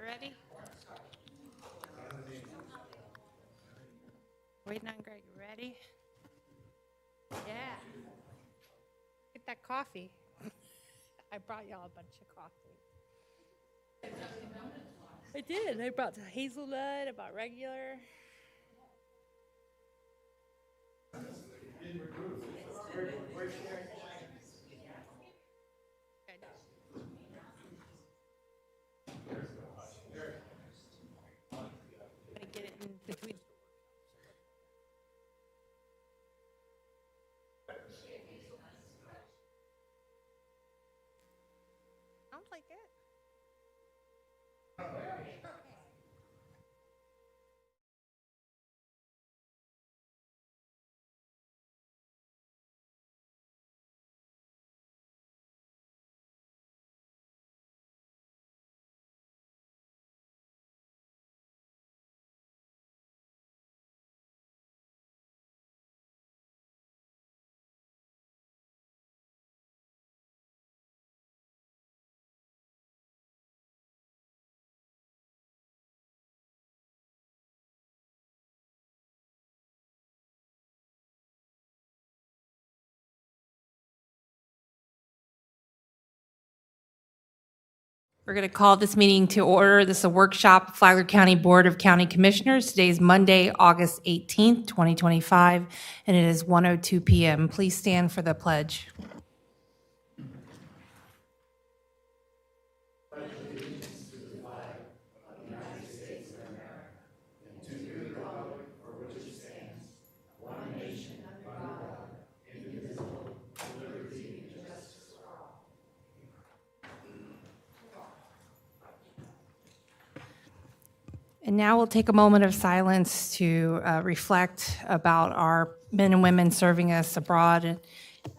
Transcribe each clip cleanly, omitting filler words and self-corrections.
Ready? Waiting on Greg. You ready? Yeah. Get that coffee. I brought y'all a bunch of coffee. I did. I brought hazelnut. I brought regular. Gotta get it in between. Sounds like it. We're going to call this meeting to order. This is a workshop, Flagler County Board of County Commissioners. Today is Monday, August 18th, 2025, and it is 1:02 p.m. Please stand for the pledge. And now we'll take a moment of silence to reflect about our men and women serving us abroad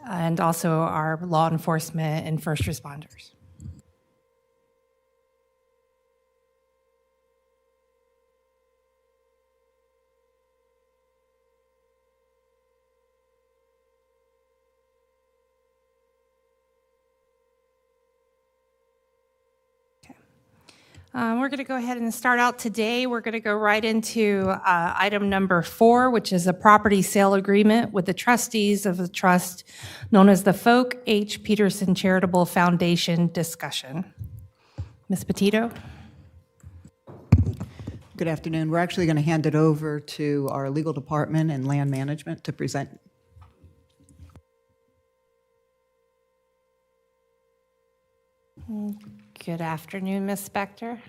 and also our law enforcement and first responders. We're going to go ahead and start out today. We're going to go right into item number 4, which is a property sale agreement with the trustees of the trust known as the Folk H. Peterson Charitable Foundation discussion. Ms. Petito? Good afternoon. We're actually going to hand it over to our legal department and land management to present. Good afternoon, Ms. Spector.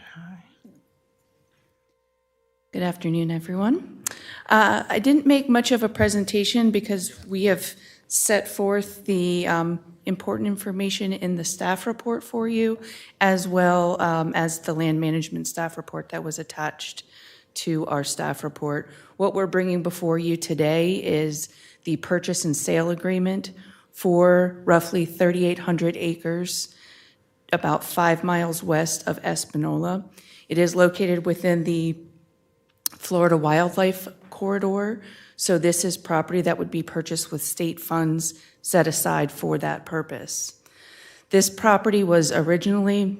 Good afternoon, everyone. I didn't make much of a presentation because we have set forth the important information in the staff report for you, as well as the land management staff report that was attached to our staff report. What we're bringing before you today is the purchase and sale agreement for roughly 3,800 acres, about 5 miles west of Espanola. It is located within the Florida Wildlife Corridor, so this is property that would be purchased with state funds set aside for that purpose. This property was originally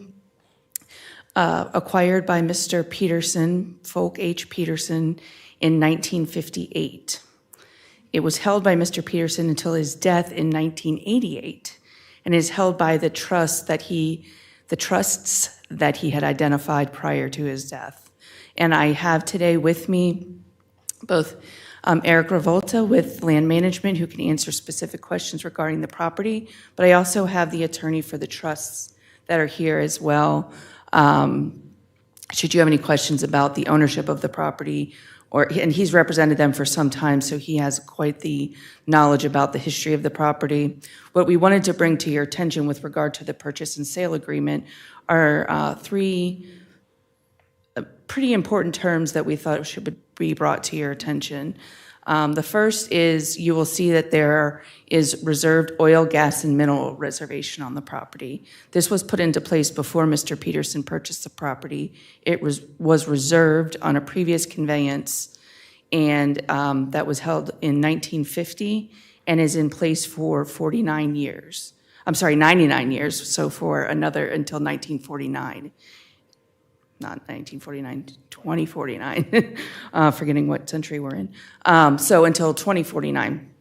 acquired by Mr. Peterson, Folk H. Peterson, in 1958. It was held by Mr. Peterson until his death in 1988. And is held by the trusts that he had identified prior to his death. And I have today with me both Eric Revolta with Land Management, who can answer specific questions regarding the property, but I also have the attorney for the trusts that are here as well. Should you have any questions about the ownership of the property, and he's represented them for some time, so he has quite the knowledge about the history of the property. What we wanted to bring to your attention with regard to the purchase and sale agreement are 3 pretty important terms that we thought should be brought to your attention. The first is you will see that there is reserved oil, gas, and mineral reservation on the property. This was put into place before Mr. Peterson purchased the property. It was reserved on a previous conveyance, and that was held in 1950 and is in place for 49 years. I'm sorry, 99 years, so for another until 1949. not 1949, 2049, forgetting what century we're in. So until 2049.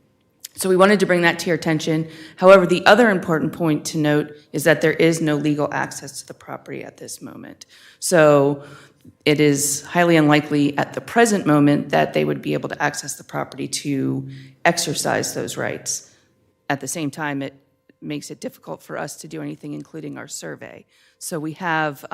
So we wanted to bring that to your attention. However, the other important point to note is that there is no legal access to the property at this moment. So it is highly unlikely at the present moment that they would be able to access the property to exercise those rights. At the same time, it makes it difficult for us to do anything, including our survey. So we have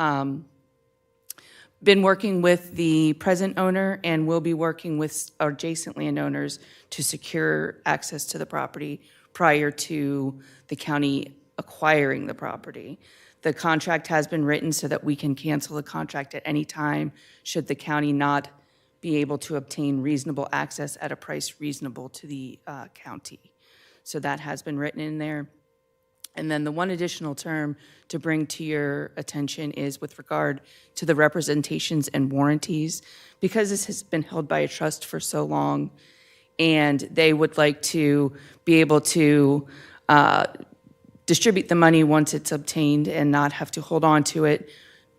been working with the present owner and will be working with our adjacent landowners to secure access to the property prior to the county acquiring the property. The contract has been written so that we can cancel the contract at any time should the county not be able to obtain reasonable access at a price reasonable to the county. So that has been written in there. And then the one additional term to bring to your attention is with regard to the representations and warranties. Because this has been held by a trust for so long, and they would like to be able to distribute the money once it's obtained and not have to hold on to it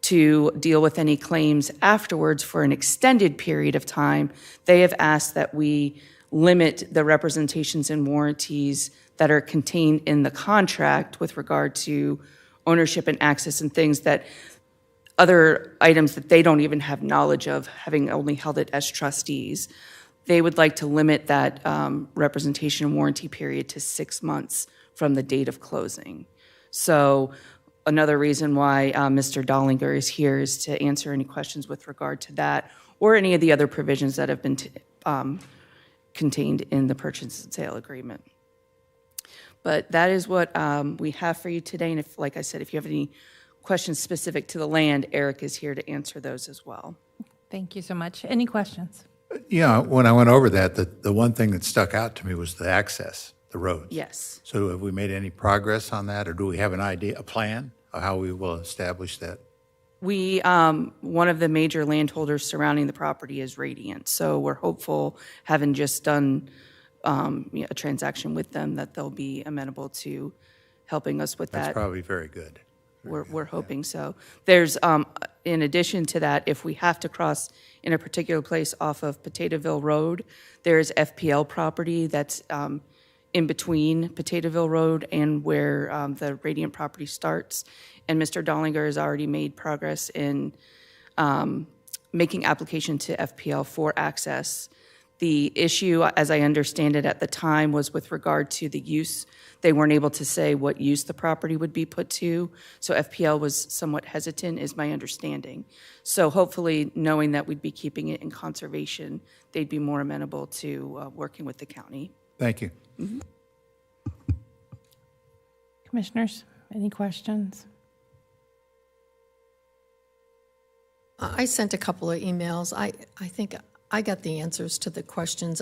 to deal with any claims afterwards for an extended period of time, they have asked that we limit the representations and warranties that are contained in the contract with regard to ownership and access and things that other items that they don't even have knowledge of, having only held it as trustees. They would like to limit that representation and warranty period to 6 months from the date of closing. So another reason why Mr. Dollinger is here is to answer any questions with regard to that or any of the other provisions that have been contained in the purchase and sale agreement. But that is what we have for you today. And if, like I said, if you have any questions specific to the land, Eric is here to answer those as well. Thank you so much. Any questions? Yeah, when I went over that, the one thing that stuck out to me was the access, the roads. Yes. So have we made any progress on that, or do we have an idea, a plan of how we will establish that? We, one of the major landholders surrounding the property is Radiant. So we're hopeful, having just done a transaction with them, that they'll be amenable to helping us with That's that. probably very good. We're hoping so. There's, in addition to that, if we have to cross in a particular place off of Potatoeville Road, there's FPL property that's in between Potatoeville Road and where the Radiant property starts. And Mr. Dollinger has already made progress in making application to FPL for access. The issue, as I understand it at the time, was with regard to the use. They weren't able to say what use the property would be put to, so FPL was somewhat hesitant, is my understanding. So hopefully, knowing that we'd be keeping it in conservation, they'd be more amenable to working with the county. Thank you. Commissioners, any questions? I sent a couple of emails. I think I got the answers to the questions.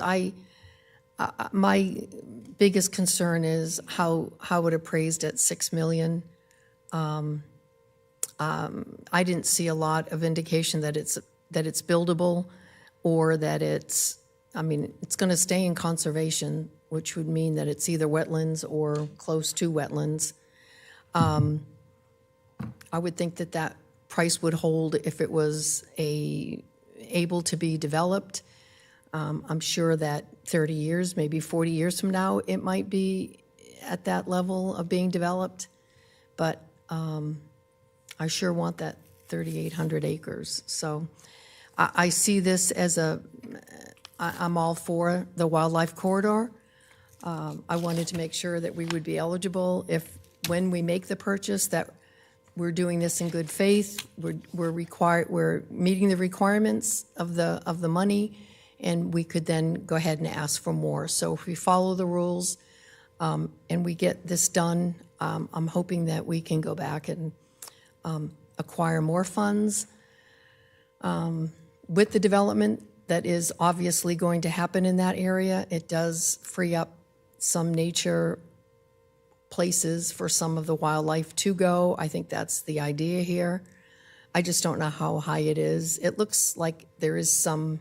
My biggest concern is how it appraised at $6 million. I didn't see a lot of indication that it's buildable, or that it's going to stay in conservation, which would mean that it's either wetlands or close to wetlands. I would think that price would hold if it was able to be developed. I'm sure that 30 years, maybe 40 years from now, it might be at that level of being developed. But I sure want that 3,800 acres. So I see this as I'm all for the wildlife corridor. I wanted to make sure that we would be eligible when we make the purchase, that we're doing this in good faith. We're meeting the requirements of the money, and we could then go ahead and ask for more. So if we follow the rules and we get this done, I'm hoping that we can go back and acquire more funds with the development that is obviously going to happen in that area. It does free up some nature places for some of the wildlife to go. I think that's the idea here. I just don't know how high it is. It looks like there is some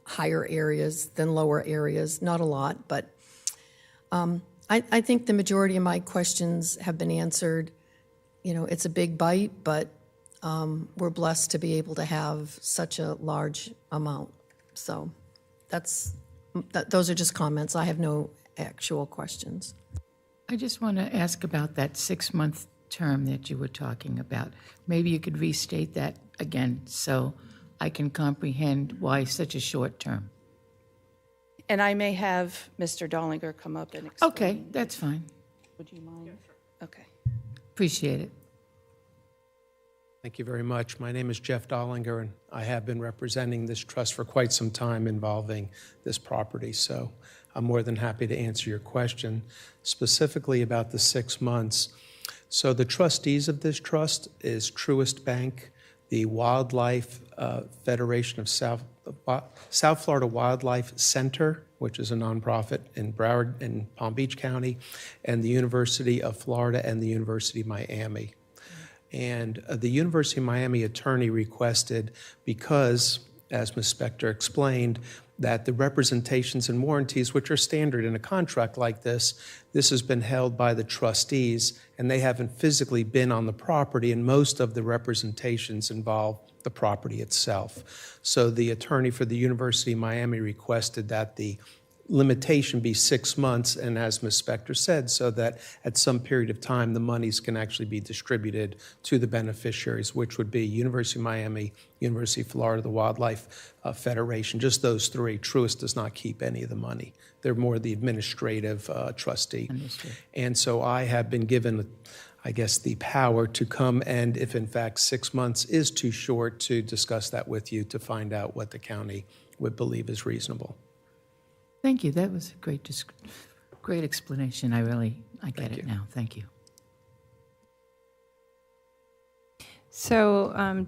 higher areas than lower areas, not a lot, but I think the majority of my questions have been answered. You know, it's a big bite, but we're blessed to be able to have such a large amount. So those are just comments. I have no actual questions. I just want to ask about that 6-month term that you were talking about. Maybe you could restate that again so I can comprehend why such a short term. And I may have Mr. Dollinger come up and explain. Okay, that's fine. Would you mind? Okay. Appreciate it. Thank you very much. My name is Jeff Dollinger, and I have been representing this trust for quite some time involving this property, so I'm more than happy to answer your question, specifically about the 6 months. So the trustees of this trust is Truist Bank, the Wildlife Federation of South Florida Wildlife Center, which is a nonprofit in Broward in Palm Beach County, and the University of Florida and the University of Miami. And the University of Miami attorney requested, because, as Ms. Spector explained, that the representations and warranties, which are standard in a contract like this has been held by the trustees, and they haven't physically been on the property, and most of the representations involve the property itself. So the attorney for the University of Miami requested that the limitation be 6 months, and as Ms. Spector said, so that at some period of time, the monies can actually be distributed to the beneficiaries, which would be University of Miami, University of Florida, the Wildlife Federation, just those three. Truist does not keep any of the money. They're more the administrative trustee. Understood. And so I have been given, I guess, the power to come and, if in fact 6 months is too short, to discuss that with you to find out what the county would believe is reasonable. Thank you. That was a great explanation. I get it now. Thank you. So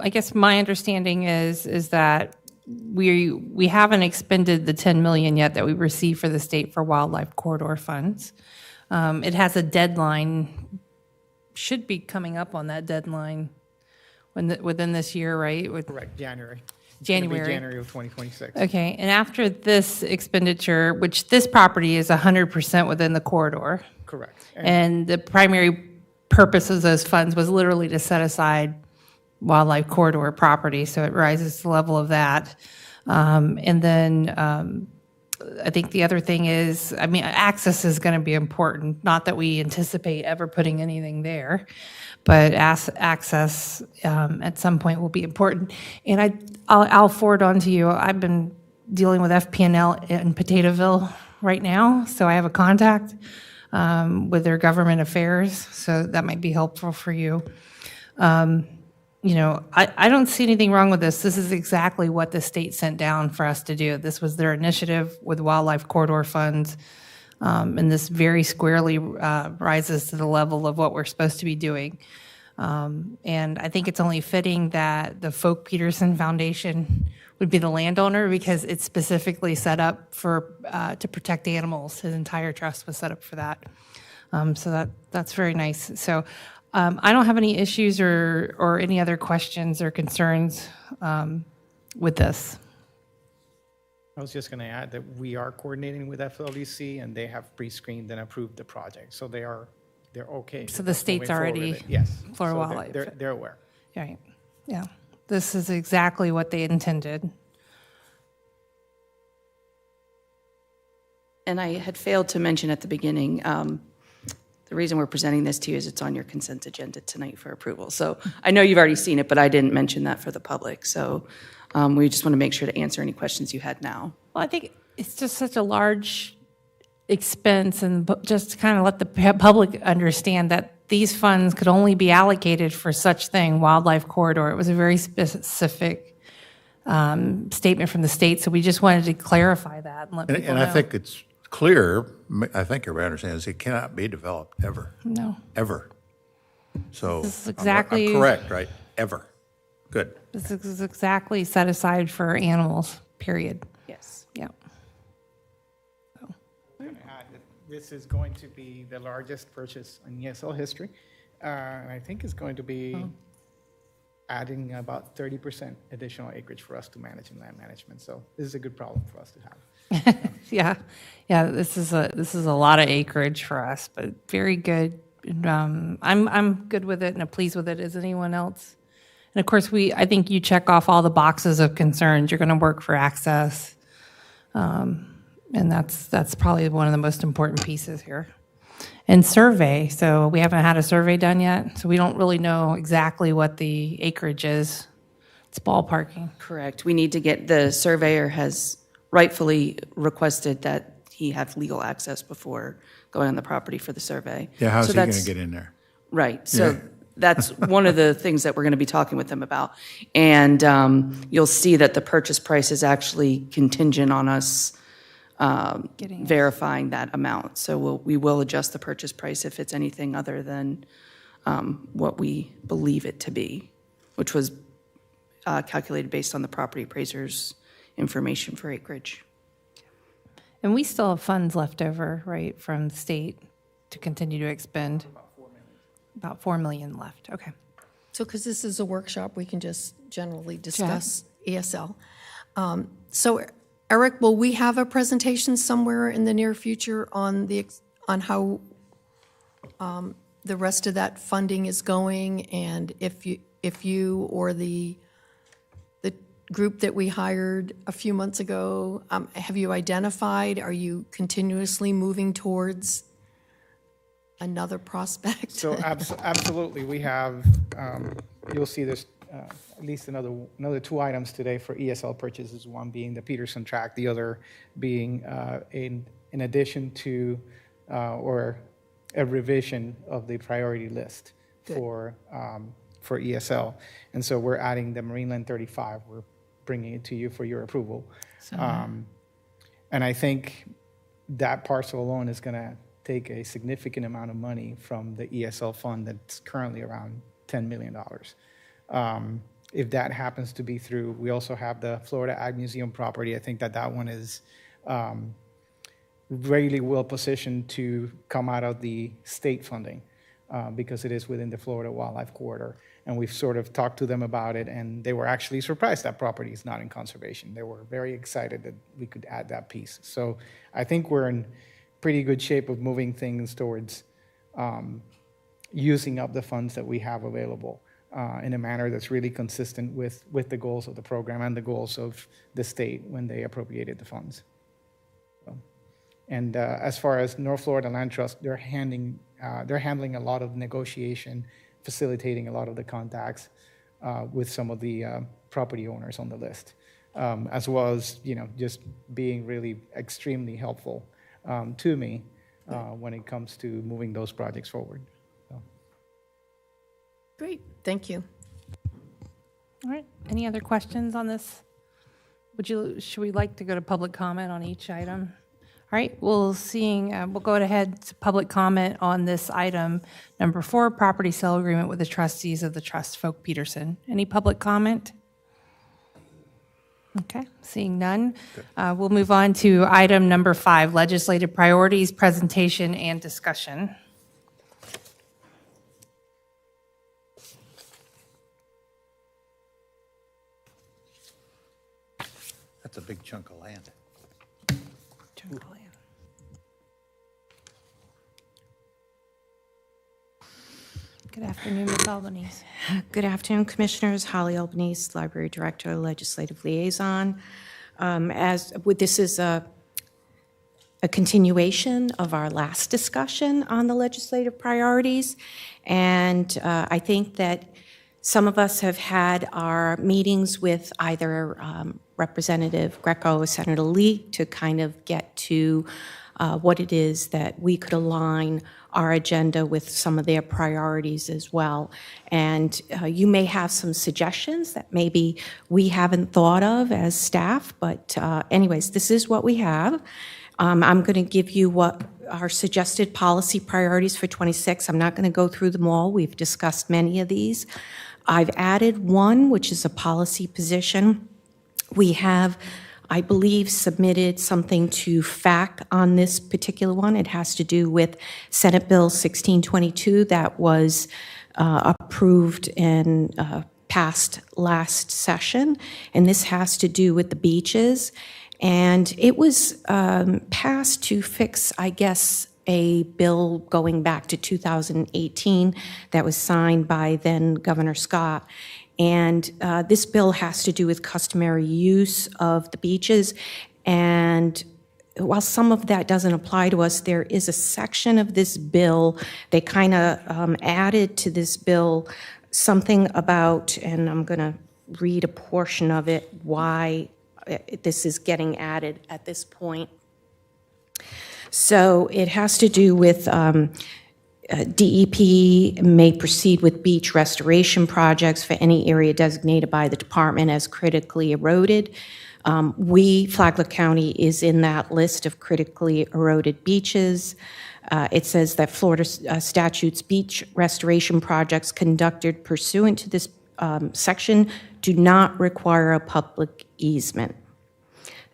I guess my understanding is that we haven't expended the 10 million yet that we received for the state for wildlife corridor funds. It has a deadline, should be coming up on that deadline within this year, right? Correct, January. It's gonna be January. January of 2026. Okay, and after this expenditure, which this property is 100% within the corridor, Correct. and the primary purpose of those funds was literally to set aside wildlife corridor property, so it rises to the level of that. And then I think the other thing is, I mean, access is going to be important. Not that we anticipate ever putting anything there, but access at some point will be important. And I'll forward on to you. I've been dealing with FP&L in Potatoeville right now, so I have a contact with their government affairs, so that might be helpful for you. You know, I don't see anything wrong with this. This is exactly what the state sent down for us to do. This was their initiative with wildlife corridor funds, and this very squarely rises to the level of what we're supposed to be doing. And I think it's only fitting that the Folk Peterson Foundation would be the landowner, because it's specifically set up for to protect animals. His entire trust was set up for that. So that's very nice. So I don't have any issues or any other questions or concerns with this. I was just going to add that we are coordinating with FLDC, and they have pre-screened and approved the project, so they're okay. So the state's moving forward already with it. Yes. Florida So Wildlife. They're aware. Right, yeah. This is exactly what they intended. And I had failed to mention at the beginning, the reason we're presenting this to you is it's on your consent agenda tonight for approval. So I know you've already seen it, but I didn't mention that for the public. So we just want to make sure to answer any questions you had now. Well, I think it's just such a large expense, and just to kind of let the public understand that these funds could only be allocated for such thing, wildlife corridor. It was a very specific statement from the state, so we just wanted to clarify that and let people know. And I think it's clear, I think everybody understands, it cannot be developed ever, No, ever. So This is I'm exactly- correct, right? Ever. Good. this is exactly set aside for animals, period. Yes. Yeah. This is going to be the largest purchase in ESL history. And I think it's going to be adding about 30% additional acreage for us to manage in land management. So this is a good problem for us to have. Yeah, this is a lot of acreage for us, but very good I'm good with it and pleased with it. Is anyone else? And of course, I think you check off all the boxes of concerns. You're going to work for access. And that's probably one of the most important pieces here. And survey, so we haven't had a survey done yet, so we don't really know exactly what the acreage is. It's ballparking. Correct. We need to get, the surveyor has rightfully requested that he have legal access before going on the property for the survey. Yeah, how's So he going to that's- get in there? Right, so Yeah. that's one of the things that we're going to be talking with them about. And you'll see that the purchase price is actually contingent on us verifying that amount. So we will adjust the purchase price if it's anything other than what we believe it to be, which was calculated based on the property appraiser's information for acreage. And we still have funds left over, right, from the state to continue to expend? About $4 million left, okay. So, because this is a workshop, we can just generally discuss ESL. So, Eric, will we have a presentation somewhere in the near future on how the rest of that funding is going, and if you or the group that we hired a few months ago, have you identified? Are you continuously moving towards another prospect? So absolutely, we have, you'll see there's at least another 2 items today for ESL purchases, one being the Peterson track, the other being in addition to or a revision of the priority list for ESL. And so we're adding the Marineland 35. We're bringing it to you for your approval. And I think that parcel alone is going to take a significant amount of money from the ESL fund that's currently around $10 million. If that happens to be through, we also have the Florida Ag Museum property. I think that one is really well positioned to come out of the state funding because it is within the Florida Wildlife Corridor. And we've sort of talked to them about it, and they were actually surprised that property is not in conservation. They were very excited that we could add that piece. So I think we're in pretty good shape of moving things towards using up the funds that we have available in a manner that's really consistent with the goals of the program and the goals of the state when they appropriated the funds. And as far as North Florida Land Trust, they're handling a lot of negotiation, facilitating a lot of the contacts with some of the property owners on the list, as well as just being really extremely helpful to me when it comes to moving those projects forward. So. Great, thank you. All right, any other questions on this? Should we like to go to public comment on each item? All right, we'll go ahead to public comment on this item, number 4, property sale agreement with the trustees of the trust, Folk Peterson. Any public comment? Okay, seeing none. We'll move on to item number 5, legislative priorities, presentation, and discussion. That's a big chunk of land. Good afternoon, Ms. Albanese. Good afternoon, Commissioners. Holly Albanese, Library Director, Legislative Liaison. This is a continuation of our last discussion on the legislative priorities, and I think that some of us have had our meetings with either Representative Greco or Senator Lee to kind of get to what it is that we could align our agenda with some of their priorities as well. And you may have some suggestions that maybe we haven't thought of as staff, but anyways, this is what we have. I'm going to give you what our suggested policy priorities for 26. I'm not going to go through them all. We've discussed many of these. I've added one, which is a policy position. We have, I believe, submitted something to FAC on this particular one. It has to do with Senate Bill 1622 that was approved and passed last session, and this has to do with the beaches. And it was passed to fix, I guess, a bill going back to 2018 that was signed by then Governor Scott. And this bill has to do with customary use of the beaches. And while some of that doesn't apply to us, there is a section of this bill, they kind of added to this bill something about, and I'm going to read a portion of it, why this is getting added at this point. So it has to do with DEP may proceed with beach restoration projects for any area designated by the department as critically eroded. Flagler County is in that list of critically eroded beaches. It says that Florida statutes beach restoration projects conducted pursuant to this section do not require a public easement.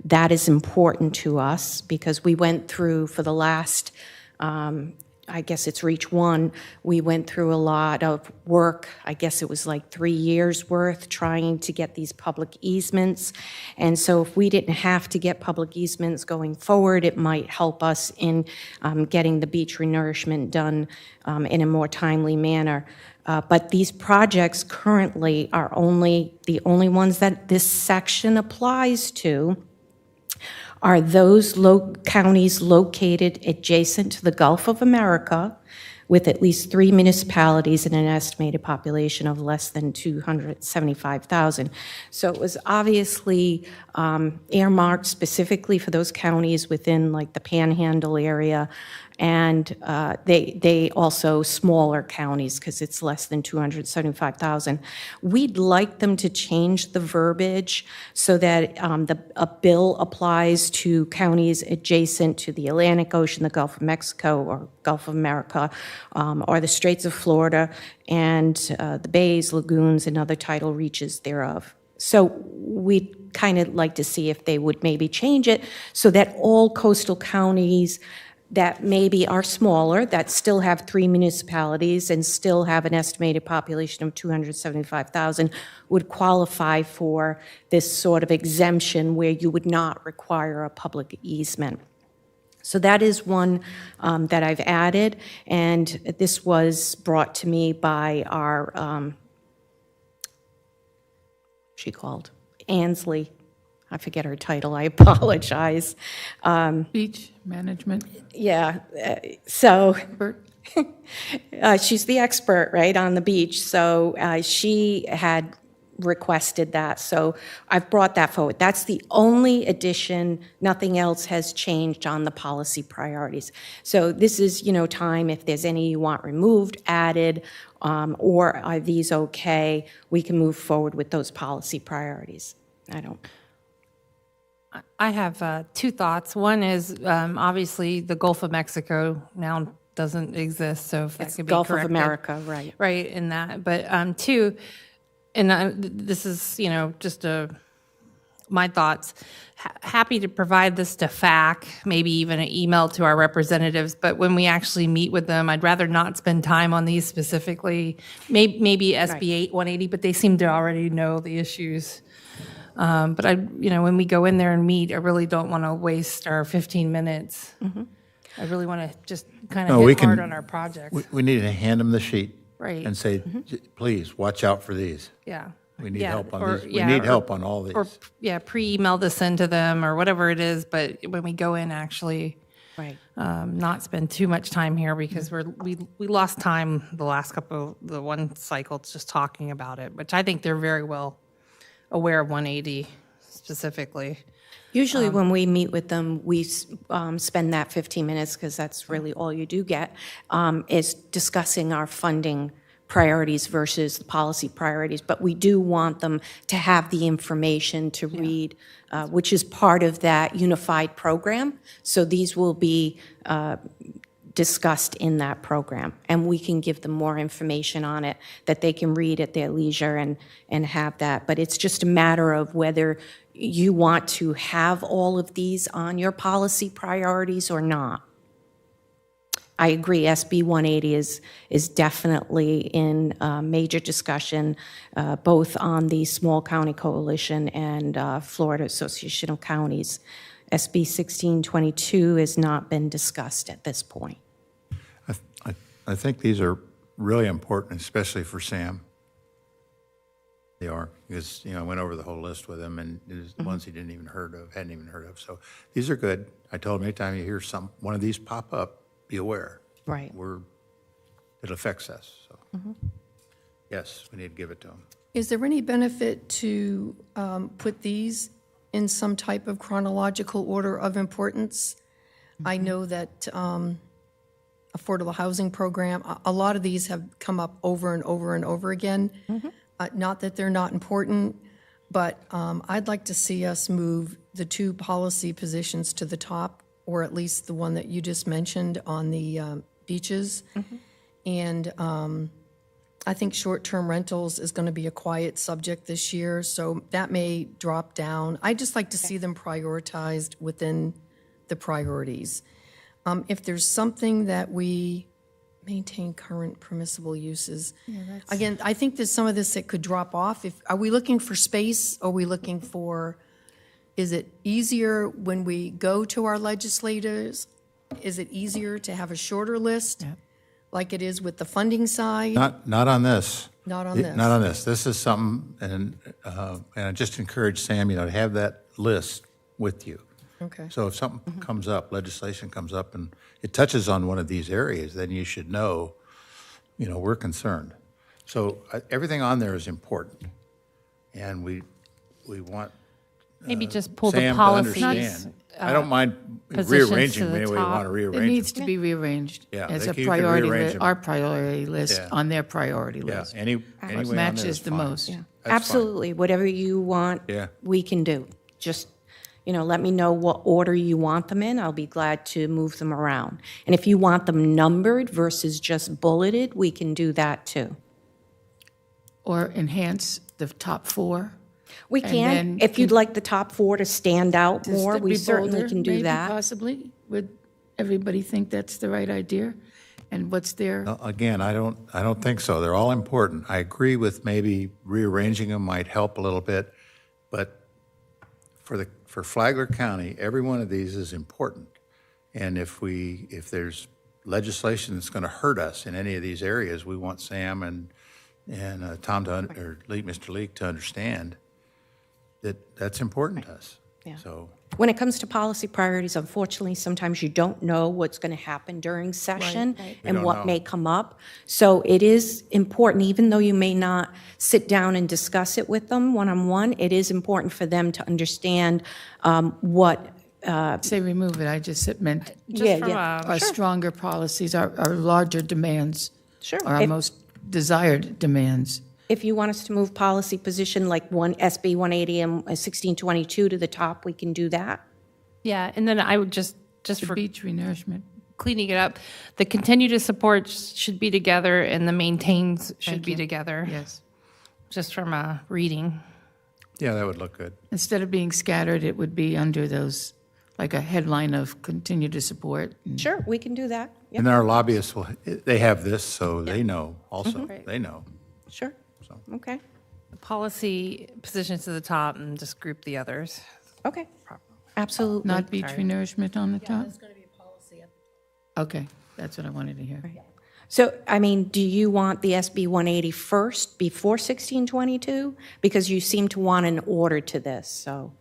That is important to us because we went through for the last, I guess it's Reach 1, we went through a lot of work. I guess it was like 3 years worth trying to get these public easements. And so if we didn't have to get public easements going forward, it might help us in getting the beach renourishment done in a more timely manner. But these projects currently are the only ones that this section applies to are those counties located adjacent to the Gulf of America with at least 3 municipalities and an estimated population of less than 275,000. So it was obviously earmarked specifically for those counties within like the Panhandle area, and they also smaller counties because it's less than 275,000. We'd like them to change the verbiage so that a bill applies to counties adjacent to the Atlantic Ocean, the Gulf of Mexico, or Gulf of America, or the Straits of Florida, and the bays, lagoons, and other tidal reaches thereof. So we'd kind of like to see if they would maybe change it so that all coastal counties that maybe are smaller, that still have 3 municipalities and still have an estimated population of 275,000, would qualify for this sort of exemption where you would not require a public easement. So that is one that I've added, and this was brought to me by our, she called, Ansley. I forget her title, I apologize. Beach management Yeah, so expert? she's the expert, right, on the beach. So she had requested that, so I've brought that forward. That's the only addition, nothing else has changed on the policy priorities. So this is, time if there's any you want removed, added, or are these okay, we can move forward with those policy priorities. I have 2 thoughts. One is, obviously, the Gulf of Mexico now doesn't exist, so if that It's could be Gulf of corrected. America, right. Right, in that. But 2, and this is, just my thoughts. Happy to provide this to FAC, maybe even an email to our representatives, but when we actually meet with them, I'd rather not spend time on these specifically. Maybe SB 180, but they seem to already know the issues. But when we go in there and meet, I really don't want to waste our 15 minutes. I really want to just kind of hit hard on our projects. We need to hand them the sheet. Right. And say, please, watch out for these. Yeah. We need help on or- these. We yeah, need or- help on all these. Or, pre-email this into them or whatever it is, but when we go in, actually Right. not spend too much time here because we lost time the last the one cycle just talking about it, which I think they're very well aware of 180 specifically. Usually when we meet with them, we spend that 15 minutes, because that's really all you do get, is discussing our funding priorities versus the policy priorities. But we do want them to have the information to read, which is part of that unified program. So these will be discussed in that program, and we can give them more information on it that they can read at their leisure and have that. But it's just a matter of whether you want to have all of these on your policy priorities or not. I agree, SB 180 is definitely in major discussion, both on the Small County Coalition and Florida Association of Counties. SB 1622 has not been discussed at this point. I think these are really important, especially for Sam. They are, because, you know, I went over the whole list with him, and there's ones he hadn't even heard of. So these are good. I told him anytime you hear one of these pop up, be aware. Right. It affects us, so. Yes, we need to give it to them. Is there any benefit to put these in some type of chronological order of importance? I know that affordable housing program, a lot of these have come up over and over and over again. Not that they're not important, but I'd like to see us move the 2 policy positions to the top, or at least the one that you just mentioned on the beaches. And I think short-term rentals is going to be a quiet subject this year, so that may drop down. I'd just like to see them prioritized within the priorities. If there's something that we maintain current permissible uses. Again, I think there's some of this that could drop off. Are we looking for space? Are we looking for, is it easier when we go to our legislators? Is it easier to have a shorter list, like it is with the funding side? Not on this. Not on this. Not on this. This is something, and I just encourage Sam, to have that list with you. Okay. So if something comes up, legislation comes up, and it touches on one of these areas, then you should know, we're concerned. So everything on there is important, and we want Maybe just pull the Sam to policies. understand. I don't mind positions rearranging to the any way you top. want to It rearrange needs them. to be rearranged Yeah, as they a can priority rearrange list, them. our priority list Yeah. on their priority Yeah, list. any way on there matches is the fine. most. That's fine. Absolutely, whatever you want, Yeah. we can do. Just, let me know what order you want them in. I'll be glad to move them around. And if you want them numbered versus just bulleted, we can do that too. Or enhance the top 4. We And can, then if you'd like the top 4 to stand out Just more, to we be certainly bolder, can do maybe, that. Possibly. Would everybody think that's the right idea? And what's their, Again, I don't think so. They're all important. I agree with maybe rearranging them might help a little bit, but for Flagler County, every one of these is important. And if there's legislation that's going to hurt us in any of these areas, we want Sam and Tom Mr. Leak to understand that that's important to us. Yeah. So. When it comes to policy priorities, unfortunately, sometimes you don't know what's going to happen during session and don't what know. may come up. So it is important, even though you may not sit down and discuss it with them one-on-one, it is important for them to understand what. say remove it, I just meant Yeah, from yeah. our stronger policies, our larger demands. Sure. Our If- most desired demands. If you want us to move policy position like SB 180 and 1622 to the top, we can do that. Yeah, and then I would just The for beach renourishment. cleaning it up, the continue to support should be together and the maintains should Thank be you. together, Yes. just from reading. Yeah, that would look good. Instead of being scattered, it would be under those, like a headline of continue to support. Sure, we can do that. Yep, And our lobbyists they have this, so they know also. They know. sure. Okay, The policy positions to the top and just group the others. okay. Absolutely. Not beach renourishment on the top? There's going to be a policy at the top. Okay, that's what I wanted to hear. So, do you want the SB 180 first before 1622? Because you seem to want an order to this, so.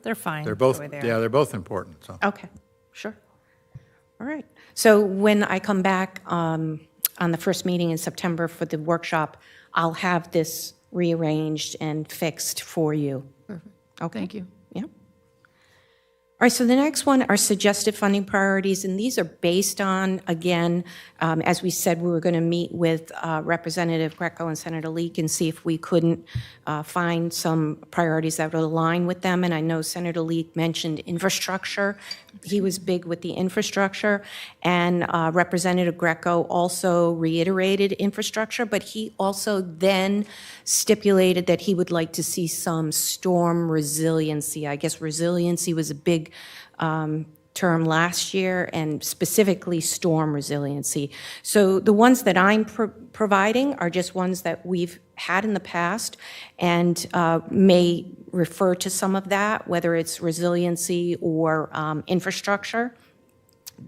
They're fine. They're both, the way they are. yeah, they're both important, so. Okay, sure. All right. So when I come back on the first meeting in September for the workshop, I'll have this rearranged and fixed for you. Perfect. Okay. Thank you. Yeah. All right, so the next one are suggested funding priorities, and these are based on, again, as we said, we were going to meet with Representative Greco and Senator Leak and see if we couldn't find some priorities that would align with them. And I know Senator Leak mentioned infrastructure. He was big with the infrastructure. And Representative Greco also reiterated infrastructure, but he also then stipulated that he would like to see some storm resiliency. I guess resiliency was a big term last year, and specifically storm resiliency. So the ones that I'm providing are just ones that we've had in the past and may refer to some of that, whether it's resiliency or infrastructure.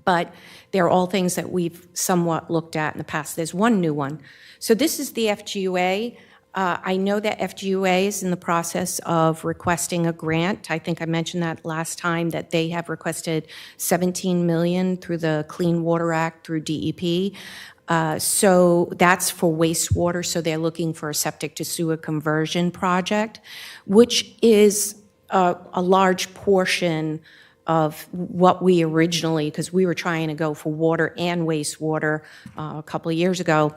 But they're all things that we've somewhat looked at in the past. There's one new one. So this is the FGUA. I know that FGUA is in the process of requesting a grant. I think I mentioned that last time, that they have requested $17 million through the Clean Water Act through DEP. So that's for wastewater, so they're looking for a septic to sewer conversion project, which is a large portion of what we originally, because we were trying to go for water and wastewater a couple of years ago.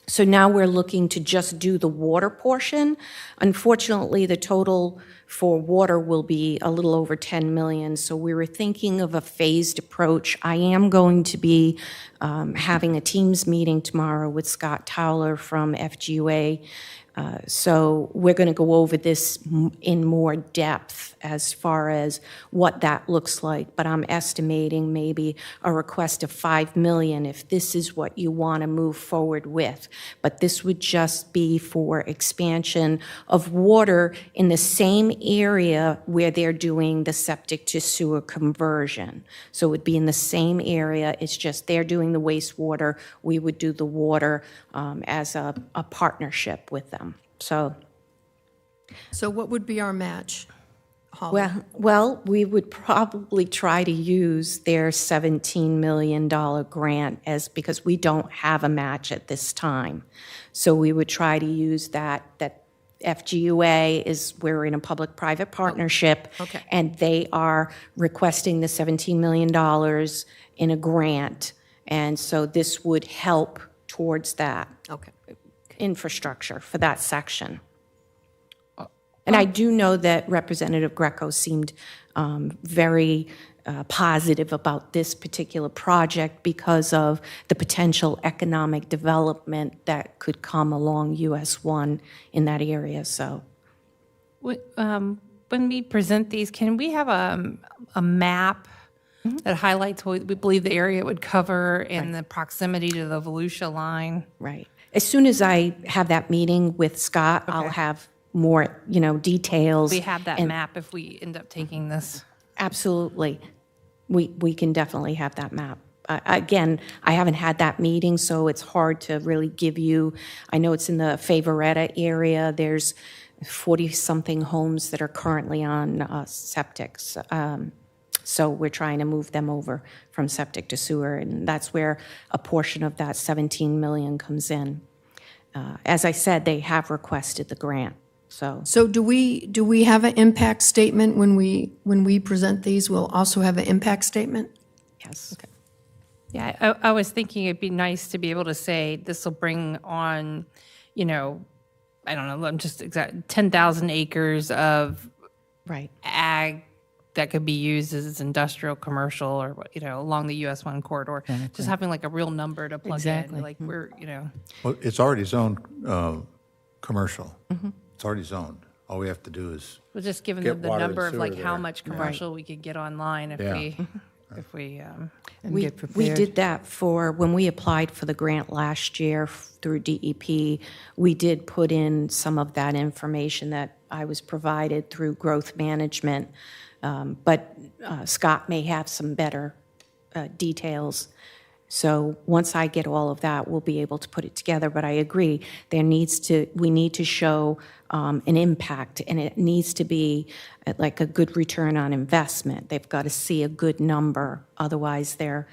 So now we're looking to just do the water portion. Unfortunately, the total for water will be a little over 10 million, so we were thinking of a phased approach. I am going to be having a Teams meeting tomorrow with Scott Towler from FGUA. So we're going to go over this in more depth as far as what that looks like. But I'm estimating maybe a request of $5 million if this is what you want to move forward with. But this would just be for expansion of water in the same area where they're doing the septic to sewer conversion. So it would be in the same area. It's just they're doing the wastewater. We would do the water as a partnership with them. So So what would be our match, Holly? well, we would probably try to use their $17 million grant because we don't have a match at this time. So we would try to use that FGUA is, we're in a public-private partnership. okay. And they are requesting the $17 million in a grant. And so this would help towards that Okay. infrastructure for that section. And I do know that Representative Greco seemed very positive about this particular project because of the potential economic development that could come along US 1 in that area, so. When we present these, can we have a map that highlights what we believe the area would cover and the proximity to the Volusia line? Right. As soon as I have that meeting with Scott, I'll have more, details. We have that and- map if we end up taking this. Absolutely. We can definitely have that map. Again, I haven't had that meeting, so it's hard to really give you, I know it's in the Favoretta area. There's 40-something homes that are currently on septics. So we're trying to move them over from septic to sewer, and that's where a portion of that 17 million comes in. As I said, they have requested the grant, so. So do we have an impact statement when we present these? We'll also have an impact statement? Yes. Okay. Yeah, I was thinking it'd be nice to be able to say this will bring on, I don't know, I'm just 10,000 acres of Right. ag that could be used as industrial, commercial, or, along the US 1 corridor. Just having like a real number to plug Exactly. in, like we're, Well, it's already zoned commercial. It's already zoned. All we have to do is, we're just giving Get them the water and number of like sewer how there. much commercial we could get online if Yeah. we, And We get prepared. did that when we applied for the grant last year through DEP. We did put in some of that information that I was provided through growth management. But Scott may have some better details. So once I get all of that, we'll be able to put it together. But I agree, we need to show an impact, and it needs to be like a good return on investment. They've got to see a good number. Otherwise, the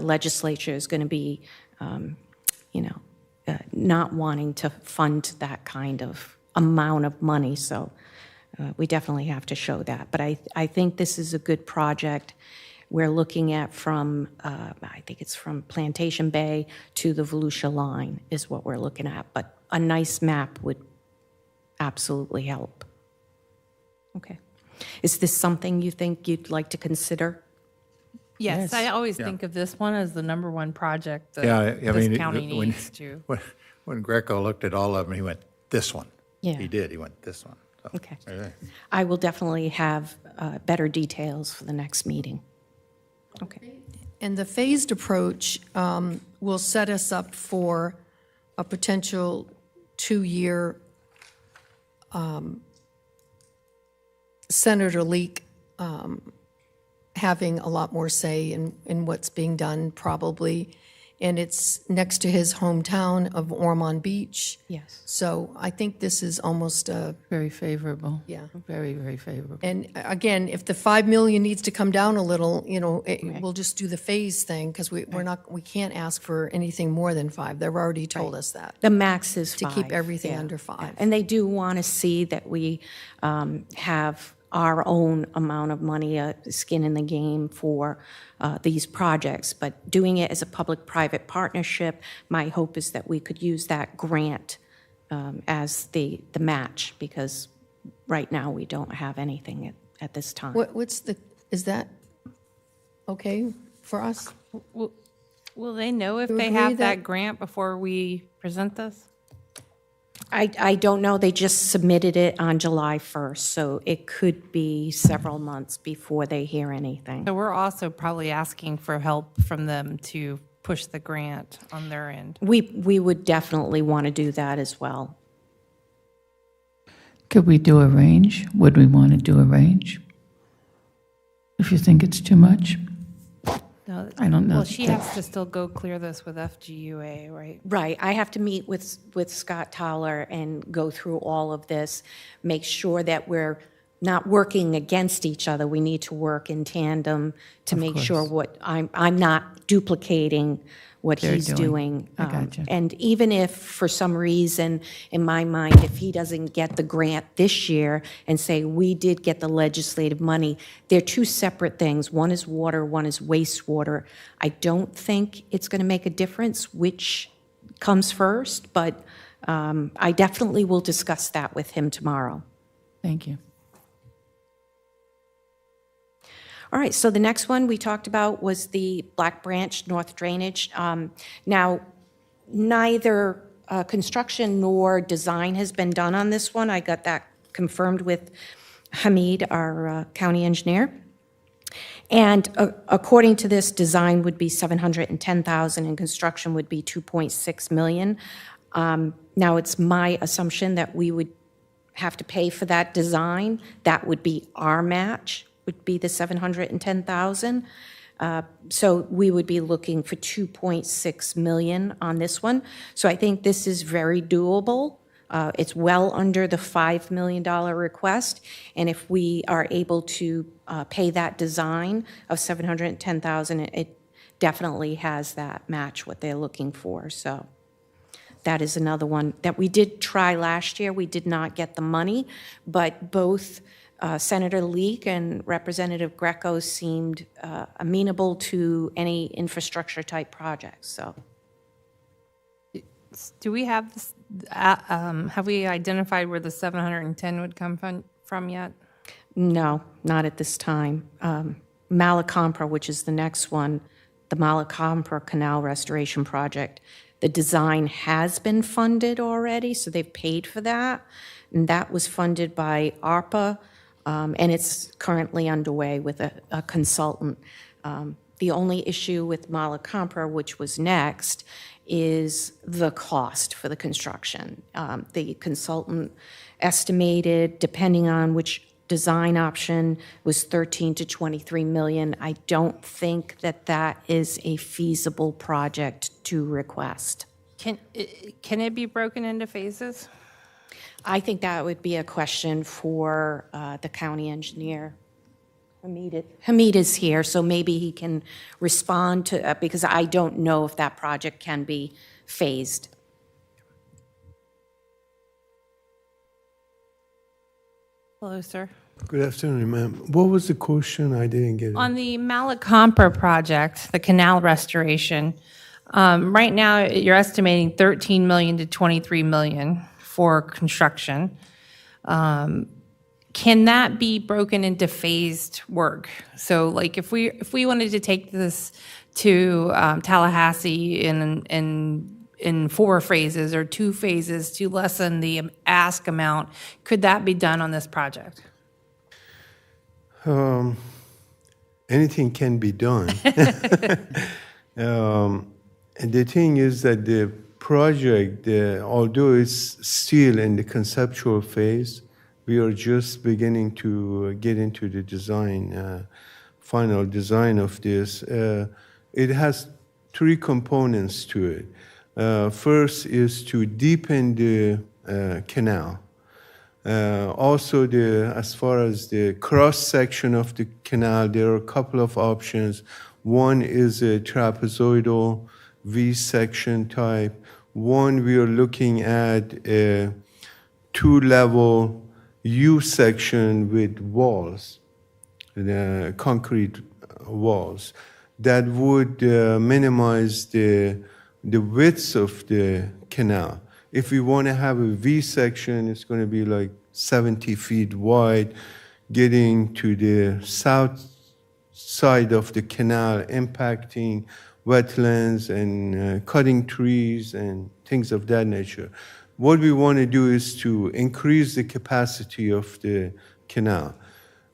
legislature is going to be, not wanting to fund that kind of amount of money. So we definitely have to show that. But I think this is a good project. We're looking at I think it's from Plantation Bay to the Volusia line is what we're looking at. But a nice map would absolutely help. Okay. Is this something you think you'd like to consider? yes, I always think of this one as the number one project that yeah, I this mean, county needs to. when Greco looked at all of them, he went, this one. Yeah. He did, he went, this one. So, Okay. yeah. I will definitely have better details for the next meeting. Okay. And the phased approach will set us up for a potential 2-year Senator Leak having a lot more say in what's being done, probably. And it's next to his hometown of Ormond Beach. Yes. So I think this is almost a, Very favorable. Yeah. Very, very favorable. and again, if the 5 million needs to come down a little, we'll just do the phase thing, because we can't ask for anything more than 5. They've already told us that. The max is To 5. keep everything yeah, under yeah. 5. And they do want to see that we have our own amount of money, skin in the game for these projects. But doing it as a public-private partnership, my hope is that we could use that grant as the match, because right now we don't have anything at this time. Is that okay for us? Will they know if You they agree have that- that grant before we present this? I don't know, they just submitted it on July 1st, so it could be several months before they hear anything. So we're also probably asking for help from them to push the grant on their end. We would definitely want to do that as well. Could we do a range? Would we want to do a range? If you think it's too much? No, I don't know. Well, she has to still go clear this with FGUA, right? Right, I have to meet with Scott Towler and go through all of this, make sure that we're not working against each other. We need to work in tandem to make sure I'm not duplicating what They're he's doing. doing. I gotcha. And even if, for some reason, in my mind, if he doesn't get the grant this year and say, we did get the legislative money, they're two separate things. One is water, one is wastewater. I don't think it's going to make a difference which comes first, but I definitely will discuss that with him tomorrow. Thank you. All right, so the next one we talked about was the Black Branch North Drainage. Now, neither construction nor design has been done on this one. I got that confirmed with Hamid, our county engineer. And according to this, design would be $710,000 and construction would be $2.6 million. Now, it's my assumption that we would have to pay for that design. That would be our match, would be the $710,000. So we would be looking for $2.6 million on this one. So I think this is very doable. It's well under the $5 million request, and if we are able to pay that design of $710,000, it definitely has that match what they're looking for. So that is another one that we did try last year. We did not get the money, but both Senator Leek and Representative Greco seemed amenable to any infrastructure-type projects, so. Do we have this, have we identified where the 710 would come from yet? No, not at this time. Malacompra, which is the next one, the Malacompra Canal Restoration Project, the design has been funded already, so they've paid for that, and that was funded by ARPA, and it's currently underway with a consultant. The only issue with Malacompra, which was next, is the cost for the construction. The consultant estimated, depending on which design option, was 13 to 23 million. I don't think that that is a feasible project to request. Can it be broken into phases? I think that would be a question for the county engineer. Hamid is here, so maybe he can respond to, because I don't know if that project can be phased. Hello, sir. Good afternoon, ma'am. What was the question? I didn't get it. On the Malacompra project, the canal restoration, right now you're estimating 13 million to 23 million for construction. Can that be broken into phased work? So like if we wanted to take this to Tallahassee in 4 phases or 2 phases to lessen the ask amount, could that be done on this project? Anything can be done. And the thing is that the project, although it's still in the conceptual phase, we are just beginning to get into the design final design of this. It has three components to it. First is to deepen the canal. Also, as far as the cross section of the canal, there are a couple of options. One is a trapezoidal V section type. One, we are looking at a two-level U section with walls, the concrete walls, that would minimize the width of the canal. If we want to have a V section, it's going to be like 70 feet wide, getting to the south side of the canal, impacting wetlands and cutting trees and things of that nature. What we want to do is to increase the capacity of the canal.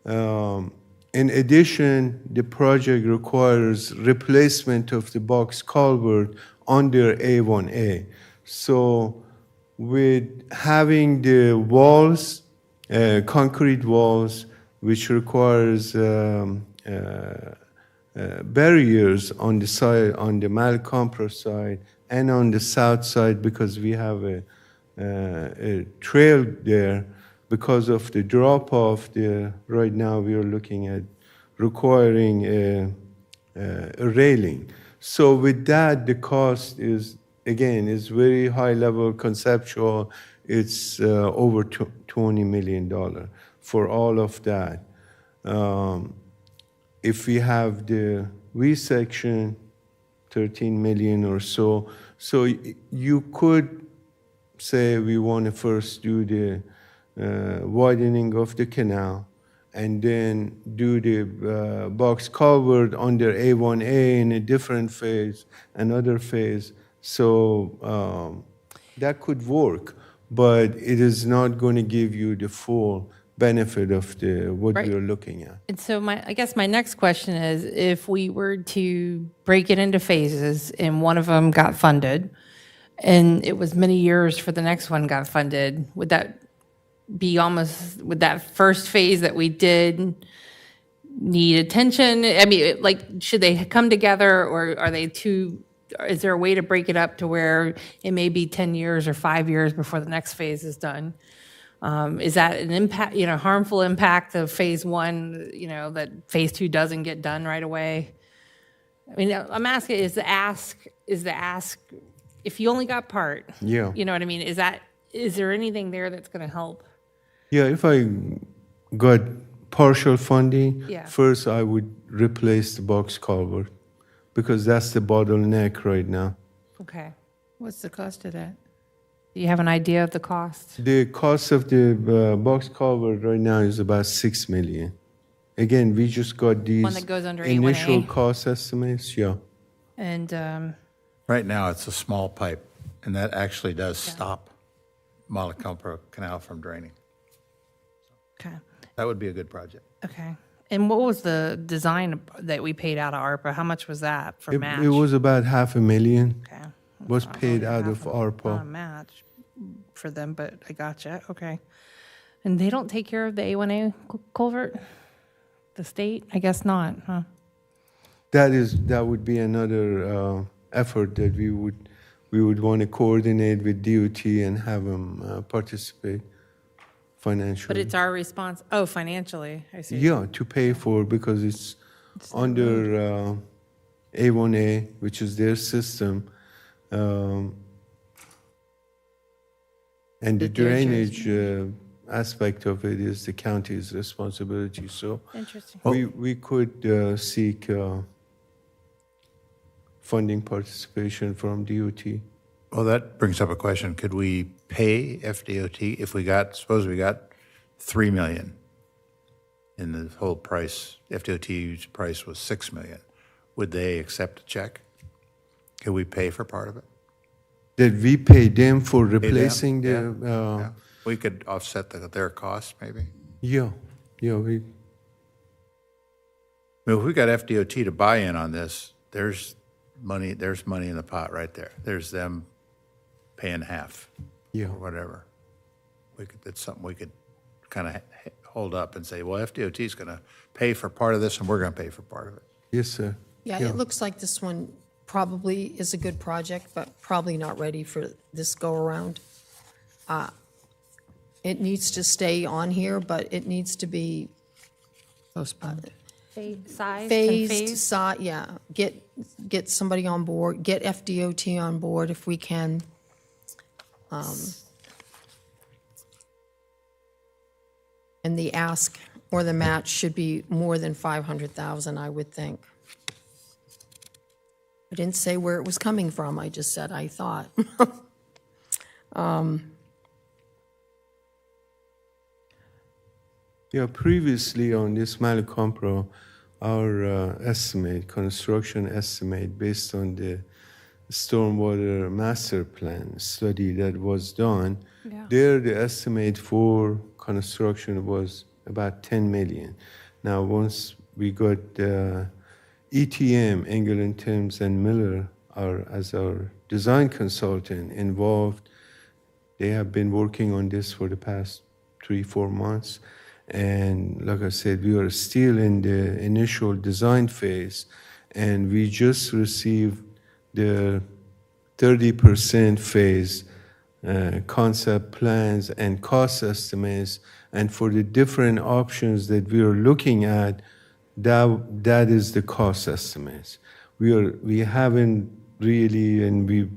In addition, the project requires replacement of the box culvert under A1A. So with having the walls, concrete walls, which requires barriers on the side, on the Malcomper side, and on the south side, because we have a trail there, because of the drop-off there, right now we are looking at requiring a railing. So with that, the cost is, again, is very high level conceptual. It's over $20 million for all of that. If we have the V section, 13 million or so. So you could say we want to first do the widening of the canal and then do the box culvert under A1A in a different phase, another phase. So that could work, but it is not going to give you the full benefit of what Right. you're looking at. And so I guess my next question is, if we were to break it into phases and one of them got funded, and it was many years for the next one got funded, would that be almost, would that first phase that we did need attention? I mean, like, should they come together, or are they two, is there a way to break it up to where it may be 10 years or 5 years before the next phase is done? Is that an impact, harmful impact of phase one, that phase two doesn't get done right away? I mean, I'm asking, is the ask, if you only got part? Yeah. You know what I mean? Is there anything there that's going to help? Yeah, if I got partial funding, Yeah. first I would replace the box culvert because that's the bottleneck right now. Okay. What's the cost of that? Do you have an idea of the cost? The cost of the box culvert right now is about $6 million. Again, we just got these One that goes under initial A1A. cost estimates. Yeah. And Right now, it's a small pipe, and that actually does stop Malacompa Canal from draining. okay. That would be a good project. Okay. And what was the design that we paid out of ARPA? How much was that for match? It was about $500,000 Okay. was Not paid really out half of Not a ARPA. match for them, but I gotcha. Okay. And they don't take care of the A1A culvert? The state? I guess not, huh? That would be another effort that we would want to coordinate with DOT and have them participate financially. But it's our response, financially, I see. Yeah, to pay for, because it's under A1A, which is their system. And the drainage aspect of it is the county's responsibility. So Interesting. we could seek funding participation from DOT. Well, that brings up a question. Could we pay FDOT if suppose we got $3 million and the whole price, FDOT's price was $6 million? Would they accept a check? Could we pay for part of it? That we pay them for Pay them? replacing Yeah. the, We could offset their cost, maybe? yeah, we, I mean, if we got FDOT to buy in on this, there's money in the pot right there. There's them paying half yeah. or whatever. That's something we could kind of hold up and say, well, FDOT is going to pay for part of this and we're going to pay for part of it. Yes, sir. Yeah, it looks like this one probably is a good project, but probably not ready for this go-around. It needs to stay on here, but it needs to be Postponed. Size, phased, yeah, get somebody on board, get FDOT on board if we can. And the ask or the match should be more than 500,000, I would think. I didn't say where it was coming from, I just said I thought. Yeah, previously on this Malacompro, our estimate, construction estimate based on the stormwater master plan study that was done, there the estimate for construction was about 10 million. Now, once we got ETM, Engel & Thames and Miller, as our design consultant involved, they have been working on this for the past 3-4 months. And like I said, we are still in the initial design phase, and we just received the 30% phase concept plans and cost estimates. And for the different options that we are looking at, that is the cost estimates. We haven't really, and we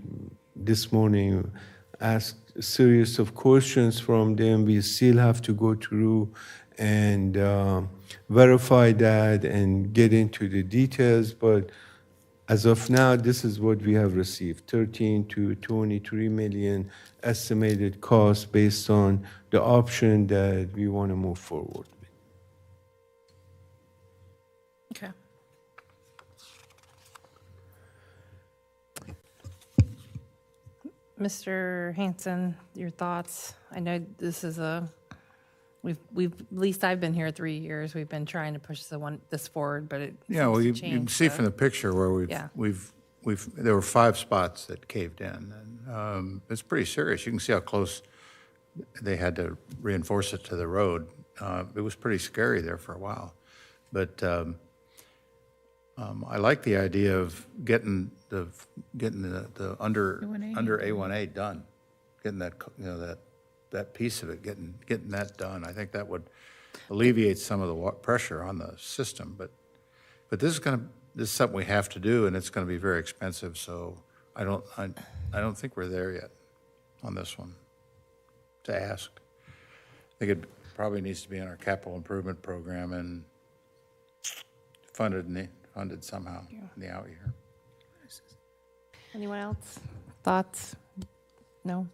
this morning asked a series of questions from them. We still have to go through and verify that and get into the details. But as of now, this is what we have received, 13 to 23 million estimated cost based on the option that we want to move forward with. Okay. Mr. Hanson, your thoughts? I know this is we've at least I've been here 3 years. We've been trying to push this forward, but it Yeah, well, you seems to can change, see so- from the picture where Yeah. there were 5 spots that caved in. And it's pretty serious. You can see how close they had to reinforce it to the road. It was pretty scary there for a while. But I like the idea of getting the under A1A done, getting that, that piece of it, getting that done. I think that would alleviate some of the pressure on the system. But this is something we have to do, and it's going to be very expensive. So I don't think we're there yet on this one to ask. I think it probably needs to be in our capital improvement program and funded somehow in the out year. Anyone else? Thoughts? No?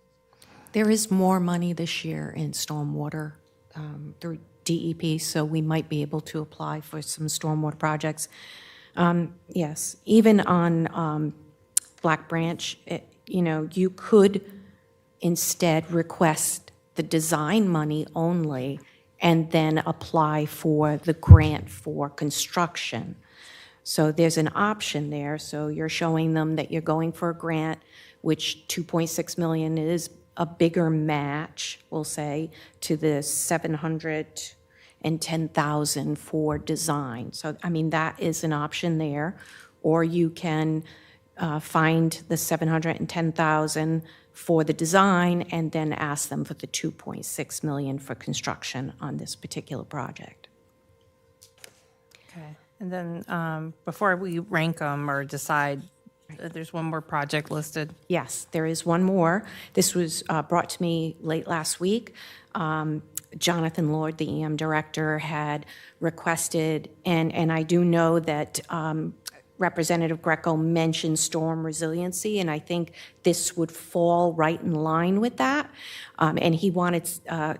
There is more money this year in stormwater through DEP, so we might be able to apply for some stormwater projects. Yes, even on Black Branch, you could instead request the design money only and then apply for the grant for construction. So there's an option there. So you're showing them that you're going for a grant, which 2.6 million is a bigger match, we'll say, to the 710,000 for design. So, I mean, that is an option there. Or you can find the 710,000 for the design and then ask them for the 2.6 million for construction on this particular project. Okay. And then before we rank them or decide, there's one more project listed. Yes, there is one more. This was brought to me late last week. Jonathan Lord, the EM director, had requested, and I do know that Representative Greco mentioned storm resiliency, and I think this would fall right in line with that. And he wanted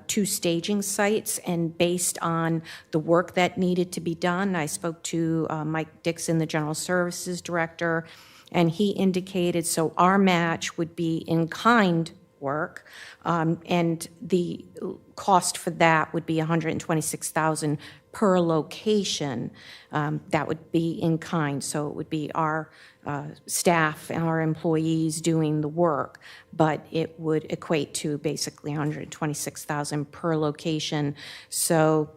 2 staging sites, and based on the work that needed to be done, I spoke to Mike Dixon, the General Services Director, and he indicated, so our match would be in kind work. And the cost for that would be $126,000 per location. That would be in kind, so it would be our staff and our employees doing the work, but it would equate to basically $126,000 per location. So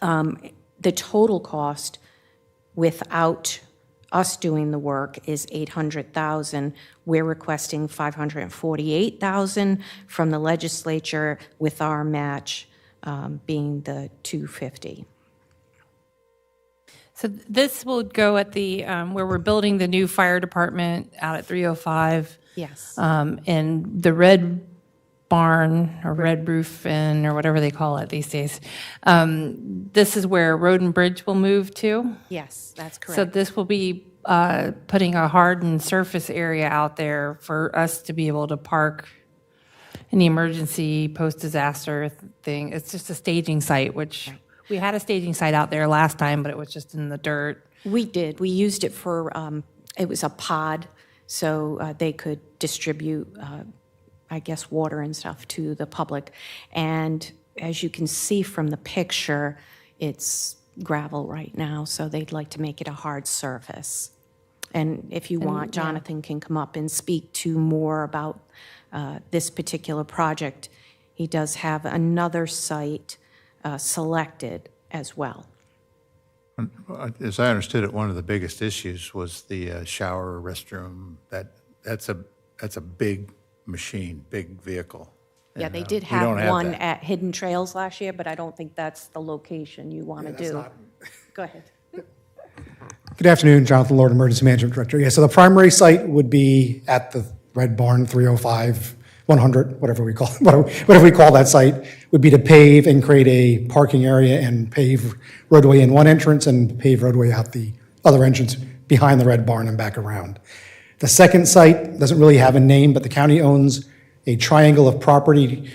the total cost without us doing the work is $800,000. We're requesting $548,000 from the legislature, with our match being the $250,000. So this will go at the, where we're building the new fire department out at 305. Yes. And the red barn, or red roof inn, or whatever they call it these days. This is where Road and Bridge will move to. Yes, that's correct. So this will be putting a hardened surface area out there for us to be able to park in the emergency post-disaster thing. It's just a staging site, which we had a staging site out there last time, but it was just in the dirt. We did. We used it for, it was a pod, so they could distribute, I guess, water and stuff to the public. And as you can see from the picture, it's gravel right now, so they'd like to make it a hard surface. And if you want, Jonathan can come up and speak to more about this particular project. He does have another site selected as well. As I understood it, one of the biggest issues was the shower restroom. That's a big machine, big vehicle. Yeah, And, they did we don't have one that. at Hidden Trails last year, but I don't think that's the location you want to do. Go ahead. Good afternoon, Jonathan Lord, Emergency Management Director. Yeah, so the primary site would be at the Red Barn 305, 100, whatever we call that site, would be to pave and create a parking area and pave roadway in one entrance and pave roadway out the other entrance behind the Red Barn and back around. The second site doesn't really have a name, but the county owns a triangle of property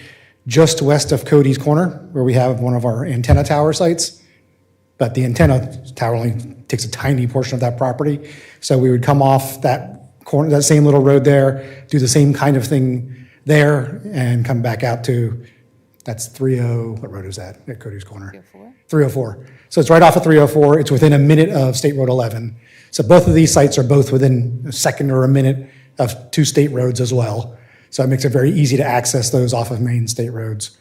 just west of Cody's Corner, where we have one of our antenna tower sites. But the antenna tower only takes a tiny portion of that property. So we would come off that corner, that same little road there, do the same kind of thing there, and come back out to, that's 30, what road is that at Cody's Corner? 304. 304. So it's right off of 304. It's within a minute of State Road 11. So both of these sites are both within a second or a minute of two state roads as well. So it makes it very easy to access those off of main state roads.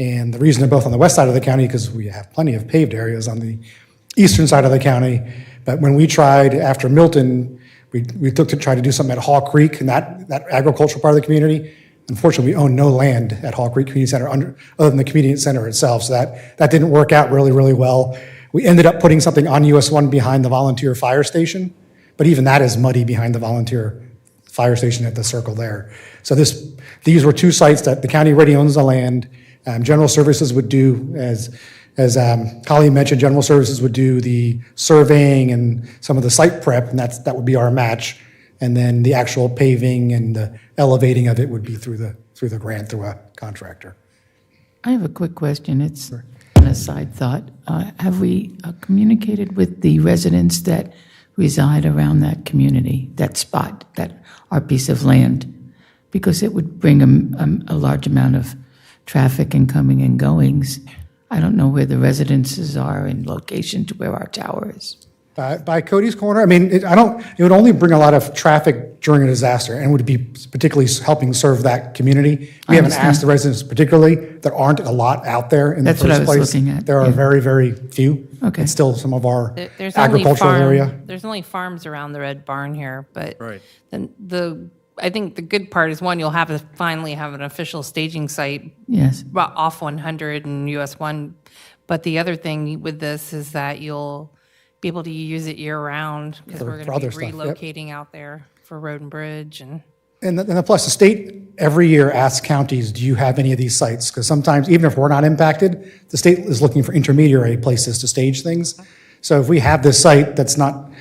And the reason they're both on the west side of the county, because we have plenty of paved areas on the eastern side of the county. But when we tried after Milton, we looked to try to do something at Hall Creek and that agricultural part of the community. Unfortunately, we own no land at Hall Creek Community Center other than the community center itself. So that didn't work out really, really well. We ended up putting something on US 1 behind the volunteer fire station, but even that is muddy behind the volunteer fire station at the circle there. So these were two sites that the county already owns the land. General Services would do, as Holly mentioned, General Services would do the surveying and some of the site prep, and that would be our match. And then the actual paving and the elevating of it would be through the grant, through a contractor. I have a quick question. It's an aside thought. Have we communicated with the residents that reside around that community, that spot, our piece of land? Because it would bring a large amount of traffic and coming and goings. I don't know where the residences are in location to where our tower is. By Cody's Corner, I mean, it would only bring a lot of traffic during a disaster and would be particularly helping serve that community. We haven't asked the residents particularly. There aren't a lot out there in the first place. That's what I was looking at. There are very, very few. Okay. It's still some of our There's only agricultural area. There's only farms around the Red Barn here, but Right. then I think the good part is, one, you'll finally have an official staging site Yes. off 100 and US 1. But the other thing with this is that you'll be able to use it year-round, because we're For going to other be stuff, yep. relocating out there for Road and Bridge. And plus, the state every year asks counties, do you have any of these sites? Because sometimes, even if we're not impacted, the state is looking for intermediary places to stage things. So if we have this site that's not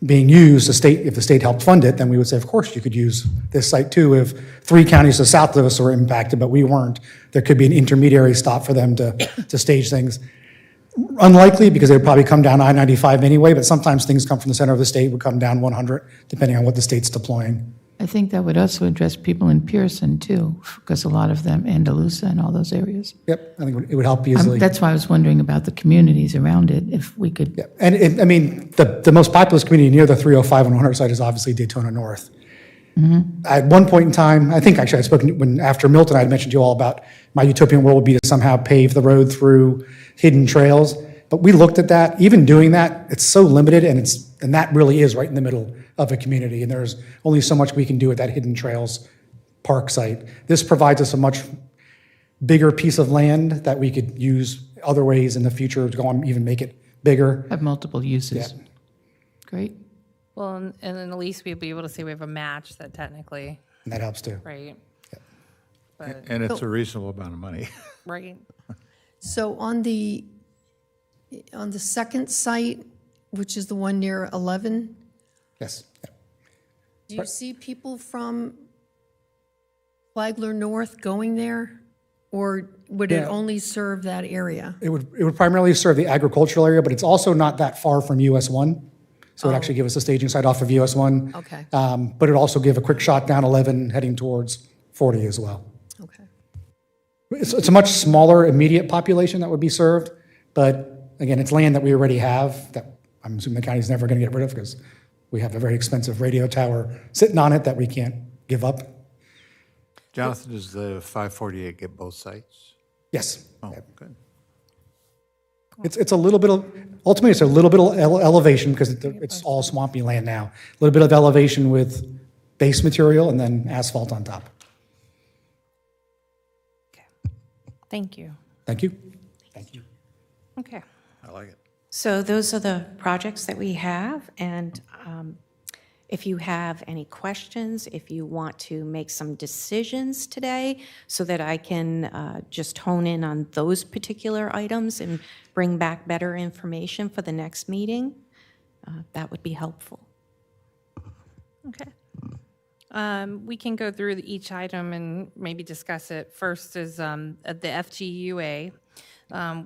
being used, if the state helped fund it, then we would say, of course, you could use this site too. If 3 counties to the south of us were impacted, but we weren't, there could be an intermediary stop for them to stage things. Unlikely, because they would probably come down I-95 anyway, but sometimes things come from the center of the state, would come down 100, depending on what the state's deploying. I think that would also address people in Pearson too, because a lot of them, Andalusia and all those areas. Yep, I think it would help easily. That's why I was wondering about the communities around it, if we could. Yeah, and I mean, the most populous community near the 305 and 100 site is obviously Daytona North. At one point in time, I think actually I spoke when after Milton, I had mentioned to you all about my utopian world would be to somehow pave the road through hidden trails. But we looked at that. Even doing that, it's so limited, and that really is right in the middle of a community. And there's only so much we can do at that hidden trails park site. This provides us a much bigger piece of land that we could use other ways in the future to go on, even make it bigger. Have multiple uses. Yeah. Great. Well, and then at least we'd be able to say we have a match that technically, And that helps too. right? But, And it's a reasonable amount of money. right? So on the second site, which is the one near 11, Yes. Yeah. do you see people from Flagler North going there? Or would it Yeah. only serve that area? It would primarily serve the agricultural area, but it's also not that far from US 1. So it actually give us a staging site off of US 1. Okay. But it also give a quick shot down 11 heading towards 40 as well. Okay. It's a much smaller immediate population that would be served, but again, it's land that we already have that I'm assuming the county's never going to get rid of because we have a very expensive radio tower sitting on it that we can't give up. Jonathan, does the 548 get both sites? Yes. Oh, good. It's a little bit of, ultimately, it's a little bit of elevation because it's all swampy land now. A little bit of elevation with base material and then asphalt on top. Thank you. Thank you. Okay. I like it. So those are the projects that we have, and if you have any questions, if you want to make some decisions today so that I can just hone in on those particular items and bring back better information for the next meeting, that would be helpful. Okay. We can go through each item and maybe discuss it. First is at the FGUA.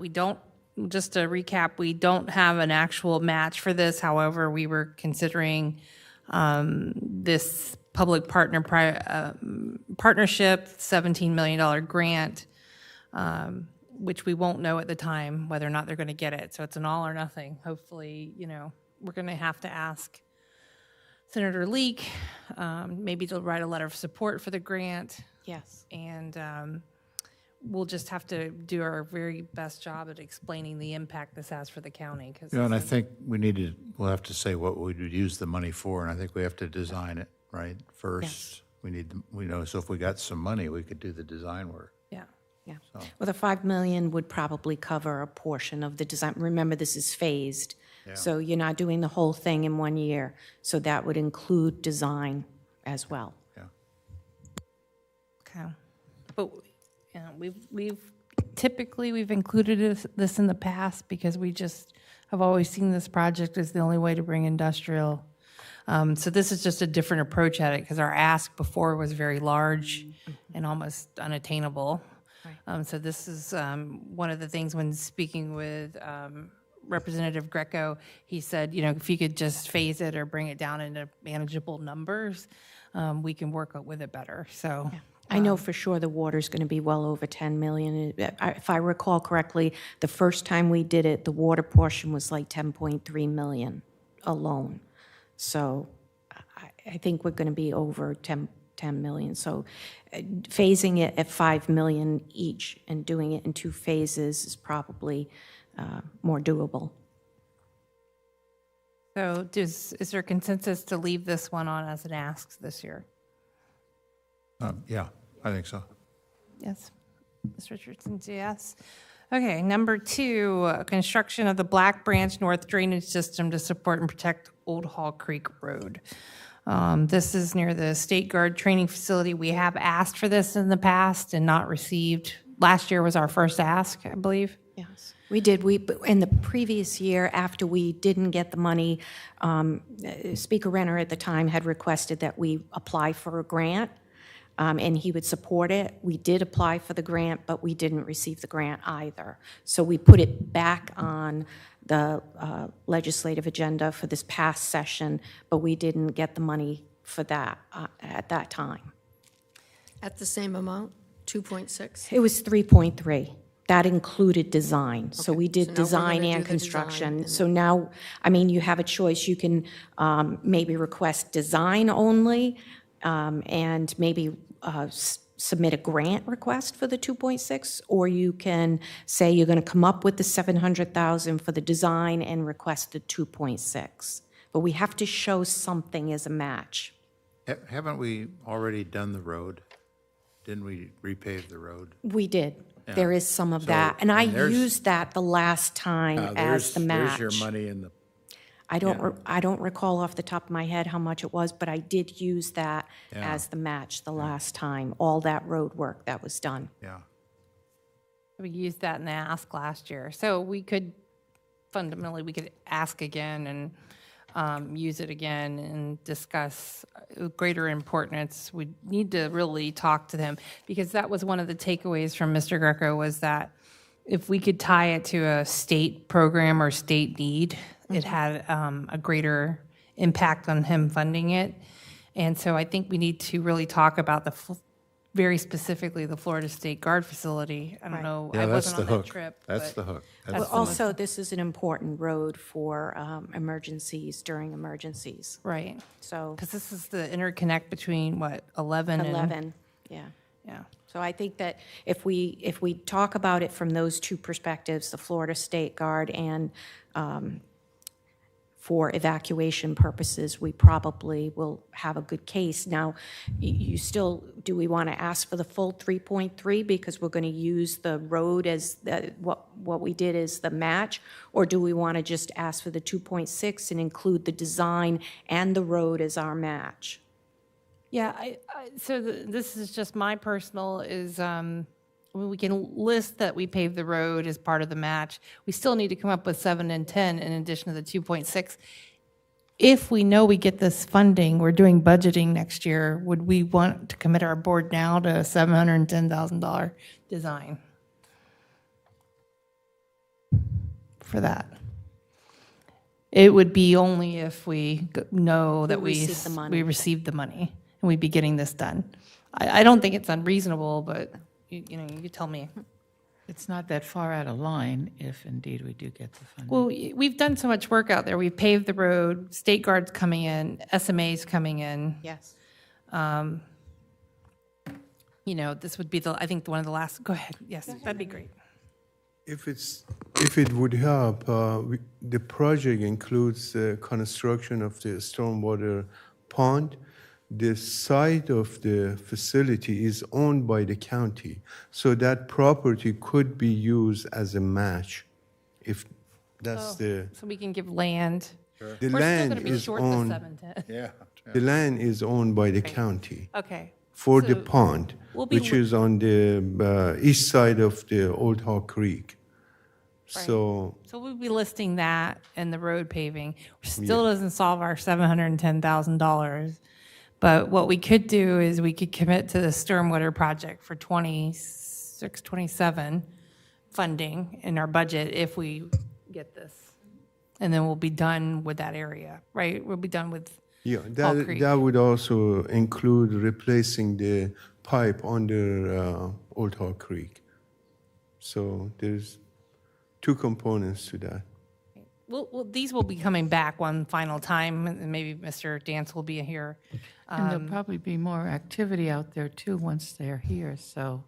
We don't, just to recap, we don't have an actual match for this. However, we were considering this public partnership, $17 million grant, which we won't know at the time whether or not they're going to get it. So it's an all or nothing. Hopefully, we're going to have to ask Senator Leek, maybe to write a letter of support for the grant. Yes. And we'll just have to do our very best job at explaining the impact this has for the county. And I think we'll have to say what we would use the money for, and I think we have to design it, right? First, so if we got some money, we could do the design work. Yeah. Yeah. Well, the 5 million would probably cover a portion of the design. Remember, this is phased. So you're not doing the whole thing in 1 year. So that would include design as well. Yeah. Okay. But we've typically included this in the past because we just have always seen this project as the only way to bring industrial. So this is just a different approach at it because our ask before was very large and almost unattainable. So this is one of the things when speaking with Representative Greco, he said, if you could just phase it or bring it down into manageable numbers, we can work with it better. So. I know for sure the water's going to be well over 10 million. If I recall correctly, the first time we did it, the water portion was like 10.3 million alone. So I think we're going to be over 10 million. So phasing it at 5 million each and doing it in 2 phases is probably more doable. So is there consensus to leave this one on as an ask this year? Yeah, I think so. Yes. Ms. Richardson, yes. Okay, number 2, construction of the Black Branch North Drainage System to support and protect Old Hall Creek Road. This is near the State Guard training facility. We have asked for this in the past and not received. Last year was our first ask, I believe. Yes, we did. In the previous year, after we didn't get the money, Speaker Renner at the time had requested that we apply for a grant, and he would support it. We did apply for the grant, but we didn't receive the grant either. So we put it back on the legislative agenda for this past session, but we didn't get the money for that at that time. At the same amount, 2.6? It was 3.3. That included design. So we So did now we're design gonna and do the design construction. and- So now, I mean, you have a choice. You can maybe request design only and maybe submit a grant request for the 2.6, or you can say you're going to come up with the 700,000 for the design and request the 2.6. But we have to show something as a match. Haven't we already done the road? Didn't we repave the road? We did. There is some of So, that. And I and there's- used that the last time as the match. There's your money in the, I don't recall off the top of my head how much it was, but I did use that Yeah. as the match the last time, all that road work that was done. yeah. We used that in the ask last year. So we could, fundamentally, we could ask again and use it again and discuss greater importance. We need to really talk to them, because that was one of the takeaways from Mr. Greco, was that if we could tie it to a state program or state need, it had a greater impact on him funding it. And so I think we need to really talk about very specifically the Florida State Guard facility. I don't know, Yeah, I that's wasn't the on that hook. trip. That's but the hook. But That's the also, this is an important road for emergencies, during emergencies. Right, So because this is the interconnect between, what, 11 and? 11, yeah. Yeah. So I think that if we talk about it from those two perspectives, the Florida State Guard and for evacuation purposes, we probably will have a good case. Now, you still, do we want to ask for the full 3.3 because we're going to use the road as what we did as the match? Or do we want to just ask for the 2.6 and include the design and the road as our match? Yeah, this is just my personal is, we can list that we paved the road as part of the match. We still need to come up with 7 and 10 in addition to the 2.6. If we know we get this funding, we're doing budgeting next year, would we want to commit our board now to a $710,000 design for that? It would be only if we know that we receive the money. we received the money and we'd be getting this done. I don't think it's unreasonable, but you know, you tell me. It's not that far out of line if indeed we do get the funding. Well, we've done so much work out there. We've paved the road, state guards coming in, SMA's coming in. Yes. You know, this would be I think one of the last, go ahead. Yes, that'd be great. If it would help, the project includes the construction of the stormwater pond. The site of the facility is owned by the county, so that property could be used as a match, if that's the So we can give land. the We're still going to land be is short the owned. 710. Yeah. The land is owned by the county Okay. for the So pond, we'll be which is on the east side of the Old Hawk Creek. So So we'll be listing that and the road paving. Still doesn't solve our $710,000. But what we could do is we could commit to the stormwater project for 26, 27 funding in our budget if we get this. And then we'll be done with that area, right? We'll be done with, yeah, Hawk Creek. that would also include replacing the pipe under Old Hawk Creek. So there's two components to that. these will be coming back one final time, and maybe Mr. Dance will be here. And there'll probably be more activity out there too once they're here, so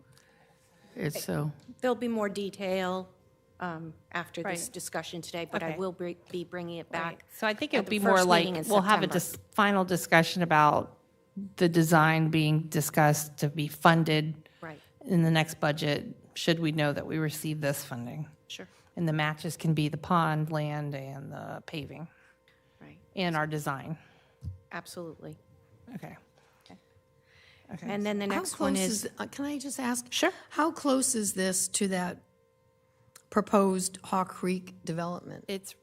it's so. There'll be more detail after this Right. discussion today, but I Okay. will be bringing it back. Right. So I think at it'd the be more first like, meeting in we'll have a September. final discussion about the design being discussed to be funded Right, in the next budget, should we know that we receive this funding. sure, And the matches can be the pond, land, and the paving, right, and our design. absolutely. Okay. Okay. And then the How next one close is, can I just ask? Sure. How close is this to that proposed Hawk Creek development? It's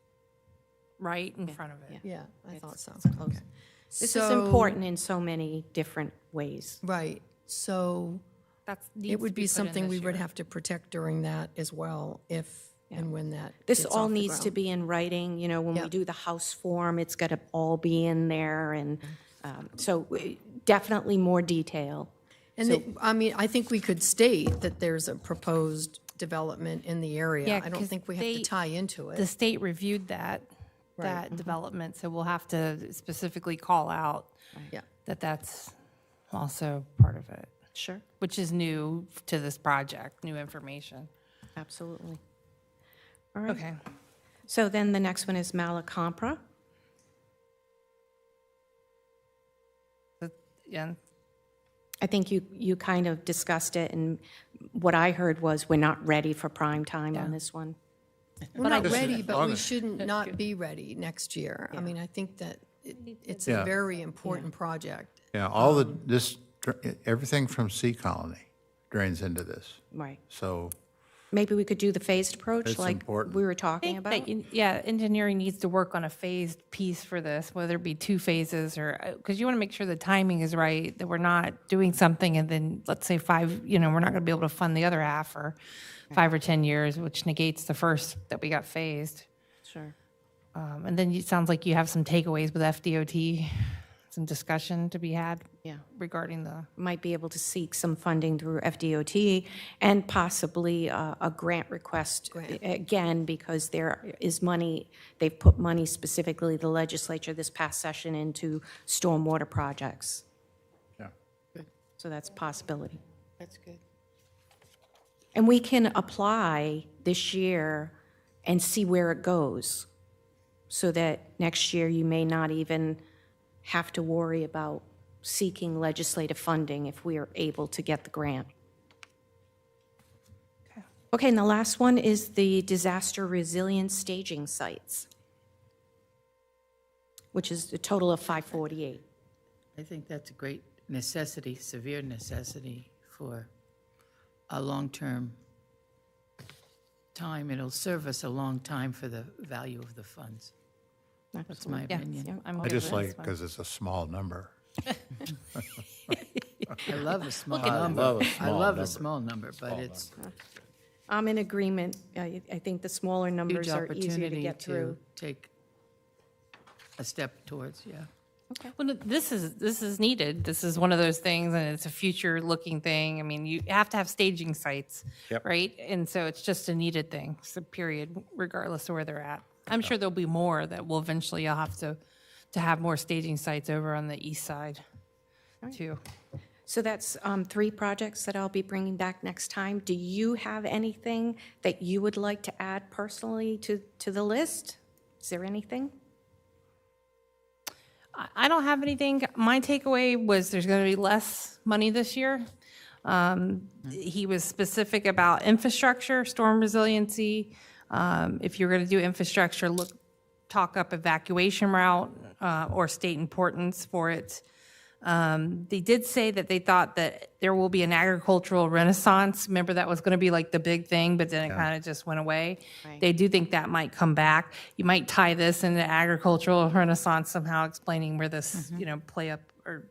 right in front of it. Yeah, I thought so. close. This is So- important in so many different ways. Right, so That's needs it to would be put in something this we would year. have to protect during that as well, if and when that This gets all off the needs to ground. be in writing, you know, when we Yep. do the house form, it's got to all be in there, and So definitely more detail. And I mean, I think we could state that there's a proposed development in the area. Yeah, I don't 'cause think we have to they- tie into The it. state reviewed that development, so we'll have to specifically call out Yeah. that that's also part of it, Sure, which is new to this project, new information. absolutely. All right. Okay. So then the next one is Malacompra. Yeah, I think you kind of discussed it, and what I heard was we're not ready for prime time on this one. We're not Just ready, as but long we as- shouldn't not be ready next year. I mean, I think that it's Yeah. a very important project. Yeah, all everything from Sea Colony drains into this. Right. So Maybe we could do the phased approach It's like important. we were I talking think about? that, yeah, engineering needs to work on a phased piece for this, whether it be 2 phases or, because you want to make sure the timing is right, that we're not doing something and then, let's say 5, we're not going to be able to fund the other half for 5 or 10 years, which negates the first that we got phased. Sure. And then it sounds like you have some takeaways with FDOT, some discussion to be had Yeah. regarding the, Might be able to seek some funding through FDOT and possibly a grant request, again, because there is money, they've put money specifically, the legislature this past session, into stormwater projects. yeah. So that's a possibility. That's good. And we can apply this year and see where it goes, so that next year you may not even have to worry about seeking legislative funding if we are able to get the grant. Okay, and the last one is the disaster resilience staging sites, which is a total of 548. I think that's a great necessity, severe necessity for a long-term time. It'll serve us a long time for the value of the funds. That's my yeah, opinion. I'm I good just with like this it one. because it's a small number. I love a small I number. love a I small love number. a small number, but it's I'm in agreement. I think the smaller huge numbers are easier to opportunity get to through. take a step towards, yeah. Well, no, this is needed. This is one of those things, and it's a future-looking thing. I mean, you have to have staging sites, Yep. right? And so it's just a needed thing, so period, regardless of where they're at. I'm sure there'll be more that will eventually, you'll have to have more staging sites over on the east side, too. So that's 3 projects that I'll be bringing back next time. Do you have anything that you would like to add personally to the list? Is there anything? I don't have anything. My takeaway was there's going to be less money this year. He was specific about infrastructure, storm resiliency. If you're going to do infrastructure, talk up evacuation route or state importance for it. They did say that they thought that there will be an agricultural renaissance. Remember, that was going to be like the big thing, but then it kind of just went away. They do think that might come back. You might tie this into agricultural renaissance somehow, explaining where this, play up, or,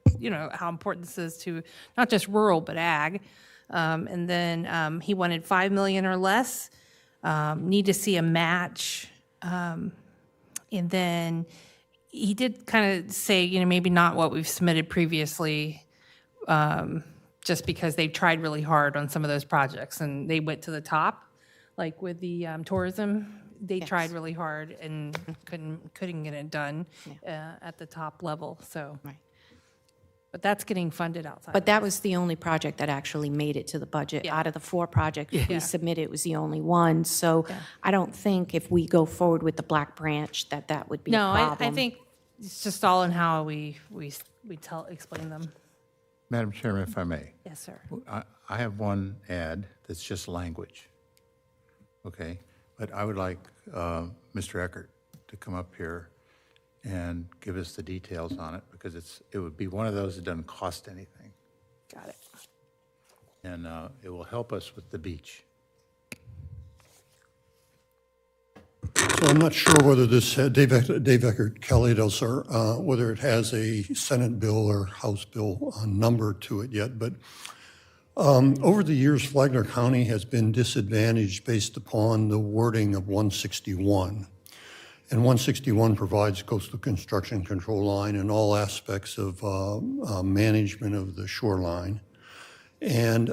how important this is to not just rural, but ag. And then he wanted 5 million or less, need to see a match. And then he did kind of say, maybe not what we've submitted previously, just because they tried really hard on some of those projects and they went to the top, like with the tourism. They tried really hard and couldn't get it done at the top level. So, Right. but that's getting funded outside. But that was the only project that actually made it to the budget. Out of the 4 projects we submitted, it was the only one. So I don't think if we go forward with the Black Branch, that would be a No, problem. I think it's just all in how we explain them. Madam Chairman, if I may, Yes, sir. I have one ad that's just language, okay? But I would like Mr. Eckert to come up here and give us the details on it, because it would be one of those that doesn't cost anything, Got it. and it will help us with the beach. So I'm not sure whether this, Dave Eckert, Kelly does, sir, whether it has a Senate bill or House bill number to it yet, but over the years, Flagler County has been disadvantaged based upon the wording of 161. And 161 provides coastal construction control line and all aspects of management of the shoreline. And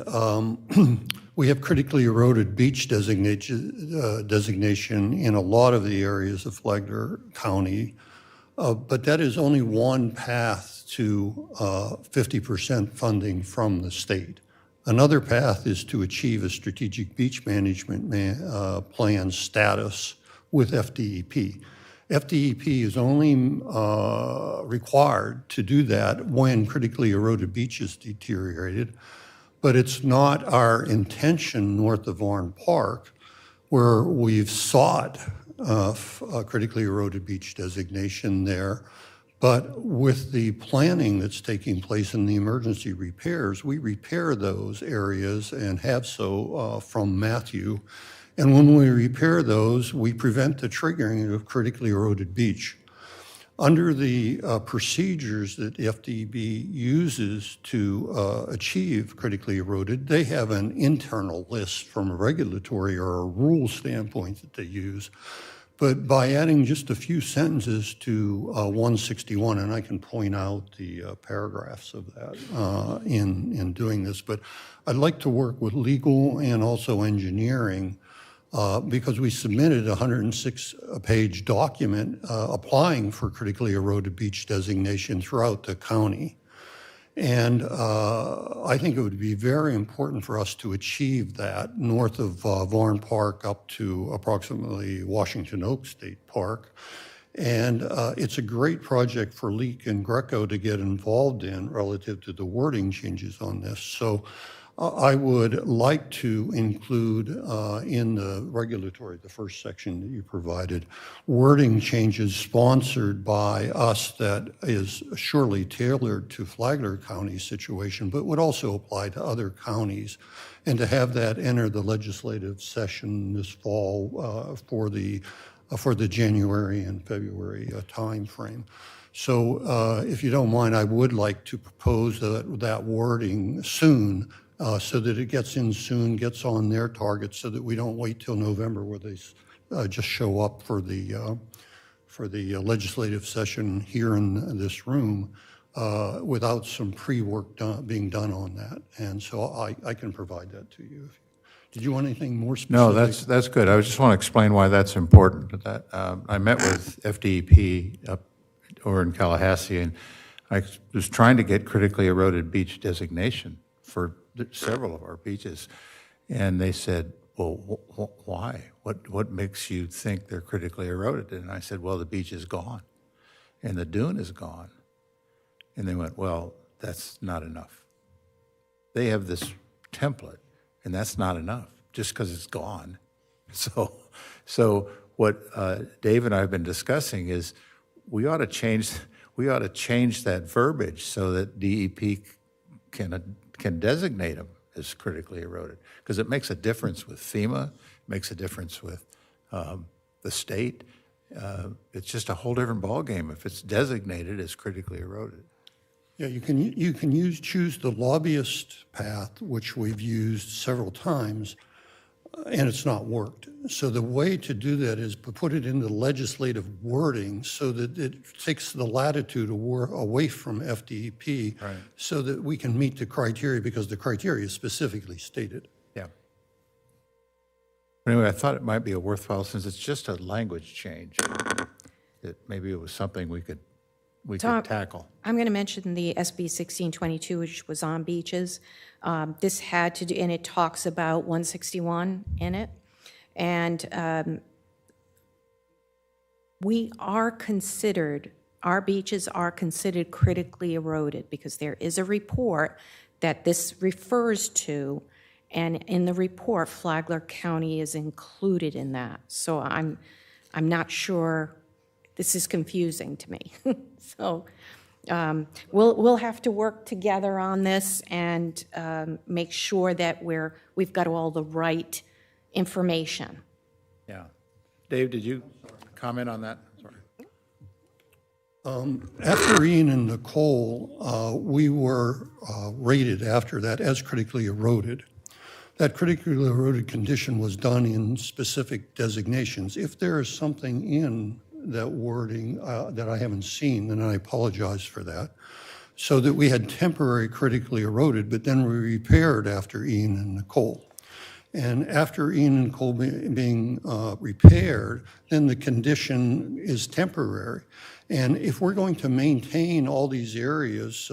we have critically eroded beach designation in a lot of the areas of Flagler County, but that is only one path to 50% funding from the state. Another path is to achieve a strategic beach management plan status with FDEP. FDEP is only required to do that when critically eroded beaches deteriorated, but it's not our intention north of Varn Park, where we've sought a critically eroded beach designation there. But with the planning that's taking place in the emergency repairs, we repair those areas and have so from Matthew. And when we repair those, we prevent the triggering of critically eroded beach. Under the procedures that FDB uses to achieve critically eroded, they have an internal list from a regulatory or a rule standpoint that they use. But by adding just a few sentences to 161, and I can point out the paragraphs of that in doing this, but I'd like to work with legal and also engineering because we submitted a 106-page document applying for critically eroded beach designation throughout the county. And I think it would be very important for us to achieve that north of Varn Park up to approximately Washington Oak State Park. And it's a great project for Leak and Greco to get involved in relative to the wording changes on this. So I would like to include in the regulatory, the first section that you provided, wording changes sponsored by us that is surely tailored to Flagler County's situation, but would also apply to other counties, and to have that enter the legislative session this fall for the January and February time frame. So if you don't mind, I would like to propose that wording soon, so that it gets in soon, gets on their target, so that we don't wait till November where they just show up for the legislative session here in this room without some pre-work being done on that. And so I can provide that to you. Did you want anything more specific? No, that's good. I just want to explain why that's important. That I met with FDEP up over in Tallahassee, and I was trying to get critically eroded beach designation for several of our beaches, and they said, well, why? What makes you think they're critically eroded? And I said, well, the beach is gone, and the dune is gone. And they went, well, that's not enough. They have this template, and that's not enough, just because it's gone. So what Dave and I have been discussing is we ought to change that verbiage so that DEP can designate them as critically eroded, because it makes a difference with FEMA, makes a difference with the state. It's just a whole different ballgame if it's designated as critically eroded. Yeah, you can choose the lobbyist path, which we've used several times, and it's not worked. So the way to do that is to put it into legislative wording so that it takes the latitude away from FDEP, Right. so that we can meet the criteria, because the criteria is specifically stated. Yeah. Anyway, I thought it might be a worthwhile, since it's just a language change, that maybe it was something we could tackle. I'm going to mention the SB 1622, which was on beaches. This had to do, and it talks about 161 in it. And our beaches are considered critically eroded, because there is a report that this refers to, and in the report, Flagler County is included in that. So I'm not sure. This is confusing to me. So we'll have to work together on this and make sure that we've got all the right information. Yeah. Dave, did you comment on that? Sorry. After Ian and Nicole, we were rated after that as critically eroded. That critically eroded condition was done in specific designations. If there is something in that wording that I haven't seen, and I apologize for that, so that we had temporary critically eroded, but then we repaired after Ian and Nicole. And after Ian and Nicole being repaired, then the condition is temporary. And if we're going to maintain all these areas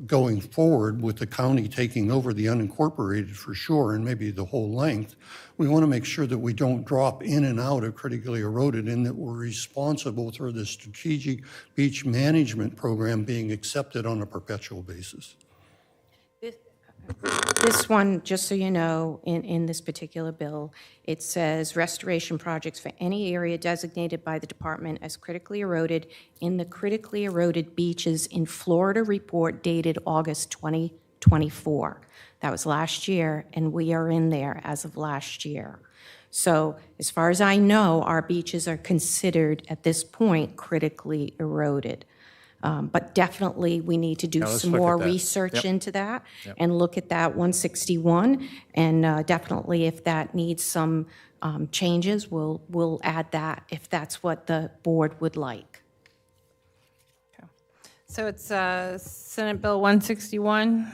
going forward with the county taking over the unincorporated for sure, and maybe the whole length, we want to make sure that we don't drop in and out of critically eroded and that we're responsible for the strategic beach management program being accepted on a perpetual basis. This one, just so you know, in this particular bill, it says restoration projects for any area designated by the department as critically eroded in the critically eroded beaches in Florida report dated August 2024. That was last year, and we are in there as of last year. So as far as I know, our beaches are considered at this point critically eroded. But definitely, we need to do let's some look more at that. research Yep. into that and look at that 161. And definitely, if that needs some changes, we'll add that if that's what the board would like. So it's Senate Bill 161.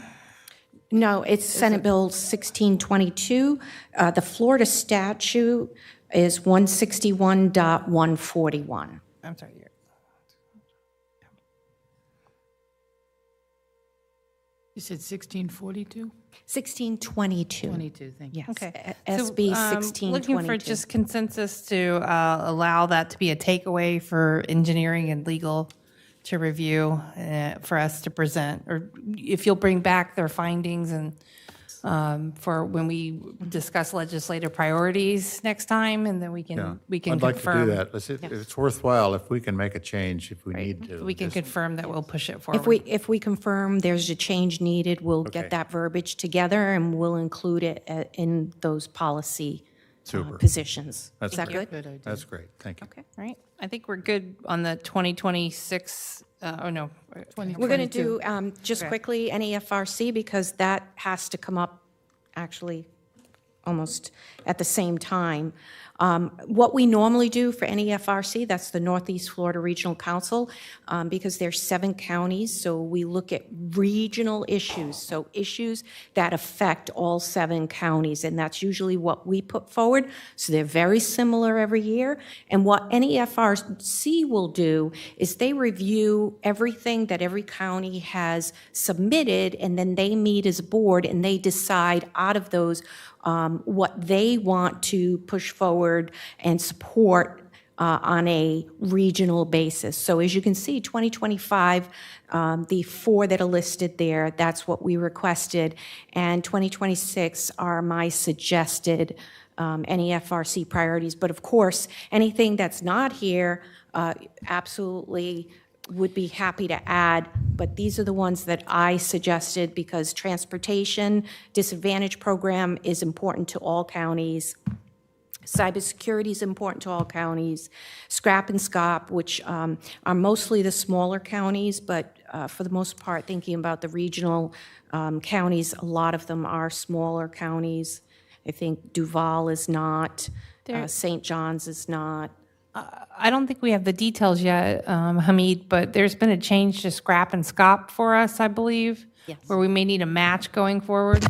No, it's Senate Bill 1622. The Florida statute is 161.141. I'm sorry. You said 1642? 1622. 22, thank you. Yes. Okay. SB So, 1622. looking for just consensus to allow that to be a takeaway for engineering and legal to review for us to present, or if you'll bring back their findings and for when we discuss legislative priorities next time, and then we can Yeah. confirm. I'd like to do that. If it's worthwhile, if we can make a change, if we need to. We can just- confirm that we'll push it forward. If we confirm there's a change needed, we'll Okay. get that verbiage together and we'll include it in those policy Super. positions. That's Is that great. good? That's great. Thank you. Okay, all right. I think we're good on the 2026, no. We're going to do, just Okay. quickly, NEFRC, because that has to come up actually almost at the same time. What we normally do for NEFRC, that's the Northeast Florida Regional Council, because there's 7 counties, so we look at regional issues, so issues that affect all 7 counties, and that's usually what we put forward. So they're very similar every year. And what NEFRC will do is they review everything that every county has submitted, and then they meet as a board and they decide out of those what they want to push forward and support on a regional basis. So as you can see, 2025, the 4 that are listed there, that's what we requested. And 2026 are my suggested NEFRC priorities. But of course, anything that's not here, absolutely would be happy to add, but these are the ones that I suggested because transportation disadvantage program is important to all counties. Cybersecurity is important to all counties. Scrap and SCOP, which are mostly the smaller counties, but for the most part, thinking about the regional counties, a lot of them are smaller counties. I think Duval is not, St. John's is not. I don't think we have the details yet, Hamid, but there's been a change to scrap and SCOP for us, I believe. Yes. Where we may need a match going forward.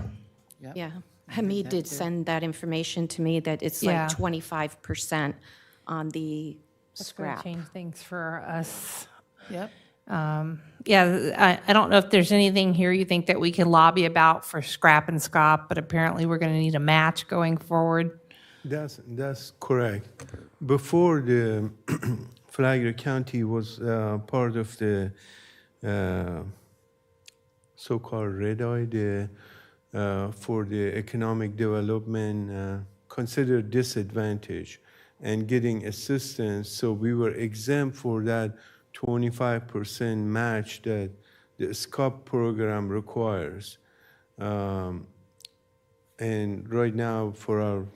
Yeah, Hamid did send that information to me, that it's Yeah. like 25% on the That's going to scrap. change things for us. Yep. Yeah, I don't know if there's anything here you think that we can lobby about for scrap and SCOP, but apparently we're going to need a match going forward. That's correct. Before the Flagler County was part of the so-called red eye, for the economic development considered disadvantage and getting assistance. So we were exempt for that 25% match that the SCOP program requires. And right now for our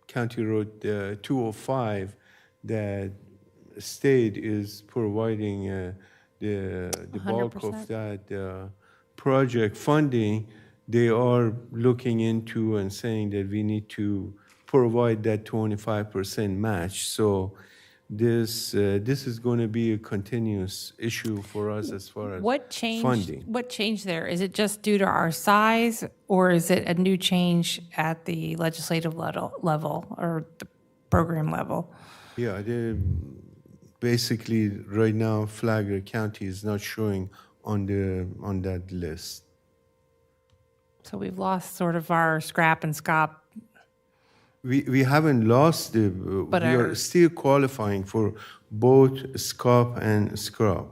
County Road 205, that state is providing the bulk of 100%. that project funding. They are looking into and saying that we need to provide that 25% match. So this is going to be a continuous issue for us as far as What changed? funding. What changed there? Is it just due to our size, or is it a new change at the legislative level or the program level? Yeah, basically right now Flagler County is not showing on that list. So we've lost sort of our scrap and scop. We haven't lost we are still qualifying for both SCOP and SCROP.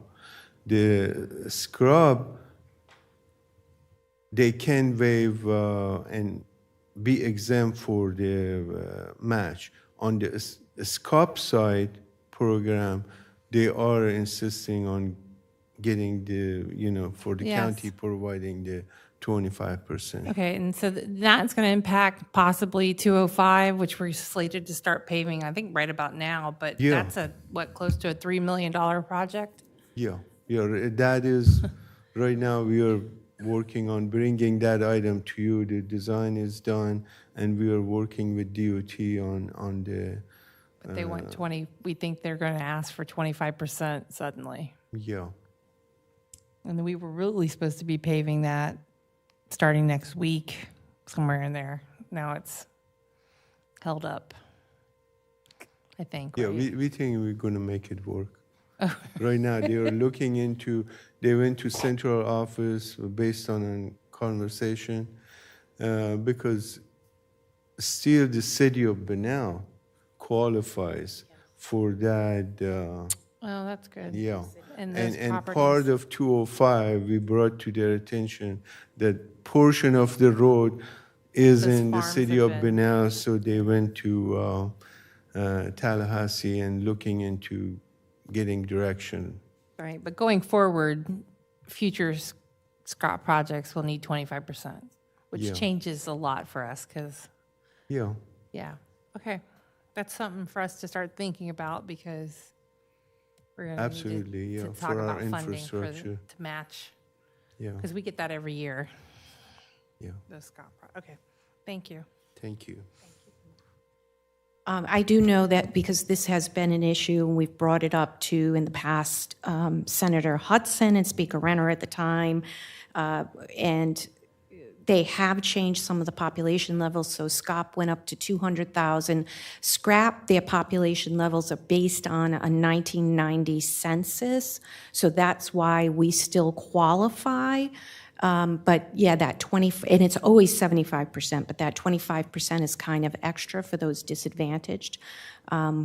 The SCROP, they can waive and be exempt for the match. On the SCOP side program, they are insisting on getting for the Yes. county providing the 25%. Okay, and so that's going to impact possibly 205, which we're slated to start paving, I think, right about now. But Yeah. that's close to a $3 million project? Yeah, that is, right now we are working on bringing that item to you. The design is done, and we are working with DOT on the, But they want 20, we think they're going to ask for 25% suddenly. yeah. And we were really supposed to be paving that starting next week, somewhere in there. Now it's held up, I think, Yeah, right? we think we're going to make it work. Right now, they are looking into, they went to central office based on a conversation, because still the city of Benel qualifies for that, Oh, that's good. yeah. And those And properties. part of 205, we brought to their attention that portion of the road is Those in the farms city have of been- Benel, so they went to Tallahassee and looking into getting direction. Right, but going forward, future Scott projects will need 25%, which Yeah. changes a lot for us, because, Yeah, yeah, okay. That's something for us to start thinking about, because we're going to need absolutely, yeah, to talk for our about funding for infrastructure. to match, Yeah, because we get that every year, yeah, those Scott, okay, thank you. thank you. I do know that because this has been an issue, and we've brought it up to, in the past, Senator Hudson and Speaker Renner at the time, and they have changed some of the population levels, so SCOP went up to 200,000. Scrap, their population levels are based on a 1990 census, so that's why we still qualify. But yeah, that 20, and it's always 75%, but that 25% is kind of extra for those disadvantaged.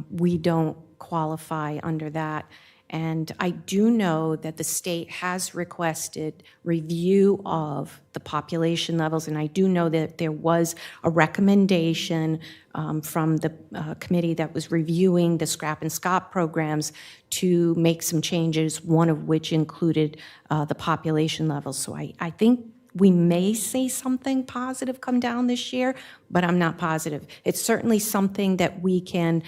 We don't qualify under that. And I do know that the state has requested review of the population levels, and I do know that there was a recommendation from the committee that was reviewing the scrap and SCOP programs to make some changes, one of which included the population levels. So I think we may see something positive come down this year, but I'm not positive. It's certainly something that we can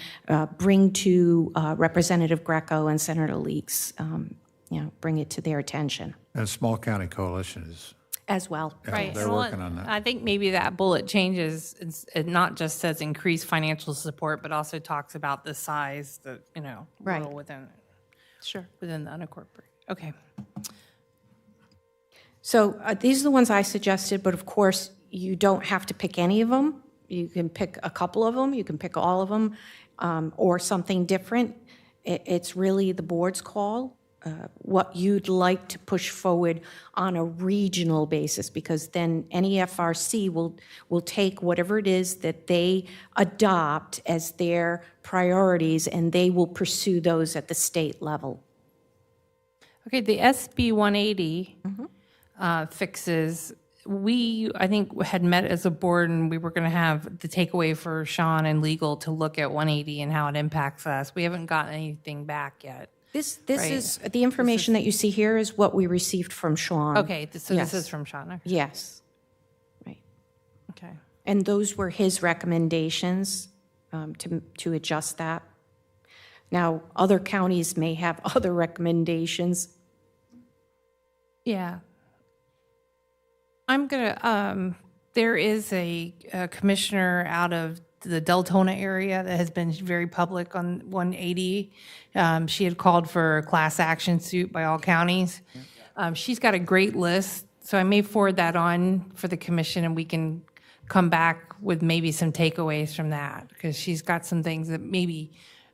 bring to Representative Greco and Senator Leaks, bring it to their attention And Small County Coalition is, as well. yeah, Right. they're and well, working on that. I think maybe that bullet changes, it not just says increase financial support, but also talks about the size that, Right. little within, Sure. within the unincorporated. Okay. So these are the ones I suggested, but of course, you don't have to pick any of them. You can pick a couple of them, you can pick all of them, or something different. It's really the board's call, what you'd like to push forward on a regional basis, because then any FRC will take whatever it is that they adopt as their priorities, and they will pursue those at the state level. Okay, the SB 180 fixes, I think, had met as a board, and we were going to have the takeaway for Sean and legal to look at 180 and how it impacts us. We haven't gotten anything back yet. This Right. is, the information that you see here is what we received from Sean. Okay, so Yes. this is from Sean. Okay. Yes, right. Okay. And those were his recommendations to adjust that. Now, other counties may have other recommendations. Yeah. I'm gonna, there is a commissioner out of the Deltona area that has been very public on 180. She had called for a class action suit by all counties. She's got a great list, so I may forward that on for the commission, and we can come back with maybe some takeaways from that, because she's got some things that maybe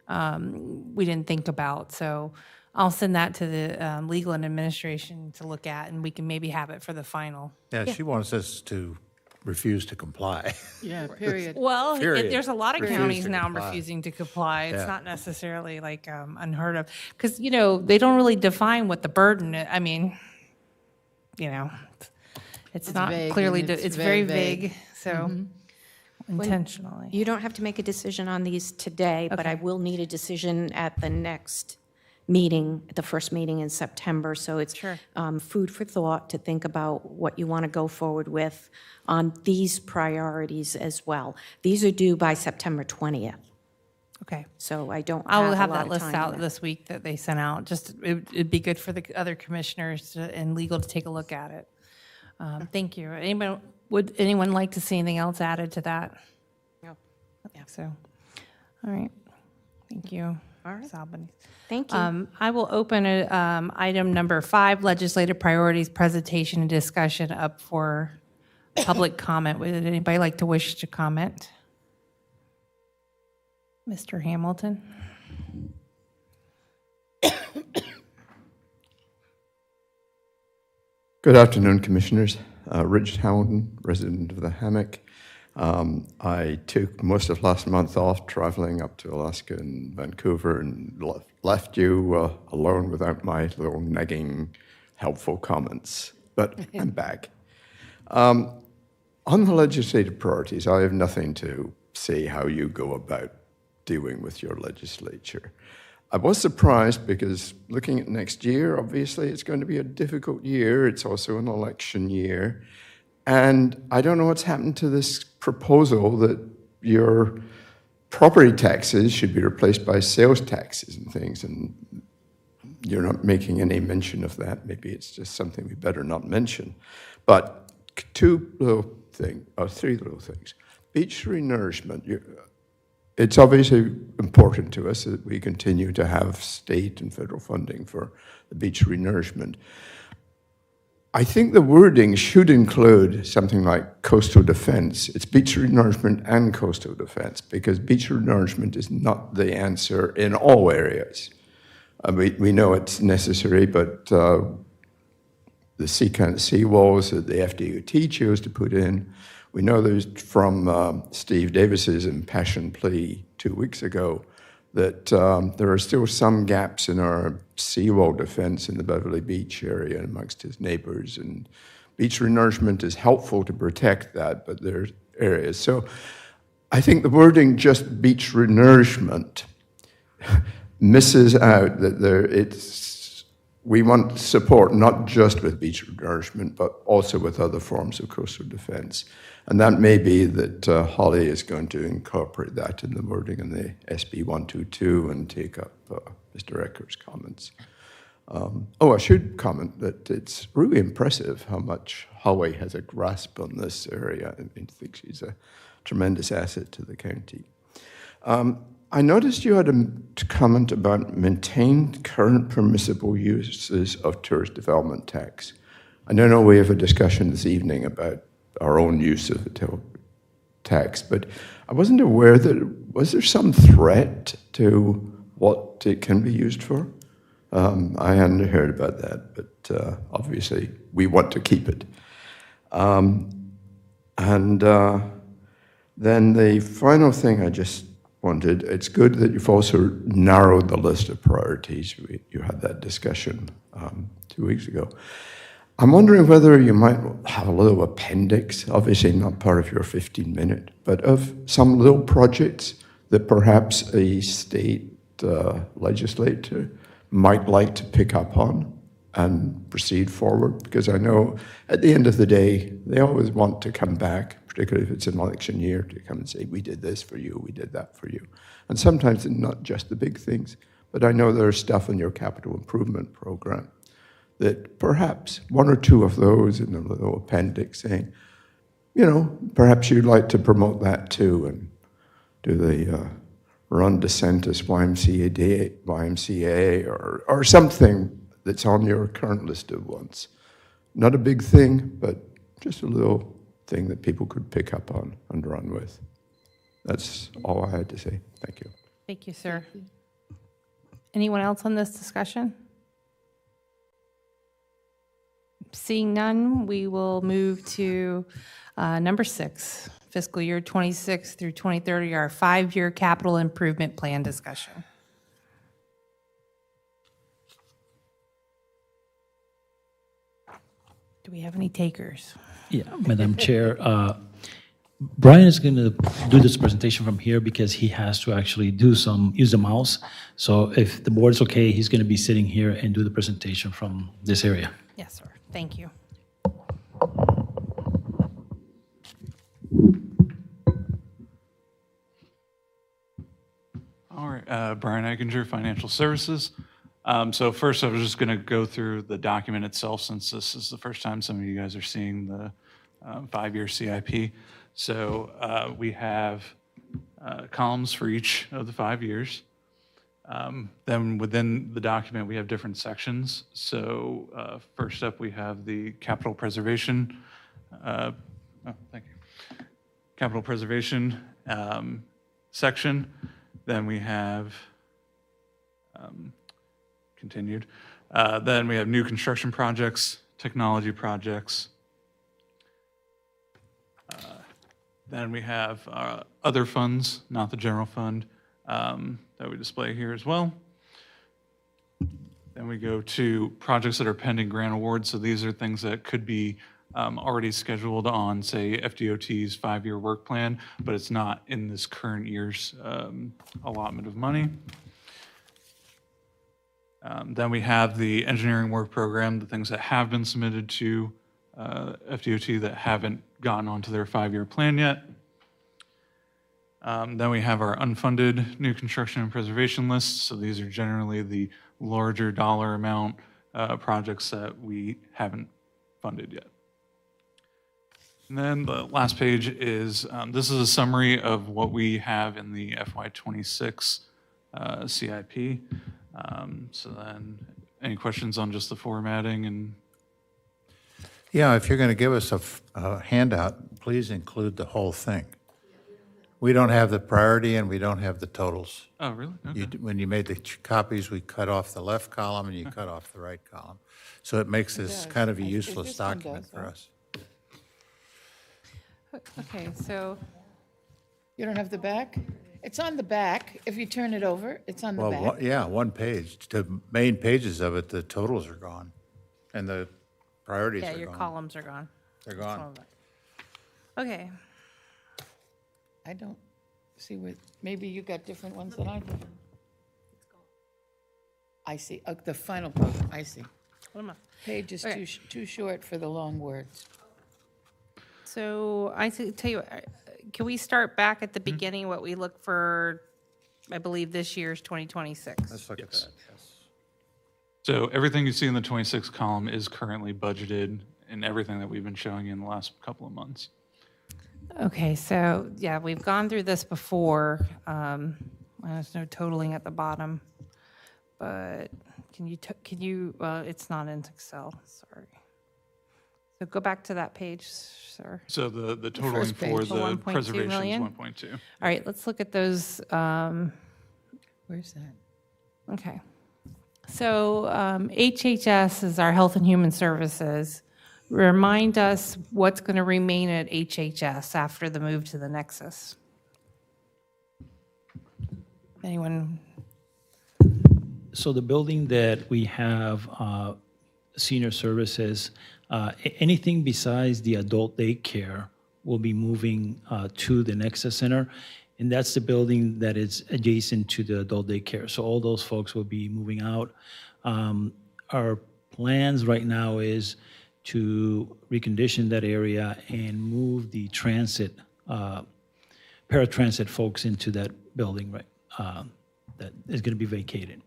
we didn't think about. So I'll send that to the legal and administration to look at, and we can maybe have it for the final. Yeah, she wants us to refuse to comply. Yeah, period. Well, Period. there's a lot of Refuse counties to now comply. refusing to comply. It's Yeah. not necessarily like unheard of, because, they don't really define what the burden, I mean, it's not vague, clearly, and it's it's very very vague. vague, so intentionally. You don't have to make a decision on these today, but I will need a decision at the next meeting, the first meeting in September. So it's Sure. Food for thought to think about what you want to go forward with on these priorities as well. These are due by September 20th, Okay. so I don't I will have have a lot that of list time out in there. this week that they sent out. Just, it'd be good for the other commissioners and legal to take a look at it. Thank you. Would anyone like to see anything else added to that? No. I think so. All right. Thank you. All right. Ms. Albanese. Thank you. I will open item number 5, legislative priorities, presentation and discussion, up for public comment. Would anybody like to wish to comment? Mr. Hamilton? Good afternoon, Commissioners. Richard Hamilton, resident of the Hammock. I took most of last month off traveling up to Alaska and Vancouver and left you alone without my little nagging, helpful comments. But I'm back. On the legislative priorities, I have nothing to say how you go about dealing with your legislature. I was surprised because looking at next year, obviously it's going to be a difficult year. It's also an election year. And I don't know what's happened to this proposal that your property taxes should be replaced by sales taxes and things. And you're not making any mention of that. Maybe it's just something we better not mention. But three little things. Beach renourishment. It's obviously important to us that we continue to have state and federal funding for the beach renourishment. I think the wording should include something like coastal defense. It's beach renourishment and coastal defense, because beach renourishment is not the answer in all areas. We know it's necessary, but the seawalls that the FDOT chose to put in, we know there's from Steve Davis's impassioned plea 2 weeks ago that there are still some gaps in our seawall defense in the Beverly Beach area amongst his neighbors. And beach renourishment is helpful to protect that, but there's areas. So I think the wording just beach renourishment misses out that we want support not just with beach renourishment, but also with other forms of coastal defense. And that may be that Holly is going to incorporate that in the wording in the SB 122 and take up Mr. Eckert's comments. I should comment that it's really impressive how much Holly has a grasp on this area. I think she's a tremendous asset to the county. I noticed you had a comment about maintained current permissible uses of tourist development tax. I don't know we have a discussion this evening about our own use of the tax, but I wasn't aware was there some threat to what it can be used for? I hadn't heard about that, but obviously we want to keep it. Then the final thing I just wanted, it's good that you've also narrowed the list of priorities. You had that discussion 2 weeks ago. I'm wondering whether you might have a little appendix, obviously not part of your 15-minute, but of some little projects that perhaps a state legislator might like to pick up on and proceed forward. Because I know at the end of the day, they always want to come back, particularly if it's an election year, to come and say, we did this for you, we did that for you. And sometimes it's not just the big things, but I know there's stuff in your capital improvement program that perhaps one or two of those in a little appendix saying, perhaps you'd like to promote that too. And do the Run DeSantis YMCA or something that's on your current list of ones. Not a big thing, but just a little thing that people could pick up on and run with. That's all I had to say. Thank you. Thank you, sir. Anyone else on this discussion? Seeing none, we will move to number 6, fiscal year 26 through 2030, our 5-year capital improvement plan discussion. Do we have any takers? Yeah, Madam Chair, Brian is going to do this presentation from here because he has to actually use the mouse. So if the board's okay, he's going to be sitting here and do the presentation from this area. Yes, sir. Thank you. All right, Brian Egginger, Financial Services. So first, I was just going to go through the document itself, since this is the first time some of you guys are seeing the 5-year CIP. So we have columns for each of the 5 years. Then within the document, we have different sections. So first up, we have the capital preservation. Thank you. Capital preservation section. Then we have continued. Then we have new construction projects, technology projects. Then we have other funds, not the general fund, that we display here as well. Then we go to projects that are pending grant awards. So these are things that could be already scheduled on, say, FDOT's 5-year work plan, but it's not in this current year's allotment of money. Then we have the engineering work program, the things that have been submitted to FDOT that haven't gotten onto their 5-year plan yet. Then we have our unfunded new construction and preservation lists. So these are generally the larger dollar amount projects that we haven't funded yet. And then the last page is, this is a summary of what we have in the FY26 CIP. So then, any questions on just the formatting and? Yeah, if you're going to give us a handout, please include the whole thing. We don't have the priority and we don't have the totals. Oh, really? Okay. When you made the copies, we cut off the left column and you cut off the right column. So it makes this kind of a useless document for us. Okay, so You don't have the back? It's on the back. If you turn it over, it's on the back. Well, yeah, one page. The main pages of it, the totals are gone and the priorities are yeah, gone. your columns are gone. They're Some gone. of it. Okay. I don't see what, maybe you got different ones than I do. I see, the final program, I see. What am I? Page is Okay. too short for the long words. So I tell you, can we start back at the beginning, what we look for, I believe this year's 2026? Let's look at that. Yes. So everything you see in the 26 column is currently budgeted in everything that we've been showing you in the last couple of months. Okay, so, yeah, we've gone through this before. There's no totaling at the bottom. But can you, it's not in Excel, sorry. So go back to that page, sir. So the totaling first for page. the 1.2 preservation is million? 1.2. All right, let's look at those. Where's that? Okay. So HHS is our Health and Human Services. Remind us what's going to remain at HHS after the move to the Nexus. Anyone? So the building that we have, senior services, anything besides the adult daycare will be moving to the Nexus Center. And that's the building that is adjacent to the adult daycare. So all those folks will be moving out. Our plans right now is to recondition that area and move the transit, paratransit folks into that building, right, that is going to be vacated.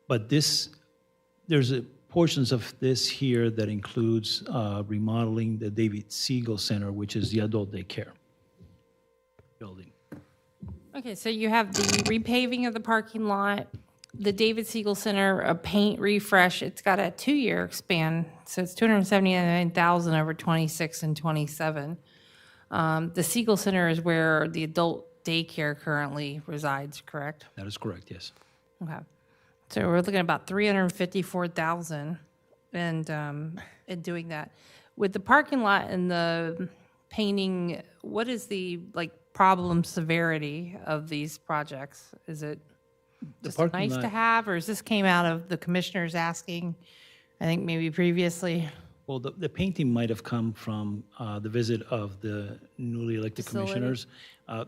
But there's portions of this here that includes remodeling the David Siegel Center, which is the adult daycare building. Okay, so you have the repaving of the parking lot, the David Siegel Center, a paint refresh. It's got a 2-year span, so it's $279,000 over 26 and 27. The Siegel Center is where the adult daycare currently resides, correct? That is correct, yes. Okay. So we're looking at about $354,000 and doing that. With the parking lot and the painting, what is the problem severity of these projects? Is it just parking nice lot- to have, or is this came out of the commissioners asking, I think maybe previously? Well, the painting might have come from the visit of the newly elected Facility. commissioners.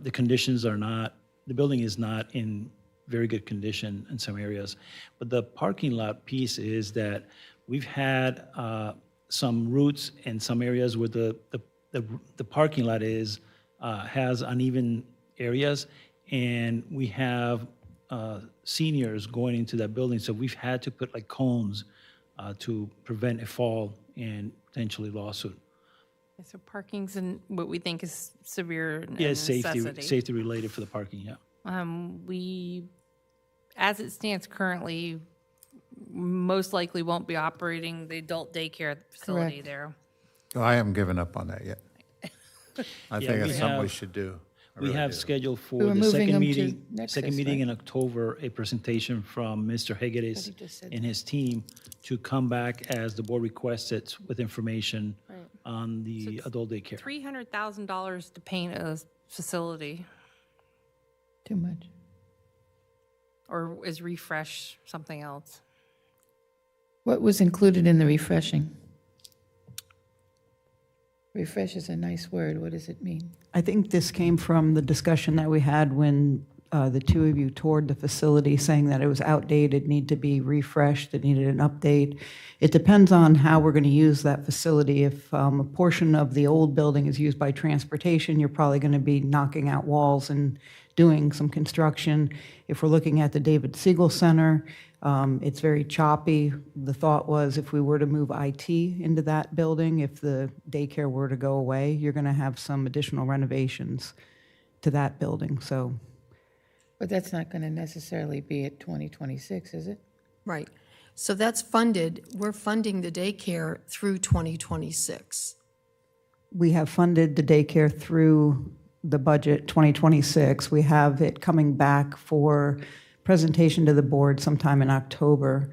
The conditions are not, the building is not in very good condition in some areas. But the parking lot piece is that we've had some routes in some areas where the parking lot has uneven areas, and we have seniors going into that building, so we've had to put cones to prevent a fall and potentially lawsuit. So parking's in what we think is severe Yeah, necessity. safety related for the parking, yeah. We, as it stands currently, most likely won't be operating the adult daycare facility Correct. there. Well, I haven't given up on that yet. I think we it's something we have- should do. I We really have do. scheduled We for were the moving second them to meeting, Nexus, in right? October, a presentation from Mr. Hegedes he just said and his team to come back as the board requested with information Right. on the adult daycare. $300,000 to paint a facility, Too much. or is refresh something else? What was included in the refreshing? Refresh is a nice word. What does it mean? I think this came from the discussion that we had when the two of you toured the facility, saying that it was outdated, need to be refreshed, it needed an update. It depends on how we're going to use that facility. If a portion of the old building is used by transportation, you're probably going to be knocking out walls and doing some construction. If we're looking at the David Siegel Center, it's very choppy. The thought was if we were to move IT into that building, if the daycare were to go away, you're going to have some additional renovations to that building. So But that's not going to necessarily be at 2026, is it? Right. So that's funded, we're funding the daycare through 2026. we have funded the daycare through the budget 2026. We have it coming back for presentation to the board sometime in October.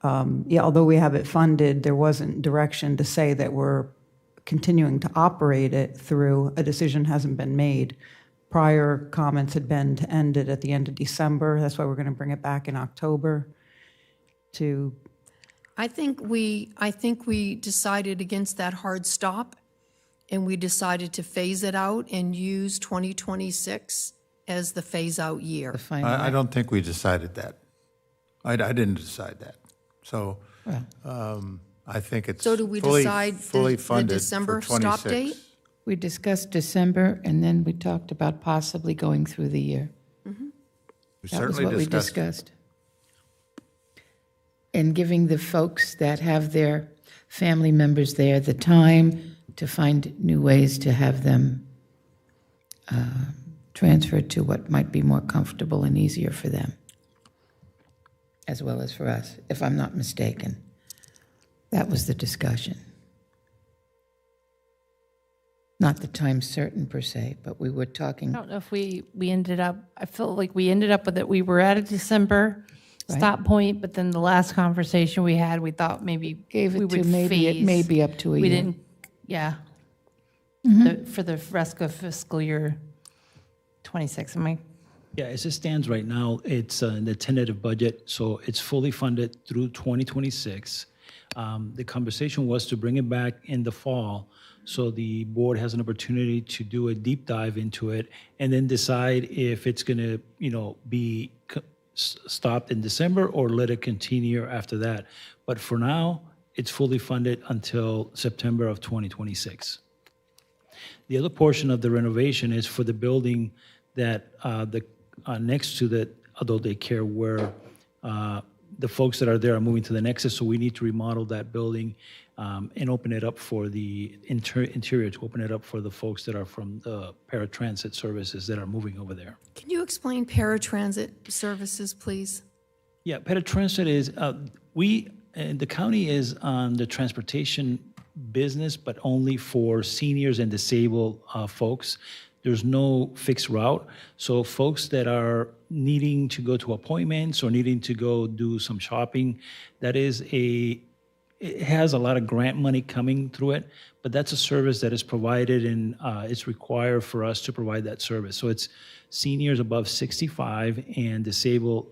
Yeah, although we have it funded, there wasn't direction to say that we're continuing to operate it through, a decision hasn't been made. Prior comments had been to end it at the end of December. That's why we're going to bring it back in October to, I think we decided against that hard stop, and we decided to phase it out and use 2026 as the phase-out year. The final. I don't think we decided that. I didn't decide that. So I think it's So do we fully decide fully the funded December for stop 26. date? We discussed December, and then we talked about possibly going through the year. We That was certainly what we discussed it. discussed. And giving the folks that have their family members there the time to find new ways to have them transferred to what might be more comfortable and easier for them, as well as for us, if I'm not mistaken. That was the discussion. Not the time certain per se, but we were talking. I don't know if we ended up, I feel like we ended up with it, we were at a December stop point, but then the last conversation we had, we thought maybe Gave we it to would maybe, it phase. may be up to a year. We didn't, yeah. For the rest of fiscal year 26, am I? Yeah, as it stands right now, it's in the tentative budget, so it's fully funded through 2026. The conversation was to bring it back in the fall, so the board has an opportunity to do a deep dive into it and then decide if it's going to, be stopped in December or let it continue after that. But for now, it's fully funded until September of 2026. The other portion of the renovation is for the building that next to the adult daycare where the folks that are there are moving to the Nexus, so we need to remodel that building and open it up for the interior, to open it up for the folks that are from the paratransit services that are moving over there. Can you explain paratransit services, please? Yeah, paratransit is, the county is on the transportation business, but only for seniors and disabled folks. There's no fixed route. So folks that are needing to go to appointments or needing to go do some shopping, it has a lot of grant money coming through it, but that's a service that is provided and it's required for us to provide that service. So it's seniors above 65 and disabled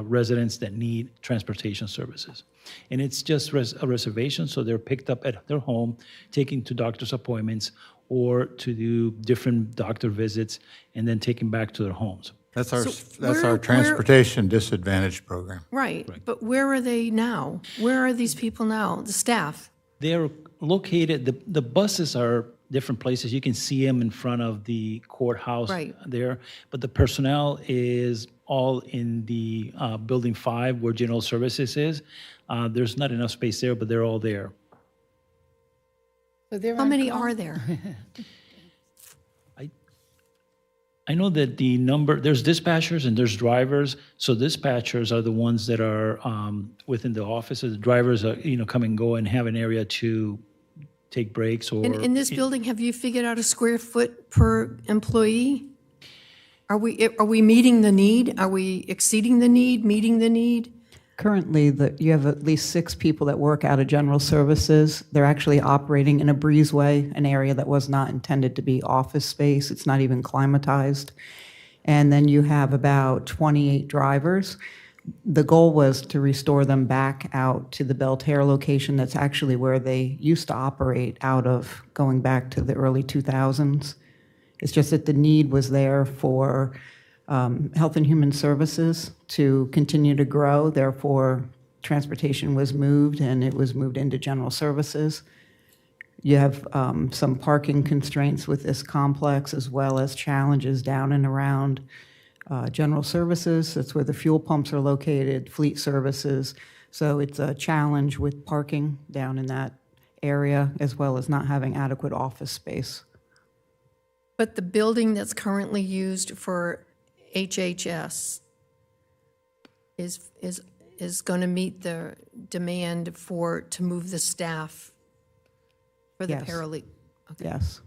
residents that need transportation services. And it's just a reservation, so they're picked up at their home, taken to doctor's appointments or to do different doctor visits, and then taken back to their homes. That's our, So that's where- our transportation disadvantage program. Right, but where are they now? Where are these people now, the staff? They're located, the buses are different places. You can see them in front of the courthouse Right. there. But the personnel is all in the Building 5 where General Services is. There's not enough space there, but they're all there. So they're How on many call? are there? I know that there's dispatchers and there's drivers. So dispatchers are the ones that are within the offices. The drivers are, come and go and have an area to take breaks or. In this building, have you figured out a square foot per employee? Are we meeting the need? Are we exceeding the need, meeting the need? Currently, you have at least 6 people that work out of general services. They're actually operating in a breezeway, an area that was not intended to be office space. It's not even climatized. And then you have about 28 drivers. The goal was to restore them back out to the Belterre location. That's actually where they used to operate out of, going back to the early 2000s. It's just that the need was there for Health and Human Services to continue to grow. Therefore, transportation was moved, and it was moved into general services. You have some parking constraints with this complex, as well as challenges down and around general services. That's where the fuel pumps are located, fleet services. So it's a challenge with parking down in that area, as well as not having adequate office space. But the building that's currently used for HHS is going to meet the demand to move the staff for the Yes. paralegal? Okay. Yes.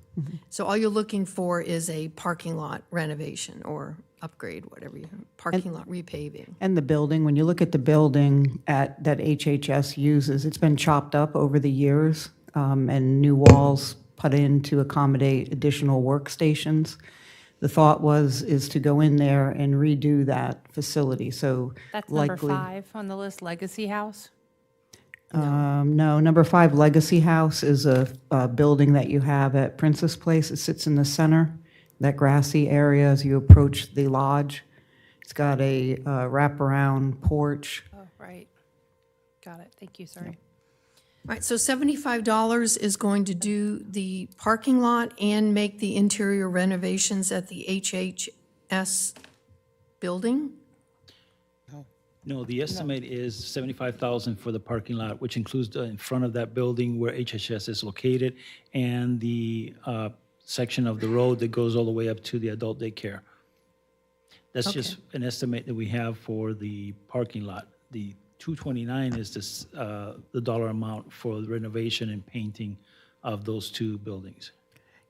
So all you're looking for is a parking lot renovation or upgrade, whatever parking lot repaving. And the building, when you look at the building that HHS uses, it's been chopped up over the years and new walls put in to accommodate additional workstations. The thought is to go in there and redo that facility, so That's number likely. 5 on the list, Legacy House. No, number 5, Legacy House is a building that you have at Princess Place. It sits in the center, that grassy area as you approach the lodge. It's got a wraparound porch. Oh, right. Got it. Thank you, sorry. All right, so $75 is going to do the parking lot and make the interior renovations at the HHS building? No, the estimate is $75,000 for the parking lot, which includes in front of that building where HHS is located and the section of the road that goes all the way up to the adult daycare. That's just an estimate that we have for the parking lot. The $229 is the dollar amount for the renovation and painting of those 2 buildings.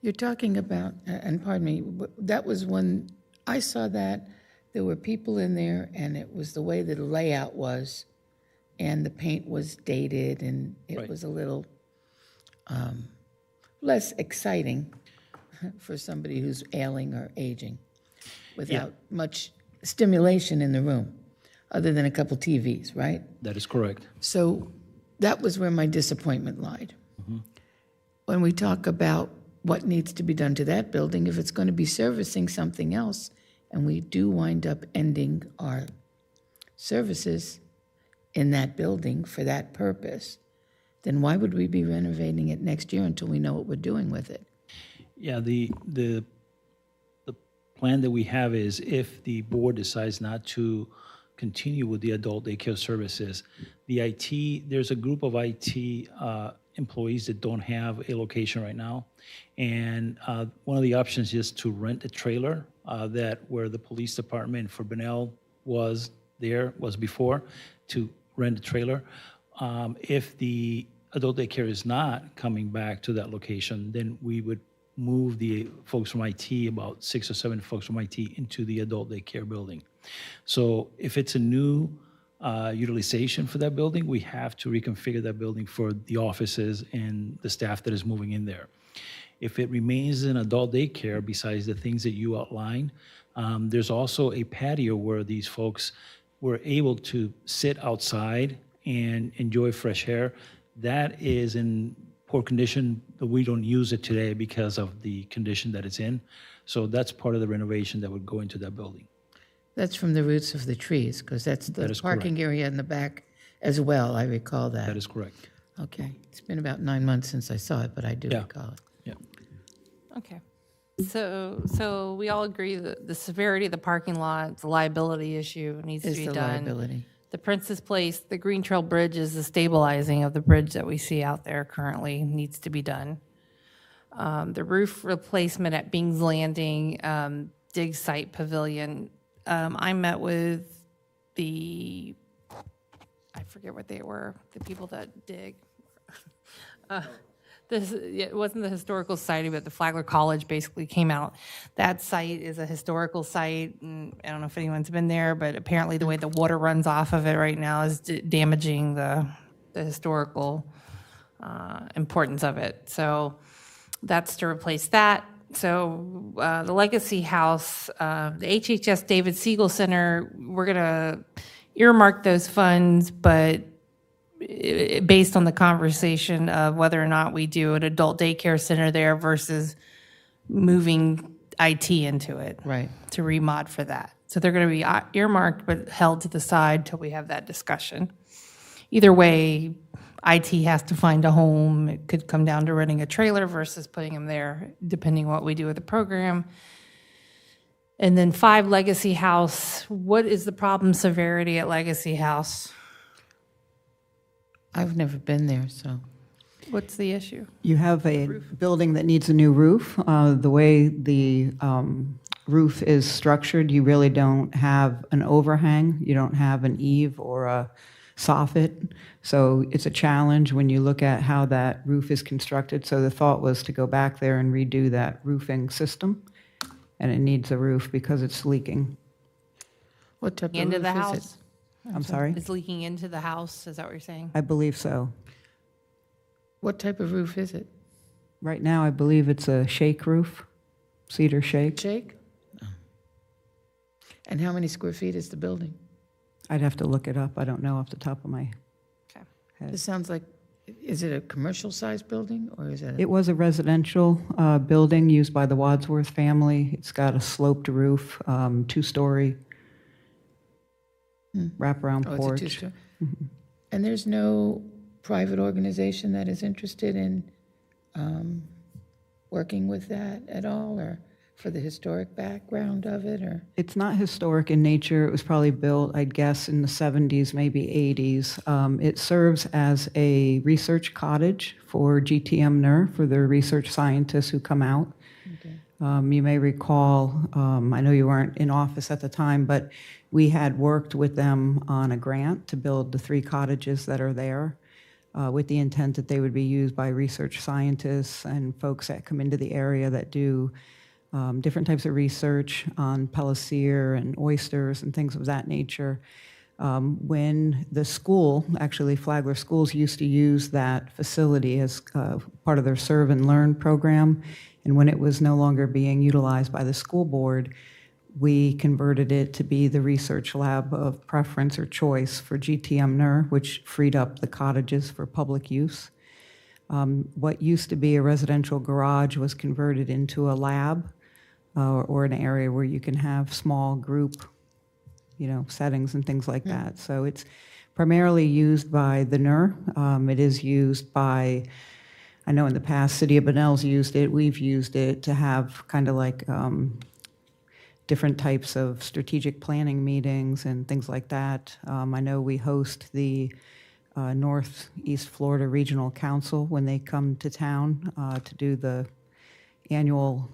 You're talking about, and pardon me, that was when I saw that, there were people in there, and it was the way the layout was, and the paint was dated, and it Right. was a little less exciting for somebody who's ailing or aging, without much stimulation in the room, other than a couple TVs, right? That is correct. So that was where my disappointment lied. When we talk about what needs to be done to that building, if it's going to be servicing something else, and we do wind up ending our services in that building for that purpose, then why would we be renovating it next year until we know what we're doing with it? Yeah, the plan that we have is if the board decides not to continue with the adult daycare services. The IT, there's a group of IT employees that don't have a location right now. And one of the options is to rent a trailer that where the police department for Bunnell was before, to rent a trailer. If the adult daycare is not coming back to that location, then we would move the folks from IT, about 6 or 7 folks from IT, into the adult daycare building. So if it's a new utilization for that building, we have to reconfigure that building for the offices and the staff that is moving in there. If it remains an adult daycare, besides the things that you outlined, there's also a patio where these folks were able to sit outside and enjoy fresh air. That is in poor condition. We don't use it today because of the condition that it's in. So that's part of the renovation that would go into that building. That's from the roots of the trees, because that's the That is parking correct. area in the back as well, I recall that. That is correct. Okay, it's been about 9 months since I saw it, but I do Yeah. recall it. Yeah. Okay. So we all agree that the severity of the parking lot, the liability issue needs to Is be the done. liability. The Princess Place, the Green Trail Bridge is the stabilizing of the bridge that we see out there currently, needs to be done. The roof replacement at Bing's Landing, dig site pavilion. I met with I forget what they were, the people that dig. It wasn't the historical society, but the Flagler College basically came out. That site is a historical site, and I don't know if anyone's been there, but apparently the way the water runs off of it right now is damaging the historical importance of it. So that's to replace that. So the Legacy House, the HHS David Siegel Center, we're going to earmark those funds, but based on the conversation of whether or not we do an adult daycare center there versus moving IT into it. Right. To remod for that. So they're going to be earmarked but held to the side till we have that discussion. Either way, IT has to find a home. It could come down to renting a trailer versus putting them there, depending on what we do with the program. And then 5 Legacy House. What is the problem severity at Legacy House? I've never been there, so. What's the issue? You have a building that needs a new roof. The way the roof is structured, you really don't have an overhang. You don't have an eave or a soffit. So it's a challenge when you look at how that roof is constructed. So the thought was to go back there and redo that roofing system. And it needs a roof because it's leaking. What type of Into roof the is house? it? I'm sorry? It's leaking into the house, is that what you're saying? I believe so. What type of roof is it? Right now, I believe it's a shake roof, cedar shake. Shake? And how many square feet is the building? I'd have to look it up. I don't know off the top of my Okay. head. This sounds like, is it a commercial-sized building, or is it? It was a residential building used by the Wadsworth family. It's got a sloped roof, 2-story wraparound Oh, porch. it's a two-story? And there's no private organization that is interested in working with that at all, or for the historic background of it, or? It's not historic in nature. It was probably built, I'd guess, in the 70s, maybe 80s. It serves as a research cottage for GTM NER, for the research scientists who come out. Okay. You may recall, I know you weren't in office at the time, but we had worked with them on a grant to build the 3 cottages that are there, with the intent that they would be used by research scientists and folks that come into the area that do different types of research on Pellicer and oysters and things of that nature. When the school, actually Flagler Schools, used to use that facility as part of their Serve and Learn program, and when it was no longer being utilized by the school board, we converted it to be the research lab of preference or choice for GTM NER, which freed up the cottages for public use. What used to be a residential garage was converted into a lab or an area where you can have small group, settings and things like that. So it's primarily used by the NER. It is used by, I know in the past, City of Bunnell's used it. We've used it to have kind of like different types of strategic planning meetings and things like that. I know we host the Northeast Florida Regional Council when they come to town to do the annual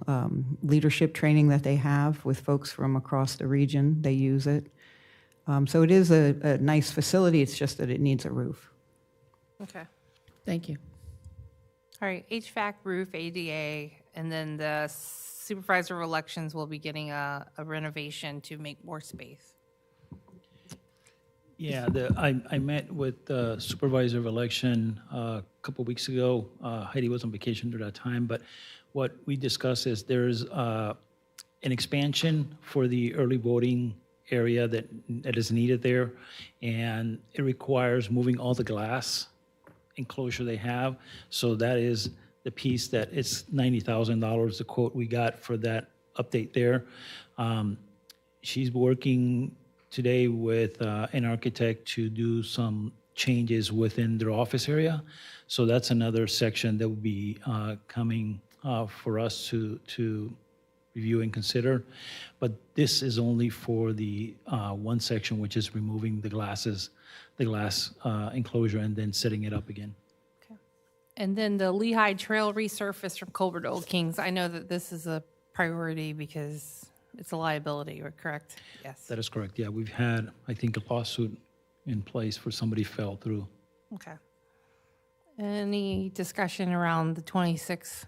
leadership training that they have with folks from across the region. They use it. So it is a nice facility, it's just that it needs a roof. Okay. Thank you. All right, HVAC, roof, ADA, and then the supervisor of elections will be getting a renovation to make more space. Yeah, I met with the supervisor of election a couple weeks ago. Heidi was on vacation during that time, but what we discussed is there's an expansion for the early voting area that is needed there, and it requires moving all the glass enclosure they have. So that is the piece that it's $90,000, the quote we got for that update there. She's working today with an architect to do some changes within their office area. So that's another section that will be coming for us to review and consider. But this is only for the one section, which is removing the glass enclosure and then setting it up again. Okay. And then the Lehigh Trail resurface from Colbert to Old Kings. I know that this is a priority because it's a liability, correct? Yes. That is correct. Yeah, we've had, I think, a lawsuit in place for somebody fell through. Okay. Any discussion around the 26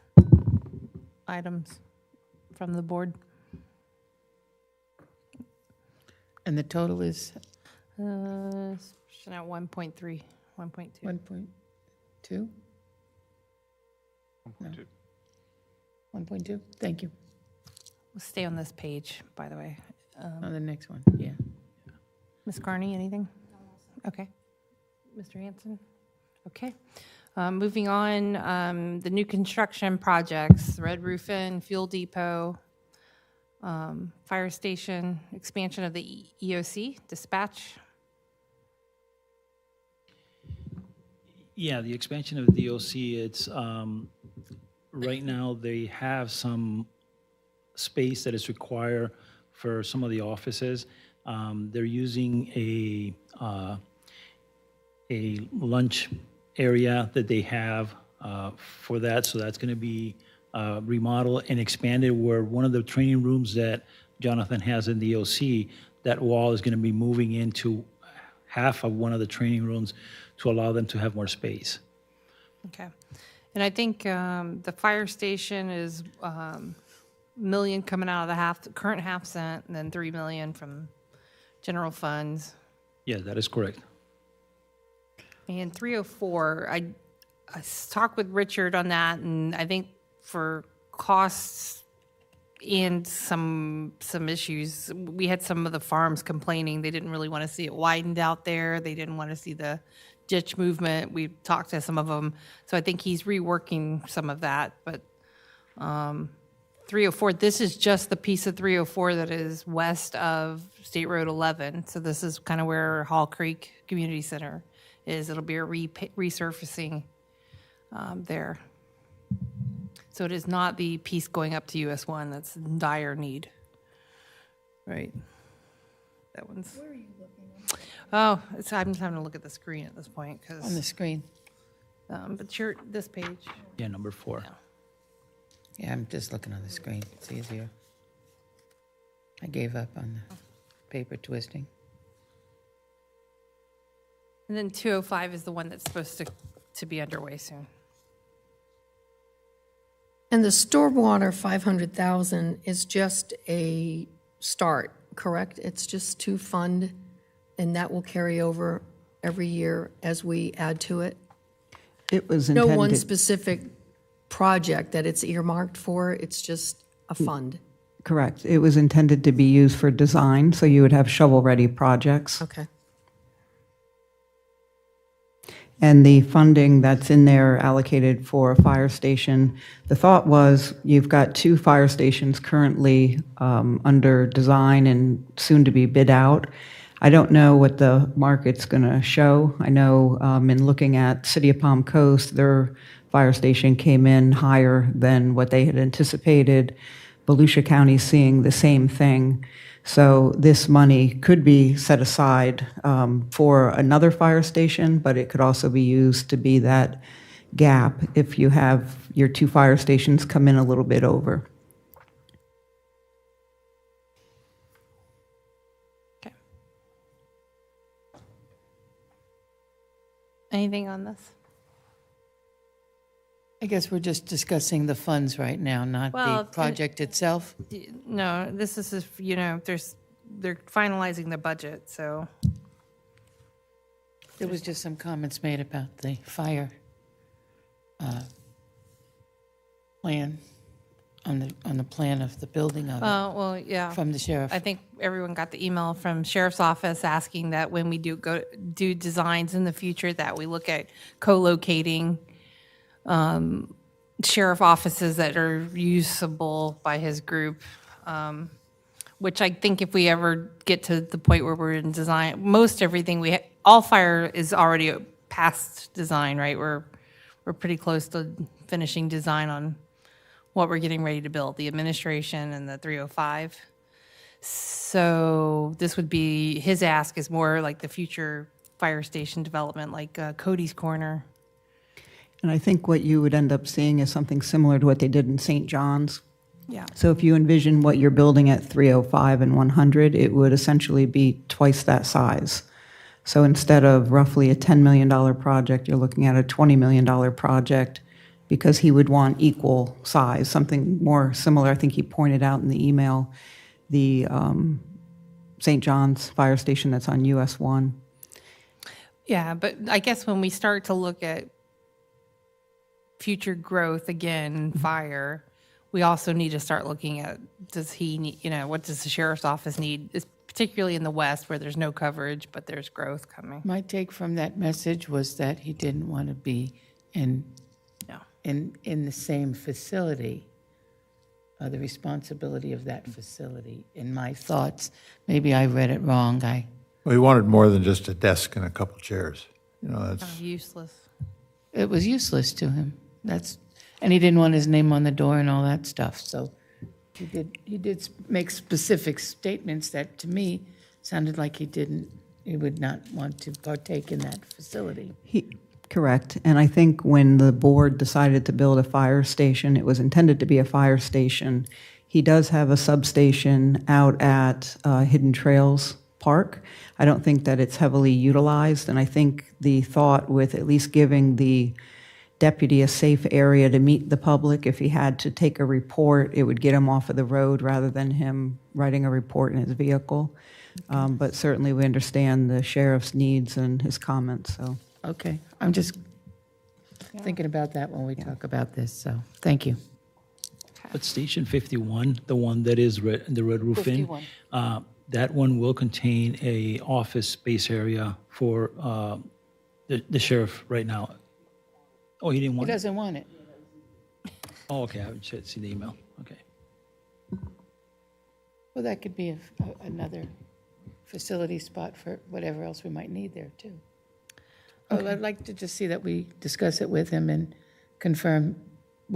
items from the board? And the total is Now 1.3, 1.2. 1.2? 1.2. 1.2? Thank you. We'll stay on this page, by the way. On the next one, yeah. Ms. Carney, anything? Okay. Mr. Hanson? Okay. Moving on, the new construction projects, Red Roof Inn, Fuel Depot, fire station, expansion of the EOC, dispatch. Yeah, the expansion of the DOC, it's, right now they have some space that is required for some of the offices. They're using a lunch area that they have for that, so that's going to be remodeled and expanded, where one of the training rooms that Jonathan has in the OC, that wall is going to be moving into half of one of the training rooms to allow them to have more space. Okay. And I think the fire station is million coming out of the current half cent, and then 3 million from general funds. Yeah, that is correct. And 304, I talked with Richard on that, and I think for costs and some issues, we had some of the farms complaining they didn't really want to see it widened out there. They didn't want to see the ditch movement. We talked to some of them, so I think he's reworking some of that. But 304, this is just the piece of 304 that is west of State Road 11. So this is kind of where Hall Creek Community Center is. It'll be a resurfacing there. So it is not the piece going up to US 1 that's in dire need. Right. That one's. Where are you looking at? Oh, I'm just having to look at the screen at this point because. On the screen. But this page. Yeah, number 4. Yeah. Yeah, I'm just looking on the screen. It's easier. I gave up on the paper twisting. And then 205 is the one that's supposed to be underway soon. And the stormwater 500,000 is just a start, correct? It's just to fund, and that will carry over every year as we add to it? It was No intended. one specific project that it's earmarked for, it's just a fund? Correct. It was intended to be used for design, so you would have shovel-ready projects. Okay. And the funding that's in there allocated for a fire station, the thought was you've got 2 fire stations currently under design and soon to be bid out. I don't know what the market's going to show. I know in looking at City of Palm Coast, their fire station came in higher than what they had anticipated. Volusia County is seeing the same thing. So this money could be set aside for another fire station, but it could also be used to be that gap if you have your 2 fire stations come in a little bit over. Okay. Anything on this? I guess we're just discussing the funds right now, not Well, the project itself. No, this is, you know, they're finalizing the budget, so. There was just some comments made about the fire plan, on the plan of the building of it, Well, yeah. from the sheriff. I think everyone got the email from sheriff's office asking that when we do designs in the future, that we look at co-locating sheriff offices that are usable by his group, which I think if we ever get to the point where we're in design, most everything all fire is already past design, right? We're pretty close to finishing design on what we're getting ready to build, the administration and the 305. So this would be, his ask is more like the future fire station development, like Cody's Corner. And I think what you would end up seeing is something similar to what they did in St. John's. Yeah. So if you envision what you're building at 305 and 100, it would essentially be twice that size. So instead of roughly a $10 million project, you're looking at a $20 million project because he would want equal size, something more similar. I think he pointed out in the email, the St. John's fire station that's on US 1. Yeah, but I guess when we start to look at future growth again, fire, we also need to start looking at, does he need, you know, what does the sheriff's office need, particularly in the west where there's no coverage, but there's growth coming. My take from that message was that he didn't want to be in the same facility, the responsibility of that facility. In my thoughts, maybe I read it wrong. Well, he wanted more than just a desk and a couple chairs. You know, that's Useless. It was useless to him. And he didn't want his name on the door and all that stuff. So he did make specific statements that to me sounded like he would not want to partake in that facility. Correct. And I think when the board decided to build a fire station, it was intended to be a fire station. He does have a substation out at Hidden Trails Park. I don't think that it's heavily utilized, and I think the thought with at least giving the deputy a safe area to meet the public, if he had to take a report, it would get him off of the road rather than him writing a report in his vehicle. But certainly we understand the sheriff's needs and his comments, so. Okay, I'm just thinking about that when we talk about this, so, thank you. But Station 51, the one that is the red roof in, 51. that one will contain a office space area for the sheriff right now. Oh, he didn't He want it? doesn't want it. Oh, okay, I haven't seen the email, okay. Well, that could be another facility spot for whatever else we might need there, too. Well, I'd like to just see that we discuss it with him and confirm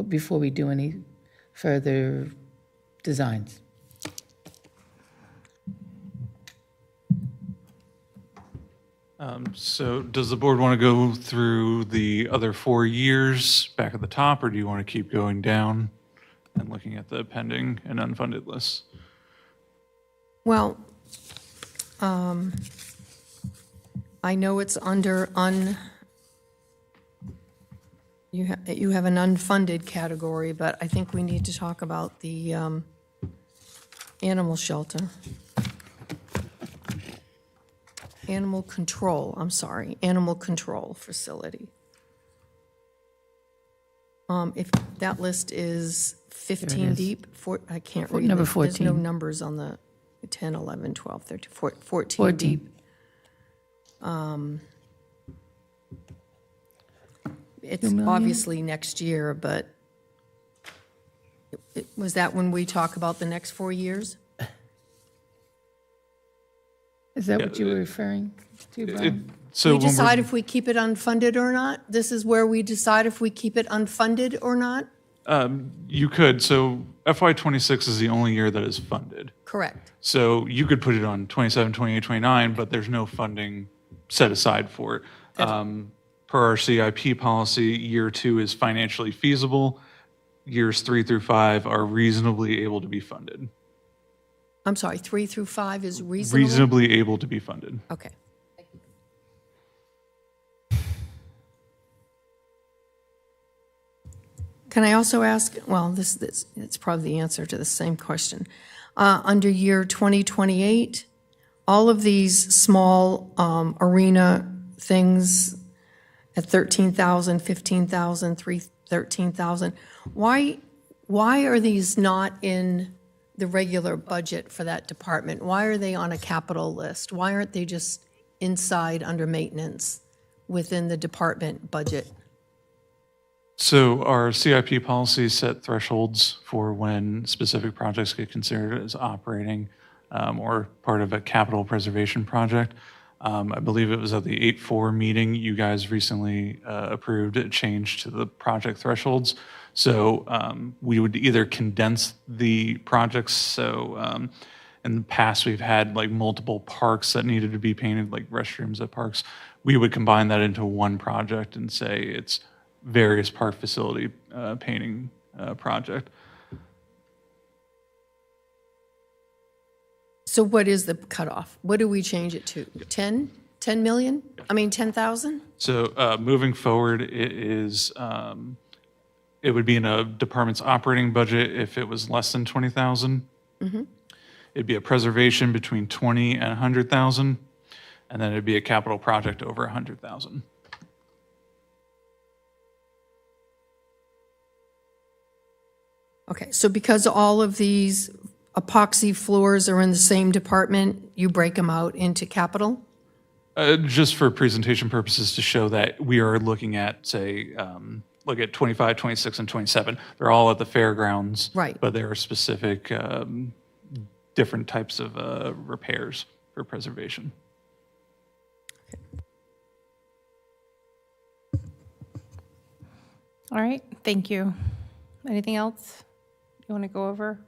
before we do any further designs. So does the board want to go through the other 4 years back at the top, or do you want to keep going down and looking at the pending and unfunded lists? Well, I know it's under you have an unfunded category, but I think we need to talk about the animal shelter. Animal control facility. If that list is 15 is. deep, I can't read. Number it. There's no 14. numbers on the 10, 11, 12, 13, 14 14. deep. It's million? obviously next year, but was that when we talk about the next 4 years? Is that what you were referring to, Brian? So We when decide if we keep it unfunded or not? This is where we decide if we keep it unfunded or not? You could. So FY26 is the only year that is funded. Correct. So you could put it on 27, 28, 29, but there's no funding set aside for it. Per our CIP policy, year 2 is financially feasible. Years 3 through 5 are reasonably able to be funded. I'm sorry, 3 through 5 is reasonable? Reasonably able to be funded. Okay. Can I also ask, well, this it's probably the answer to the same question. Under year 2028, all of these small arena things at 13,000, 15,000, 13,000, why are these not in the regular budget for that department? Why are they on a capital list? Why aren't they just inside under maintenance within the department budget? So our CIP policy set thresholds for when specific projects get considered as operating or part of a capital preservation project. I believe it was at the 8-4 meeting, you guys recently approved a change to the project thresholds. So we would either condense the projects. So in the past, we've had like multiple parks that needed to be painted, like restrooms at parks. We would combine that into one project and say it's various park facility painting project. So what is the cutoff? What do we change it to? 10? 10 million? I mean, 10,000? So moving forward, it would be in a department's operating budget if it was less than 20,000. It'd be a preservation between 20 and 100,000, and then it'd be a capital project over 100,000. Okay, so because all of these epoxy floors are in the same department, you break them out into capital? Just for presentation purposes to show that we are looking at, say, look at 25, 26, and 27. They're all at the fairgrounds. Right. But there are specific different types of repairs for preservation. All right, thank you. Anything else you want to go over?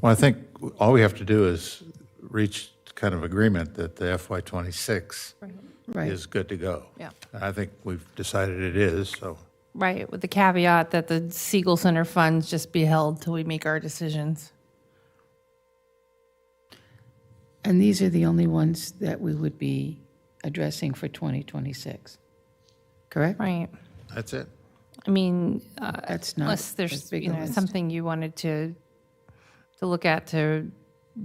Well, I think all we have to do is reach kind of agreement that the FY26 Right. is good to go. Yeah. And I think we've decided it is, so. Right, with the caveat that the Siegel Center funds just be held till we make our decisions. And these are the only ones that we would be addressing for 2026, correct? Right. That's it. I mean, That's not unless as there's, big you a know, list. something you wanted to look at to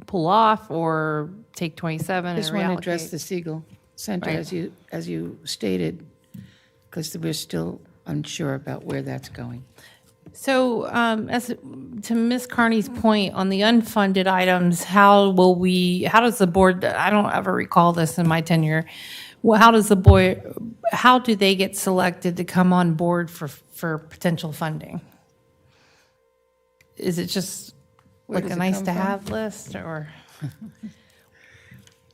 pull off or take 27 and Just want to address reallocate. the Siegel Center, Right. as you stated, because we're still unsure about where that's going. So, as to Ms. Carney's point on the unfunded items, how does the board, I don't ever recall this in my tenure, well, how do they get selected to come on board for potential funding? Is it just Where like does a it nice come to from? have list, or?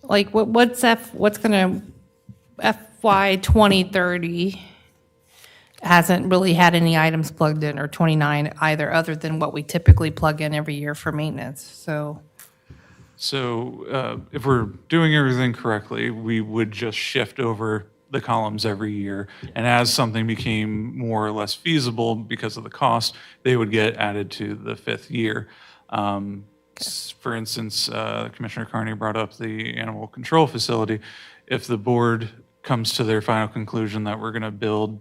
Like, what's gonna, FY 2030 hasn't really had any items plugged in, or 29 either, other than what we typically plug in every year for maintenance, so. So if we're doing everything correctly, we would just shift over the columns every year. And as something became more or less feasible because of the cost, they would get added to the 5th year. For instance, Commissioner Carney brought up the animal control facility. If the board comes to their final conclusion that we're going to build,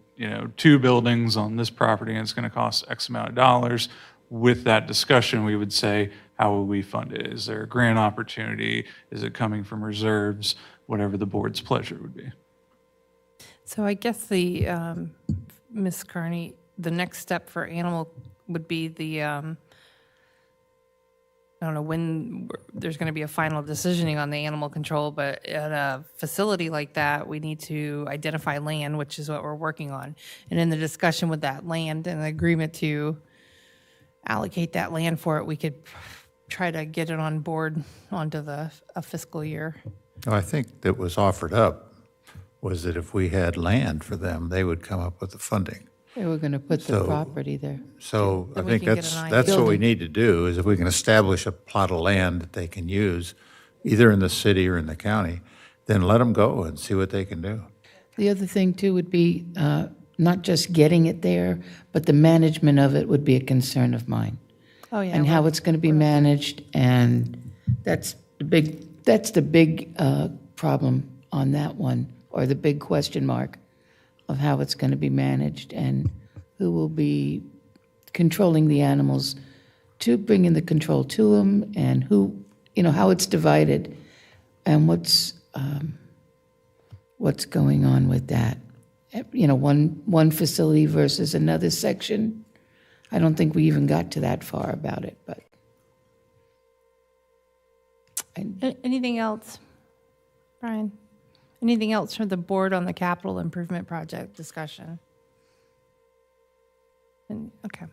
2 buildings on this property and it's going to cost X amount of dollars, with that discussion, we would say, how will we fund it? Is there a grant opportunity? Is it coming from reserves? Whatever the board's pleasure would be. So I guess Ms. Carney, the next step for animal would be I don't know when there's going to be a final decisioning on the animal control, but at a facility like that, we need to identify land, which is what we're working on. And in the discussion with that land and the agreement to allocate that land for it, we could try to get it on board onto a fiscal year. I think that was offered up was that if we had land for them, they would come up with the funding. They were going to put the So- property there. So I Then we think can get an that's what we Building. need to do, is if we can establish a plot of land that they can use, either in the city or in the county, then let them go and see what they can do. The other thing, too, would be not just getting it there, but the management of it would be a concern of mine. Oh, yeah. And how it's going to be managed, and that's the big problem on that one, or the big question mark of how it's going to be managed, and who will be controlling the animals to bring in the control to them, and who, how it's divided, and what's going on with that. One facility versus another section. I don't think we even got to that far about it, but. Anything else, Brian? Anything else from the board on the capital improvement project discussion? Okay.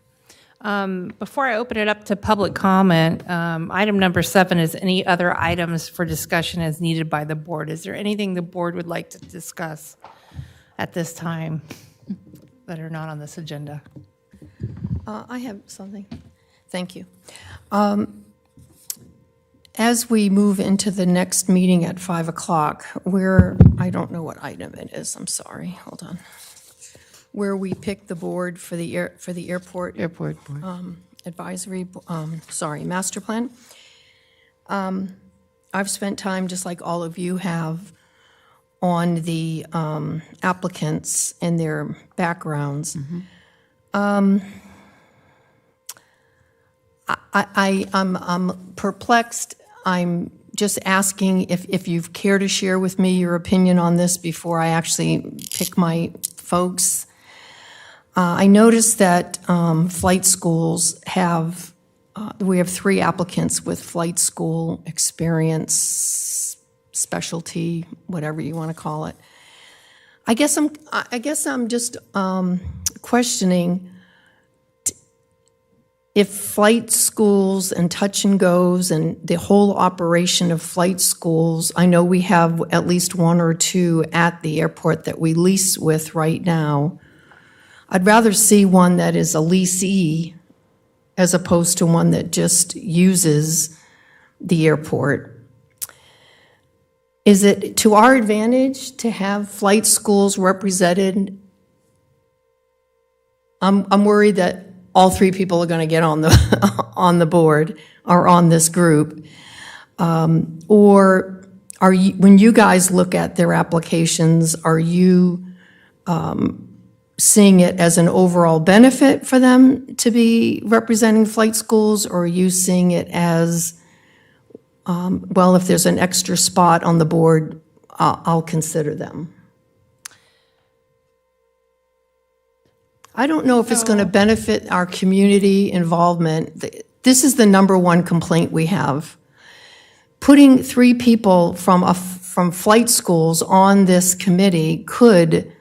Before I open it up to public comment, item number 7 is any other items for discussion as needed by the board. Is there anything the board would like to discuss at this time that are not on this agenda? I have something. Thank you. As we move into the next meeting at 5 o'clock, I don't know what item it is, I'm sorry, hold on. Where we pick the board for the airport. Airport board. Master plan. I've spent time, just like all of you have, on the applicants and their backgrounds. I'm perplexed. I'm just asking if you care to share with me your opinion on this before I actually pick my folks. I noticed that flight schools we have 3 applicants with flight school experience, specialty, whatever you want to call it. I guess I'm just questioning if flight schools and touch and goes and the whole operation of flight schools. I know we have at least 1 or 2 at the airport that we lease with right now. I'd rather see one that is a leasee as opposed to one that just uses the airport. Is it to our advantage to have flight schools represented? I'm worried that all 3 people are going to get on the board or on this group. Or are you, when you guys look at their applications, are you seeing it as an overall benefit for them to be representing flight schools, or are you seeing it as, well, if there's an extra spot on the board, I'll consider them? I don't know if it's going to benefit our community involvement. This is the number 1 complaint we have. Putting 3 people from flight schools on this committee could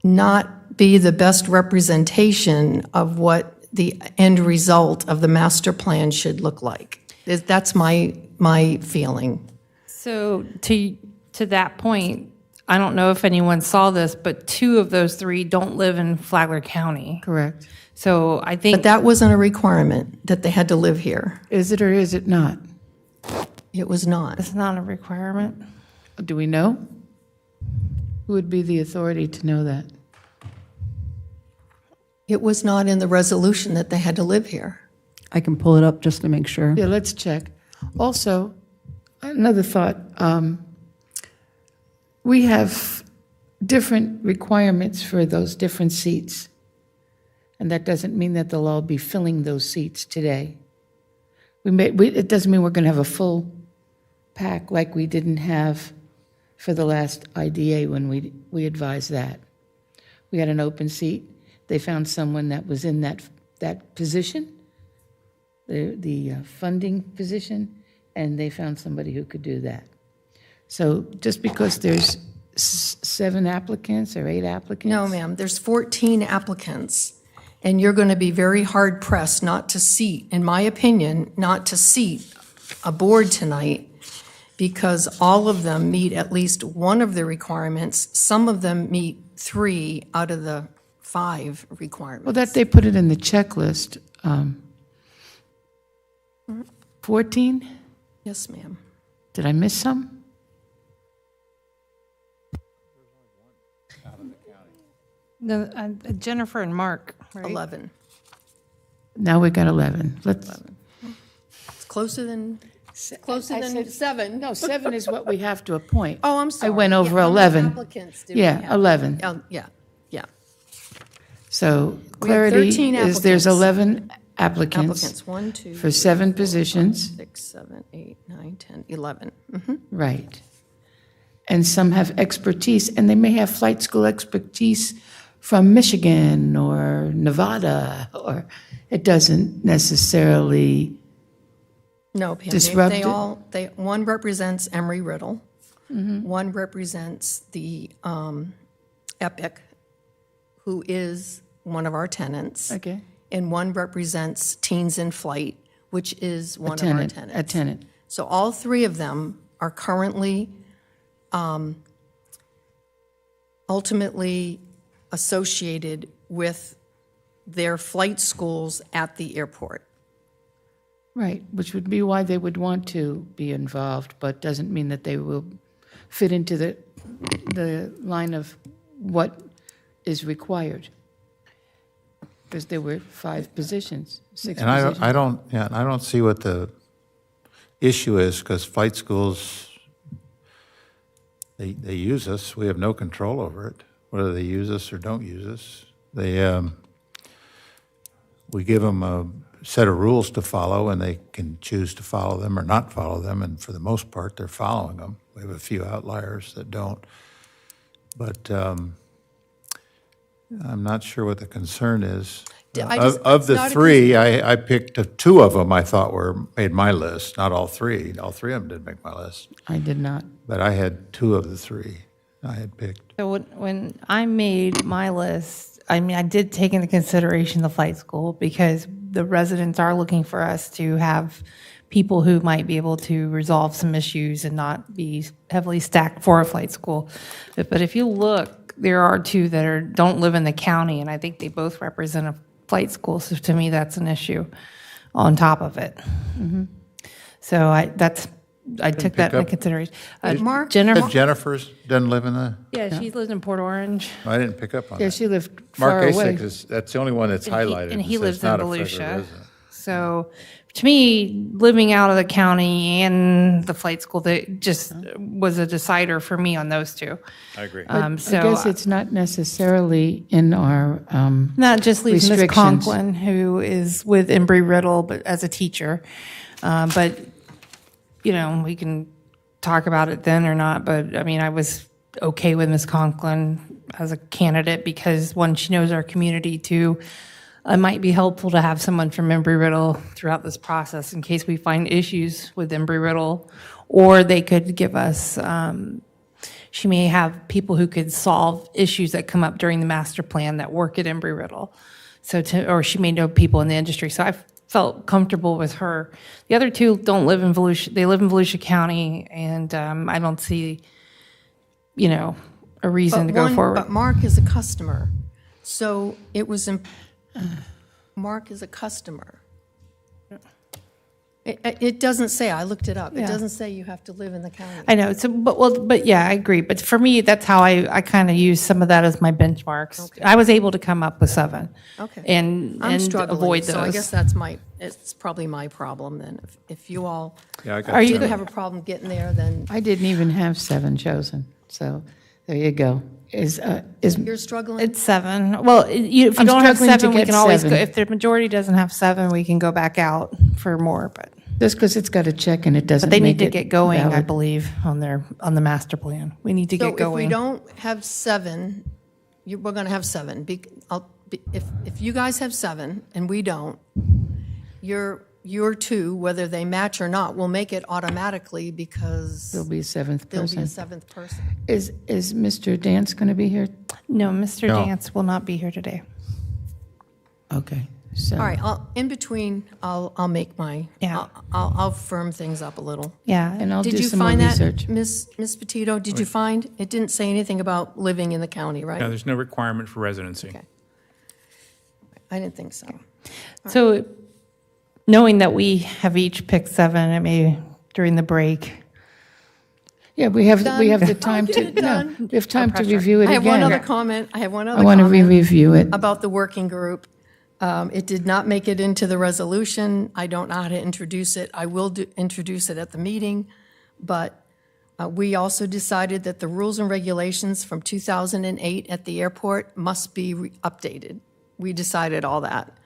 not be the best representation of what the end result of the master plan should look like. That's my feeling. So to that point, I don't know if anyone saw this, but 2 of those 3 don't live in Flagler County. Correct. So I think. But that wasn't a requirement, that they had to live here. Is it or is it not? It was not. It's not a requirement. Do we know? Who would be the authority to know that? It was not in the resolution that they had to live here. I can pull it up just to make sure. Yeah, let's check. Also, another thought. We have different requirements for those different seats. And that doesn't mean that they'll all be filling those seats today. It doesn't mean we're going to have a full pack like we didn't have for the last IDA when we advised that. We had an open seat. They found someone that was in that position, the funding position, and they found somebody who could do that. So just because there's 7 applicants or 8 applicants? No, ma'am, there's 14 applicants, and you're going to be very hard-pressed not to seat, in my opinion, not to seat a board tonight because all of them meet at least one of the requirements. Some of them meet 3 out of the 5 requirements. Well, that they put it in the checklist. 14? Yes, ma'am. Did I miss some? No, Jennifer and Mark, right? 11. Now we got 11. Let's. It's closer than 7. No, 7 is what we have to appoint. Oh, I'm sorry. I went over How many 11. applicants did we Yeah, have? 11. Yeah. So We have clarity 13 is there's applicants. 11 applicants Applicants, 1, 2, for 3, 7 4, 5, positions. 6, 7, 8, 9, 10, 11. Right. And some have expertise, and they may have flight school expertise from Michigan or Nevada, or it doesn't necessarily, No, Pam, Disrupted? one represents Embry-Riddle, one represents the Epic, who is one of our tenants. okay, And one represents Teens in Flight, which is one of our tenant, tenants. a tenant. So all 3 of them are currently ultimately associated with their flight schools at the airport. Right, which would be why they would want to be involved, but doesn't mean that they will fit into the line of what is required. Because there were 5 positions, 6 And positions. I don't see what the issue is, because flight schools, they use us, we have no control over it, whether they use us or don't use us. We give them a set of rules to follow, and they can choose to follow them or not follow them, and for the most part, they're following them. We have a few outliers that don't. But I'm not sure what the concern is. Of the 3, I picked 2 of them I thought made my list, not all 3. All 3 of them didn't make my list. I did not. But I had 2 of the 3 I had picked. So when I made my list, I mean, I did take into consideration the flight school because the residents are looking for us to have people who might be able to resolve some issues and not be heavily stacked for a flight school. But if you look, there are 2 that don't live in the county, and I think they both represent a flight school. So to me, that's an issue on top of it. So I took that into consideration. Mark? Jennifer? Jennifer's doesn't live in the, Yeah, she lives in Port Orange. I didn't pick up on Yeah, that. she lived Mark far away. Asik that's the only one that's highlighted. And he It says lives in not a Flagler Volusia. resident. So to me, living out of the county and the flight school, that just was a decider for me on those 2. I agree. I guess it's not necessarily in our Not just leaves Ms. restrictions. Conklin, who is with Embry-Riddle, but as a teacher. But, we can talk about it then or not, but, I mean, I was okay with Ms. Conklin as a candidate because, 1, she knows our community, 2, it might be helpful to have someone from Embry-Riddle throughout this process in case we find issues with Embry-Riddle, or they could give us, she may have people who could solve issues that come up during the master plan that work at Embry-Riddle. Or she may know people in the industry. So I felt comfortable with her. The other 2 don't live in Volusia. They live in Volusia County, and I don't see, a reason to go forward. But Mark is a customer. So it was, Mark is a customer. It doesn't say, I looked it up. It Yeah. doesn't say you have to live in the county. I know. So, but yeah, I agree. But for me, that's how I kind of use some of that as my benchmarks. Okay. I was able to come up with 7. Okay. And I'm and struggling, avoid those. so I guess it's probably my problem then. If you all Yeah, I got Are you didn't have a problem getting there, then I didn't even have 7 chosen, so there you go. Is you're struggling? It's 7. Well, if you I'm don't have struggling to 7, we get can always go. 7. If the majority doesn't have 7, we can go back out for more. But just because it's got a check and it doesn't they need make to it get going, I valid. believe, on the master plan. We need to So get going. if we don't have 7, we're going to have 7. If you guys have 7 and we don't, your 2, whether they match or not, will make it automatically because There'll be a 7th there'll be a person. 7th person. Is Mr. Dance going to be here? No, Mr. No. Dance will not be here today. Okay. So, All right, in between, I'll make my, Yeah. I'll firm things up a little. Yeah. and I'll Did do you some more find that, research. Ms. Petito? Did you find, it didn't say anything about living in the county, right? No, there's no requirement for residency. Okay. I didn't think so. So knowing that we have each picked 7, it may during the break. Yeah, we have the Done. time I'll to, get it no, done. we have time to pressure. review it I have one other again. comment. I have one other I want to comment re-review it. about the working group. It did not make it into the resolution. I don't know how to introduce it. I will introduce it at the meeting, but we also decided that the rules and regulations from 2008 at the airport must be updated. We decided all that.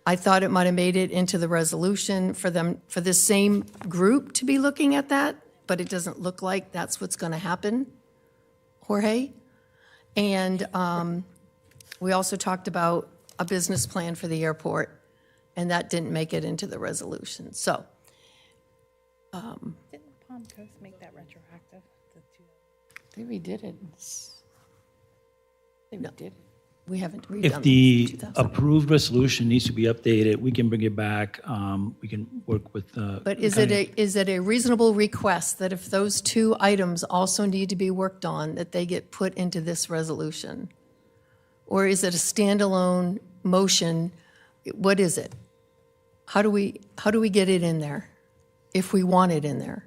I thought it might have made it into the resolution for this same group to be looking at that, but it doesn't look like that's what's going to happen, Jorge. And we also talked about a business plan for the airport, and that didn't make it into the resolution. So, Didn't Palm Coast make that retroactive? They redid it. They redid it. we haven't redone If the 2000. approved resolution needs to be updated, we can bring it back. We can work with. But is it a reasonable request that if those 2 items also need to be worked on, that they get put into this resolution? Or is it a standalone motion? What is it? How do we get it in there, if we want it in there?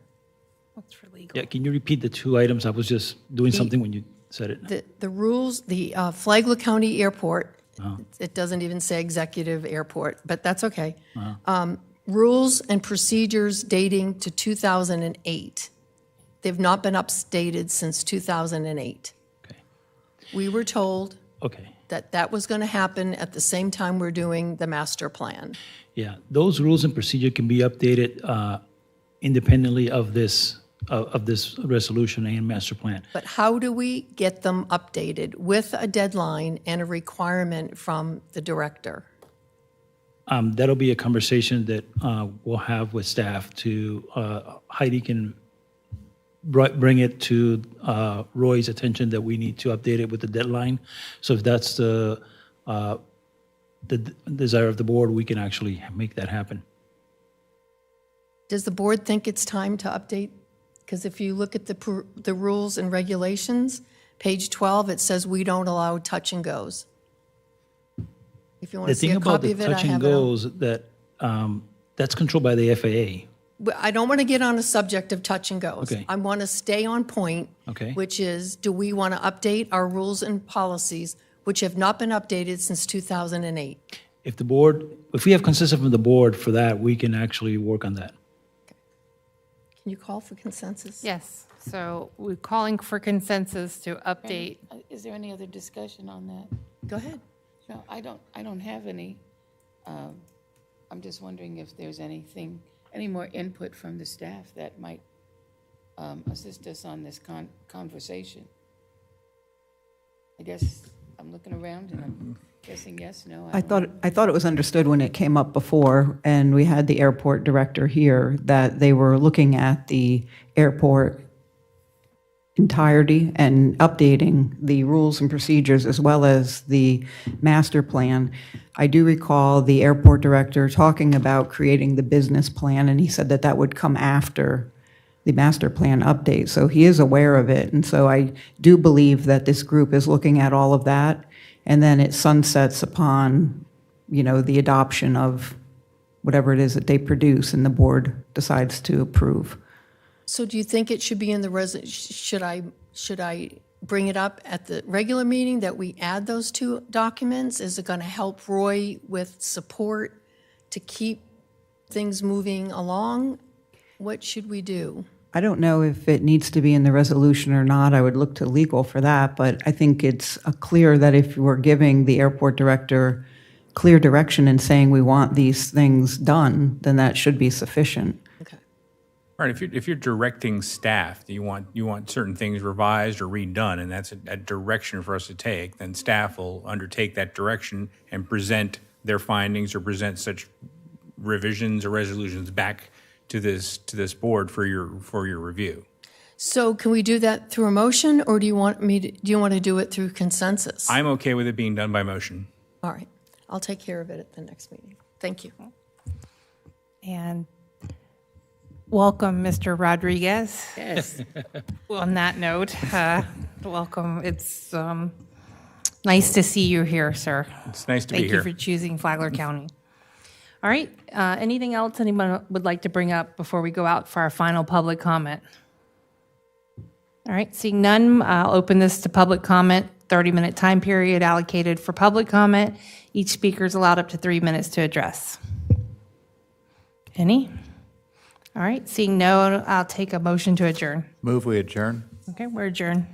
What's for legal? Yeah, can you repeat the 2 items? I was just doing something when you said it. The rules, the Flagler County Airport, it doesn't even say executive airport, but that's okay. Rules and procedures dating to 2008. They've not been updated since 2008. Okay. We were told Okay. that was going to happen at the same time we're doing the master plan. Yeah, those rules and procedure can be updated independently of this resolution and master plan. But how do we get them updated with a deadline and a requirement from the director? That'll be a conversation that we'll have with staff to, Heidi can bring it to Roy's attention that we need to update it with the deadline. So if that's the desire of the board, we can actually make that happen. Does the board think it's time to update? Because if you look at the rules and regulations, page 12, it says we don't allow touch and goes. If you want The to see thing a about copy the of it, I touch and have it. goes that that's controlled by the FAA. But I don't want to get on a subject of touch and goes. Okay. I want to stay on point, Okay. which is, do we want to update our rules and policies, which have not been updated since 2008? If we have consensus from the board for that, we can actually work on that. Can you call for consensus? Yes, so we're calling for consensus to update. Is there any other discussion on that? Go ahead. No, I don't have any. I'm just wondering if there's any more input from the staff that might assist us on this conversation. I guess I'm looking around and I'm guessing yes, no. I thought it was understood when it came up before, and we had the airport director here, that they were looking at the airport entirety and updating the rules and procedures as well as the master plan. I do recall the airport director talking about creating the business plan, and he said that that would come after the master plan update. So he is aware of it, and so I do believe that this group is looking at all of that, and then it sunsets upon, the adoption of whatever it is that they produce and the board decides to approve. So do you think it should be in the should I bring it up at the regular meeting that we add those 2 documents? Is it going to help Roy with support to keep things moving along? What should we do? I don't know if it needs to be in the resolution or not. I would look to legal for that, but I think it's clear that if we're giving the airport director clear direction and saying we want these things done, then that should be sufficient. Okay. Right, if you're directing staff, you want certain things revised or redone, and that's a direction for us to take, then staff will undertake that direction and present their findings or present such revisions or resolutions back to this board for your review. So can we do that through a motion, or do you want to do it through consensus? I'm okay with it being done by motion. All right. I'll take care of it at the next meeting. Thank you. And welcome, Mr. Rodriguez. Yes. On that note, welcome. It's nice to see you here, sir. It's nice to be Thank you here. for choosing Flagler County. All right, anything else anyone would like to bring up before we go out for our final public comment? All right, seeing none, I'll open this to public comment. 30-minute time period allocated for public comment. Each speaker is allowed up to 3 minutes to address. Any? All right, seeing no, I'll take a motion to adjourn. Move we adjourn? Okay, we're adjourned.